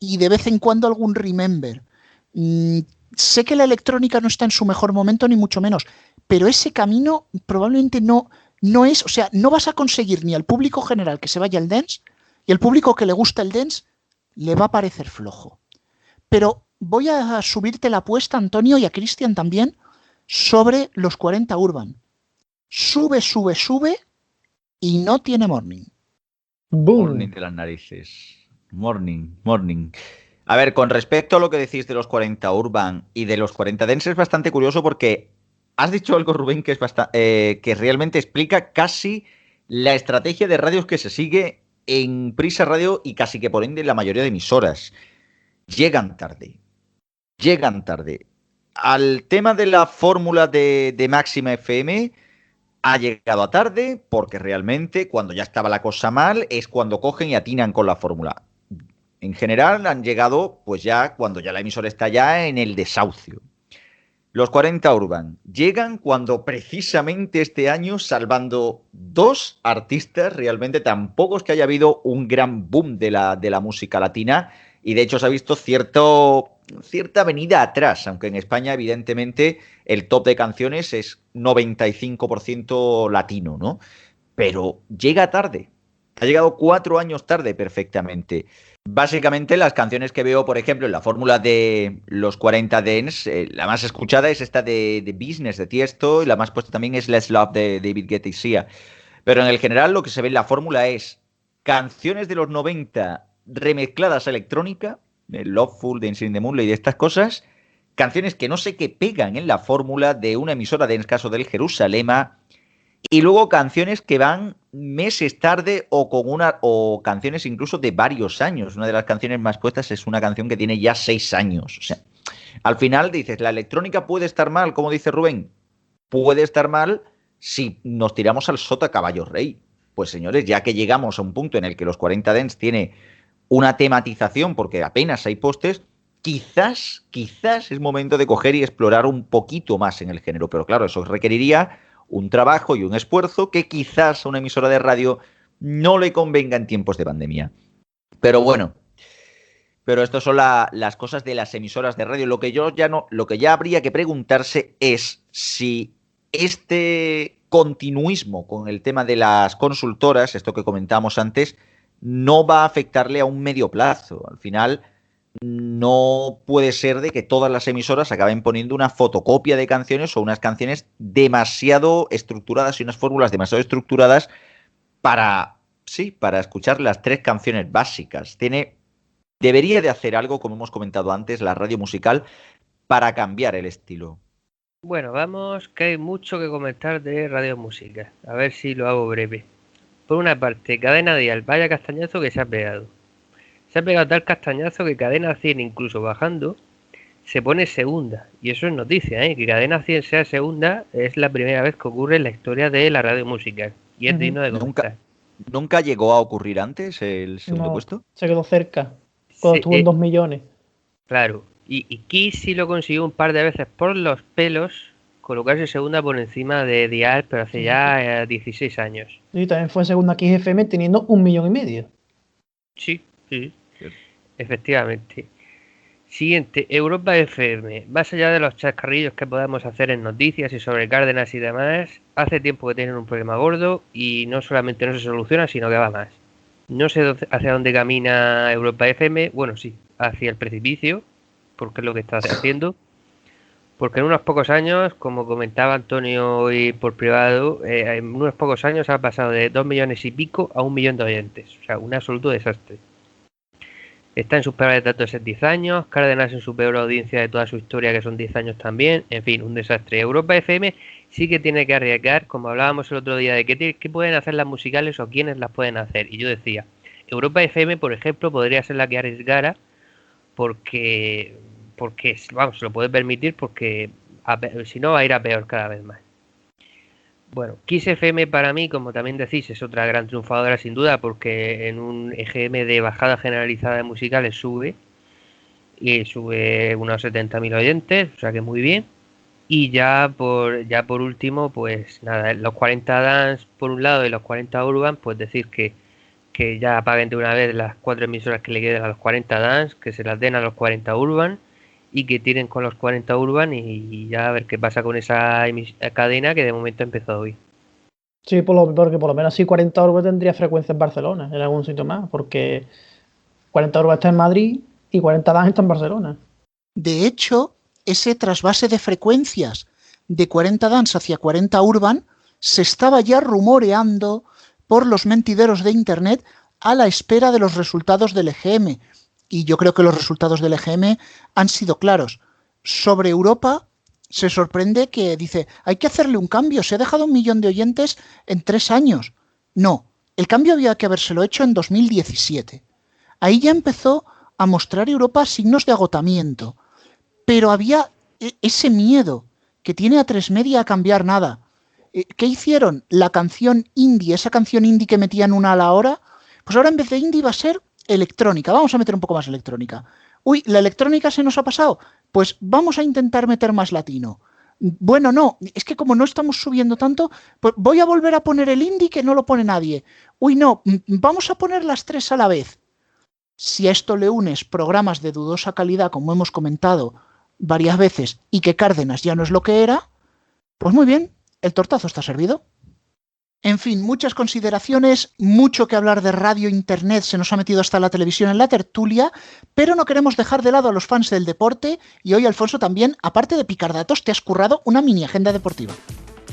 y de vez en cuando algún remember. Sé que la electrónica no está en su mejor momento, ni mucho menos, pero ese camino probablemente no es, o sea, no vas a conseguir ni al público general que se vaya al dance, y al público que le gusta el dance le va a parecer flojo. Pero voy a subirte la apuesta, Antonio, y a Cristian también, sobre los 40 Urban. Sube y no tiene morning. Boom. Morning de las narices. Morning. A ver, con respecto a lo que decís de los 40 Urban y de los 40 Dance, es bastante curioso porque has dicho algo, Rubén, que es que realmente explica casi la estrategia de radios que se sigue en Prisa Radio y casi que por ende en la mayoría de emisoras. Llegan tarde. Al tema de la fórmula de Máxima FM ha llegado a tarde porque realmente cuando ya estaba la cosa mal es cuando cogen y atinan con la fórmula. En general han llegado pues ya cuando ya la emisora está ya en el desahucio. Los 40 Urban llegan cuando precisamente este año, salvando 2 artistas, realmente tampoco es que haya habido un gran boom de la música latina y de hecho se ha visto cierta venida atrás, aunque en España evidentemente el top de canciones es 95% latino, ¿no? Pero llega tarde, ha llegado 4 años tarde perfectamente. Básicamente las canciones que veo, por ejemplo, en la fórmula de los 40 Dance, la más escuchada es esta de Business de Tiesto y la más puesta también es Let's Love de David Guetta y Sia. Pero en el general lo que se ve en la fórmula es canciones de los 90 remezcladas a electrónica, Loveful, Dancing in the Moonlight y de estas cosas, canciones que no sé qué pegan en la fórmula de una emisora de, en el caso del Jerusalema, y luego canciones que van meses tarde o canciones incluso de varios años. Una de las canciones más puestas es una canción que tiene ya 6 años. O sea, al final dices, la electrónica puede estar mal, como dice Rubén, puede estar mal si nos tiramos al sota caballo rey. Pues señores, ya que llegamos a un punto en el que los 40 Dance tiene una tematización porque apenas hay postes, quizás es momento de coger y explorar un poquito más en el género. Pero claro, eso requeriría un trabajo y un esfuerzo que quizás a una emisora de radio no le convenga en tiempos de pandemia. Pero bueno, estas son las cosas de las emisoras de radio. Lo que ya habría que preguntarse es si este continuismo con el tema de las consultoras, esto que comentábamos antes, no va a afectarle a un medio plazo. Al final, no puede ser de que todas las emisoras acaben poniendo una fotocopia de canciones o unas canciones demasiado estructuradas y unas fórmulas demasiado estructuradas para escuchar las 3 canciones básicas. Debería de hacer algo, como hemos comentado antes, la radio musical para cambiar el estilo. Bueno, vamos, que hay mucho que comentar de radio música. A ver si lo hago breve. Por una parte, Cadena Dial, vaya castañazo que se ha pegado. Se ha pegado tal castañazo que Cadena 100, incluso bajando, se pone segunda. Y eso es noticia, ¿eh? Que Cadena 100 sea segunda es la primera vez que ocurre en la historia de la radio musical. Y es digno de comentar. ¿Nunca llegó a ocurrir antes el segundo puesto? Se quedó cerca, cuando estuvo en 2 millones. Claro. Y Kiss sí lo consiguió un par de veces por los pelos, colocarse segunda por encima de Dial, pero hace ya 16 años. Y también fue segunda Kiss FM teniendo 1,5 millones. Sí. Efectivamente. Siguiente, Europa FM. Más allá de los chascarrillos que podemos hacer en noticias y sobre Cárdenas y demás, hace tiempo que tienen un problema gordo y no solamente no se soluciona, sino que va más. No sé hacia dónde camina Europa FM, bueno, sí, hacia el precipicio, porque es lo que está haciendo. Porque en unos pocos años, como comentaba Antonio hoy por privado, en unos pocos años ha pasado de 2 millones y pico a 1 millón de oyentes. O sea, un absoluto desastre. Está en sus peores datos en 10 años, Cárdenas en su peor audiencia de toda su historia, que son 10 años también. En fin, un desastre. Europa FM sí que tiene que arriesgar, como hablábamos el otro día, de qué pueden hacer las musicales o quiénes las pueden hacer. Y yo decía, Europa FM, por ejemplo, podría ser la que arriesgara porque vamos, se lo puede permitir porque si no va a ir a peor cada vez más. Bueno, Kiss FM para mí, como también decís, es otra gran triunfadora sin duda, porque en un EGM de bajada generalizada de musicales sube unos 70.000 oyentes, o sea que muy bien. Y ya por último, pues nada, los 40 Dance por un lado y los 40 Urban, pues decir que ya apaguen de una vez las 4 emisoras que le queden a los 40 Dance, que se las den a los 40 Urban y que tiren con los 40 Urban y ya a ver qué pasa con esa cadena que de momento ha empezado hoy. Sí, porque por lo menos así 40 Urban tendría frecuencia en Barcelona, en algún sitio más, porque 40 Urban está en Madrid y 40 Dance está en Barcelona. De hecho, ese trasvase de frecuencias de 40 Dance hacia 40 Urban se estaba ya rumoreando por los mentideros de Internet a la espera de los resultados del EGM. Y yo creo que los resultados del EGM han sido claros. Sobre Europa se sorprende que dice, hay que hacerle un cambio, se ha dejado 1 millón de oyentes en 3 años. No, el cambio había que habérselo hecho en 2017. Ahí ya empezó a mostrar Europa signos de agotamiento. Pero había ese miedo que tiene A3 Media a cambiar nada. ¿Qué hicieron? La canción indie, esa canción indie que metían una a la hora, pues ahora en vez de indie va a ser electrónica, vamos a meter un poco más electrónica. Uy, ¿la electrónica se nos ha pasado? Pues vamos a intentar meter más latino. Bueno, no, es que como no estamos subiendo tanto, pues voy a volver a poner el indie que no lo pone nadie. Uy, no, vamos a poner las 3 a la vez. Si a esto le unes programas de dudosa calidad, como hemos comentado varias veces, y que Cárdenas ya no es lo que era, pues muy bien, el tortazo está servido. En fin, muchas consideraciones, mucho que hablar de radio, internet, se nos ha metido hasta la televisión en la tertulia, pero no queremos dejar de lado a los fans del deporte y hoy, Alfonso, también, aparte de picar datos, te has currado una mini agenda deportiva.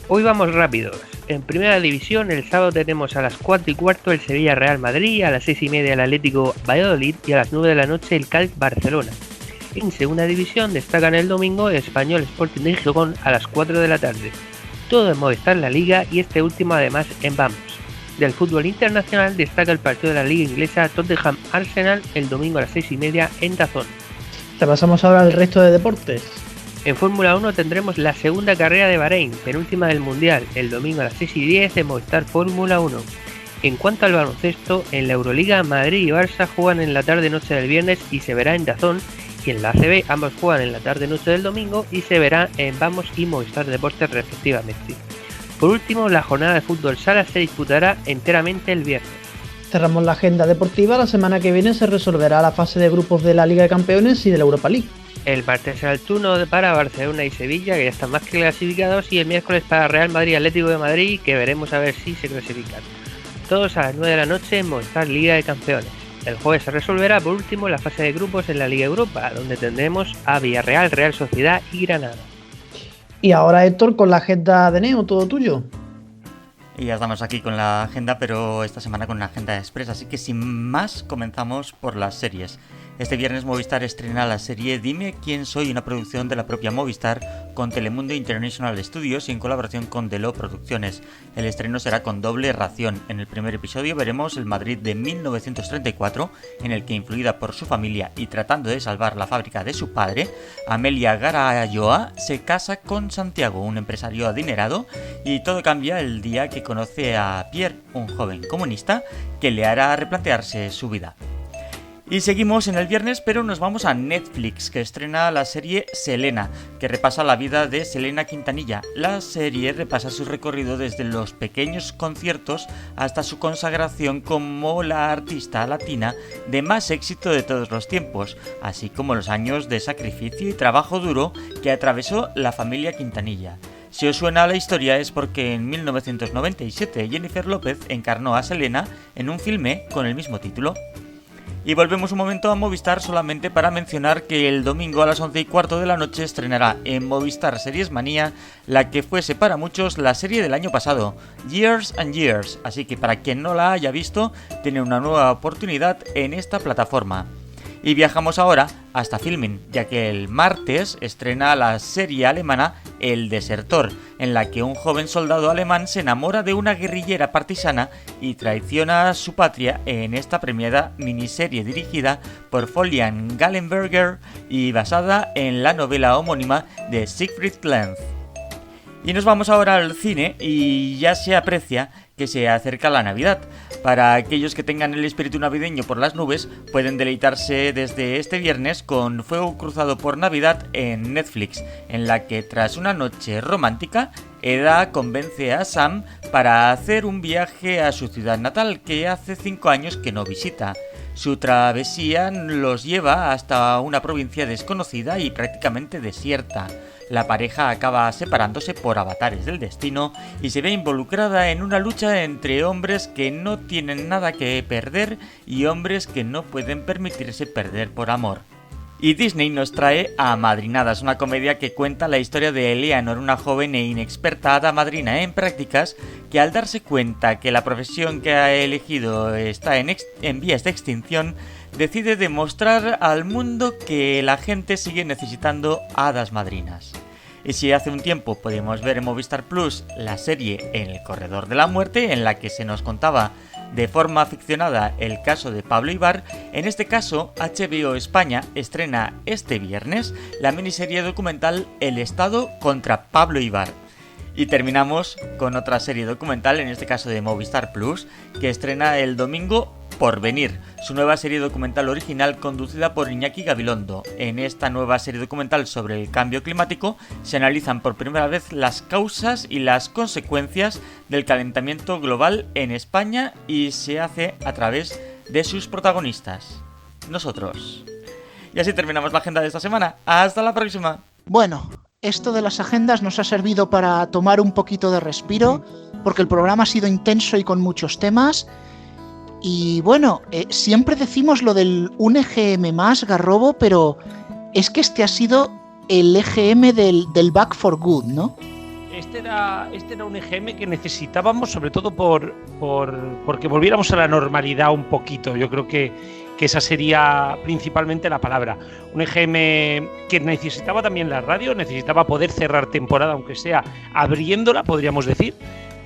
Hoy vamos rápidos. En Primera División, el sábado tenemos a las 4:15 el Sevilla Real Madrid, a las 6:30 el Atlético Valladolid y a las 9 de la noche el Cádiz Barcelona. En Segunda División destacan el domingo el Español Sporting de Gijón a las 4 de la tarde. Todo en Movistar La Liga y este último además en Vamos. Del fútbol internacional destaca el partido de la Liga Inglesa Tottenham Arsenal el domingo a las 6:30 en DAZN. Te pasamos ahora al resto de deportes. En Fórmula 1 tendremos la segunda carrera de Bahrein, penúltima del Mundial, el domingo a las 6:10 en Movistar Fórmula 1. En cuanto al baloncesto, en la Euroliga Madrid y Barça juegan en la tarde-noche del viernes y se verá en DAZN. Y en la ACB ambos juegan en la tarde-noche del domingo y se verá en Vamos y Movistar Deportes respectivamente. Por último, la jornada de fútbol sala se disputará enteramente el viernes. Cerramos la agenda deportiva. La semana que viene se resolverá la fase de grupos de la Liga de Campeones y de la Europa League. El martes será el turno para Barcelona y Sevilla, que ya están más que clasificados, y el miércoles para Real Madrid y Atlético de Madrid, que veremos a ver si se clasifican. Todos a las 9 de la noche en Movistar Liga de Campeones. El jueves se resolverá por último la fase de grupos en la Liga Europa, donde tendremos a Villarreal, Real Sociedad y Granada. Y ahora, Héctor, con la agenda de Neo, todo tuyo. Y ya estamos aquí con la agenda, pero esta semana con una agenda express, así que sin más comenzamos por las series. Este viernes Movistar estrena la serie Dime quién soy, una producción de la propia Movistar con Telemundo International Studios y en colaboración con Delo Producciones. El estreno será con doble ración. En el primer episodio veremos el Madrid de 1934, en el que, influida por su familia y tratando de salvar la fábrica de su padre, Amelia Garayoa se casa con Santiago, un empresario adinerado, y todo cambia el día que conoce a Pierre, un joven comunista que le hará replantearse su vida. Y seguimos en el viernes, pero nos vamos a Netflix, que estrena la serie Selena, que repasa la vida de Selena Quintanilla. La serie repasa su recorrido desde los pequeños conciertos hasta su consagración como la artista latina de más éxito de todos los tiempos, así como los años de sacrificio y trabajo duro que atravesó la familia Quintanilla. Si os suena la historia es porque en 1997 Jennifer López encarnó a Selena en un filme con el mismo título. Y volvemos un momento a Movistar solamente para mencionar que el domingo a las 11:15 de la noche estrenará en Movistar Series Manía la que fuese para muchos la serie del año pasado, Years and Years, así que para quien no la haya visto, tiene una nueva oportunidad en esta plataforma. Y viajamos ahora hasta Filmin, ya que el martes estrena la serie alemana El Desertor, en la que un joven soldado alemán se enamora de una guerrillera partisana y traiciona a su patria en esta premiada miniserie dirigida por Florian Gallenberger y basada en la novela homónima de Siegfried Lenz. Y nos vamos ahora al cine y ya se aprecia que se acerca la Navidad. Para aquellos que tengan el espíritu navideño por las nubes, pueden deleitarse desde este viernes con Fuego Cruzado por Navidad en Netflix, en la que tras una noche romántica, Eda convence a Sam para hacer un viaje a su ciudad natal que hace 5 años que no visita. Su travesía los lleva hasta una provincia desconocida y prácticamente desierta. La pareja acaba separándose por avatares del destino y se ve involucrada en una lucha entre hombres que no tienen nada que perder y hombres que no pueden permitirse perder por amor. Y Disney nos trae Amadrinadas, una comedia que cuenta la historia de Eleanor, una joven e inexperta hada madrina en prácticas que al darse cuenta que la profesión que ha elegido está en vías de extinción, decide demostrar al mundo que la gente sigue necesitando hadas madrinas. Y si hace un tiempo podíamos ver en Movistar Plus la serie En el Corredor de la Muerte, en la que se nos contaba de forma ficcionada el caso de Pablo Ibar, en este caso HBO España estrena este viernes la miniserie documental El Estado contra Pablo Ibar. Y terminamos con otra serie documental, en este caso de Movistar Plus, que estrena el domingo Porvenir, su nueva serie documental original conducida por Iñaki Gabilondo. En esta nueva serie documental sobre el cambio climático se analizan por primera vez las causas y las consecuencias del calentamiento global en España y se hace a través de sus protagonistas, nosotros. Y así terminamos la agenda de esta semana. ¡Hasta la próxima! Bueno, esto de las agendas nos ha servido para tomar un poquito de respiro, porque el programa ha sido intenso y con muchos temas. Y bueno, siempre decimos lo del un EGM más, Garrobo, pero es que este ha sido el EGM del Back for Good, ¿no? Este era un EGM que necesitábamos, sobre todo porque volviéramos a la normalidad un poquito. Yo creo que esa sería principalmente la palabra. Un EGM que necesitaba también la radio, necesitaba poder cerrar temporada, aunque sea abriéndola, podríamos decir,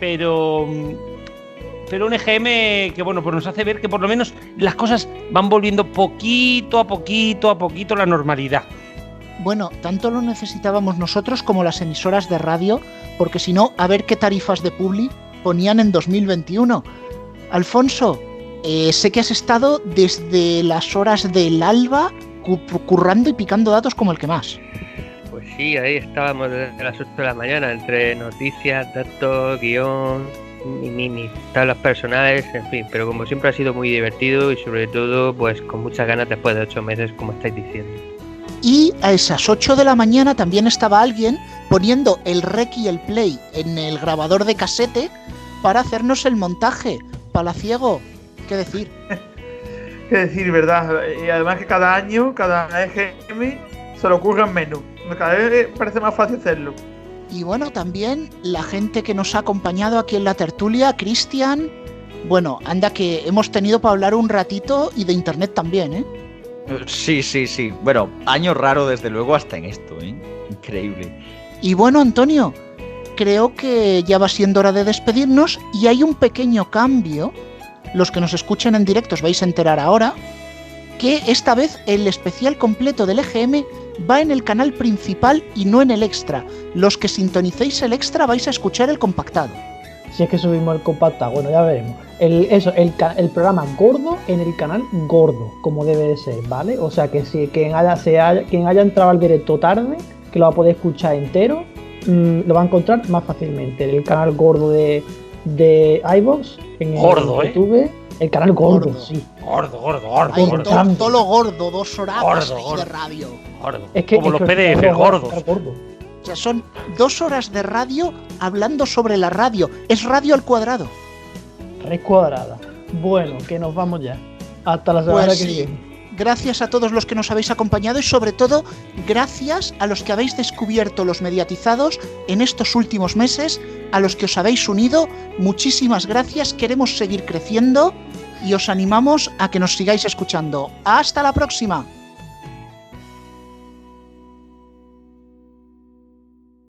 pero un EGM que, bueno, pues nos hace ver que por lo menos las cosas van volviendo poquito a poquito a la normalidad. Bueno, tanto lo necesitábamos nosotros como las emisoras de radio, porque si no, a ver qué tarifas de publi ponían en 2021. Alfonso, sé que has estado desde las horas del alba currando y picando datos como el que más. Pues sí, ahí estábamos desde las 8 de la mañana, entre noticias, datos, guión, mis tablas personales, en fin, pero como siempre ha sido muy divertido y sobre todo pues con muchas ganas después de 8 meses, como estáis diciendo. Y a esas 8 de la mañana también estaba alguien poniendo el rec y el play en el grabador de casete para hacernos el montaje. Palaciego, ¿qué decir? ¿Qué decir, verdad? Y además que cada año, cada EGM se lo ocurran menos. Cada vez parece más fácil hacerlo. Y bueno, también la gente que nos ha acompañado aquí en la tertulia, Cristian. Bueno, anda que hemos tenido para hablar un ratito y de internet también, ¿eh? Sí. Bueno, año raro desde luego hasta en esto, ¿eh? Increíble. Y bueno, Antonio, creo que ya va siendo hora de despedirnos y hay un pequeño cambio. Los que nos escuchen en directo os vais a enterar ahora que esta vez el especial completo del EGM va en el canal principal y no en el extra. Los que sintonicéis el extra vais a escuchar el compactado. Si es que subimos el compactado, bueno, ya veremos. El programa gordo en el canal gordo, como debe de ser, ¿vale? O sea que si quien haya entrado al directo tarde, que lo va a poder escuchar entero, lo va a encontrar más fácilmente. El canal gordo de iVoox, en gordo, YouTube, el canal gordo, sí. Gordo. Ay, todo lo gordo, 2 horas de radio. Gordo. Es que, como los PDF, gordos. O sea, son 2 horas de radio hablando sobre la radio. Es radio al cuadrado. Red cuadrada. Bueno, que nos vamos ya. Hasta la semana Pues que sí. viene. Gracias a todos los que nos habéis acompañado y sobre todo gracias a los que habéis descubierto los mediatizados en estos últimos meses, a los que os habéis unido. Muchísimas gracias, queremos seguir creciendo y os animamos a que nos sigáis escuchando. ¡Hasta la próxima!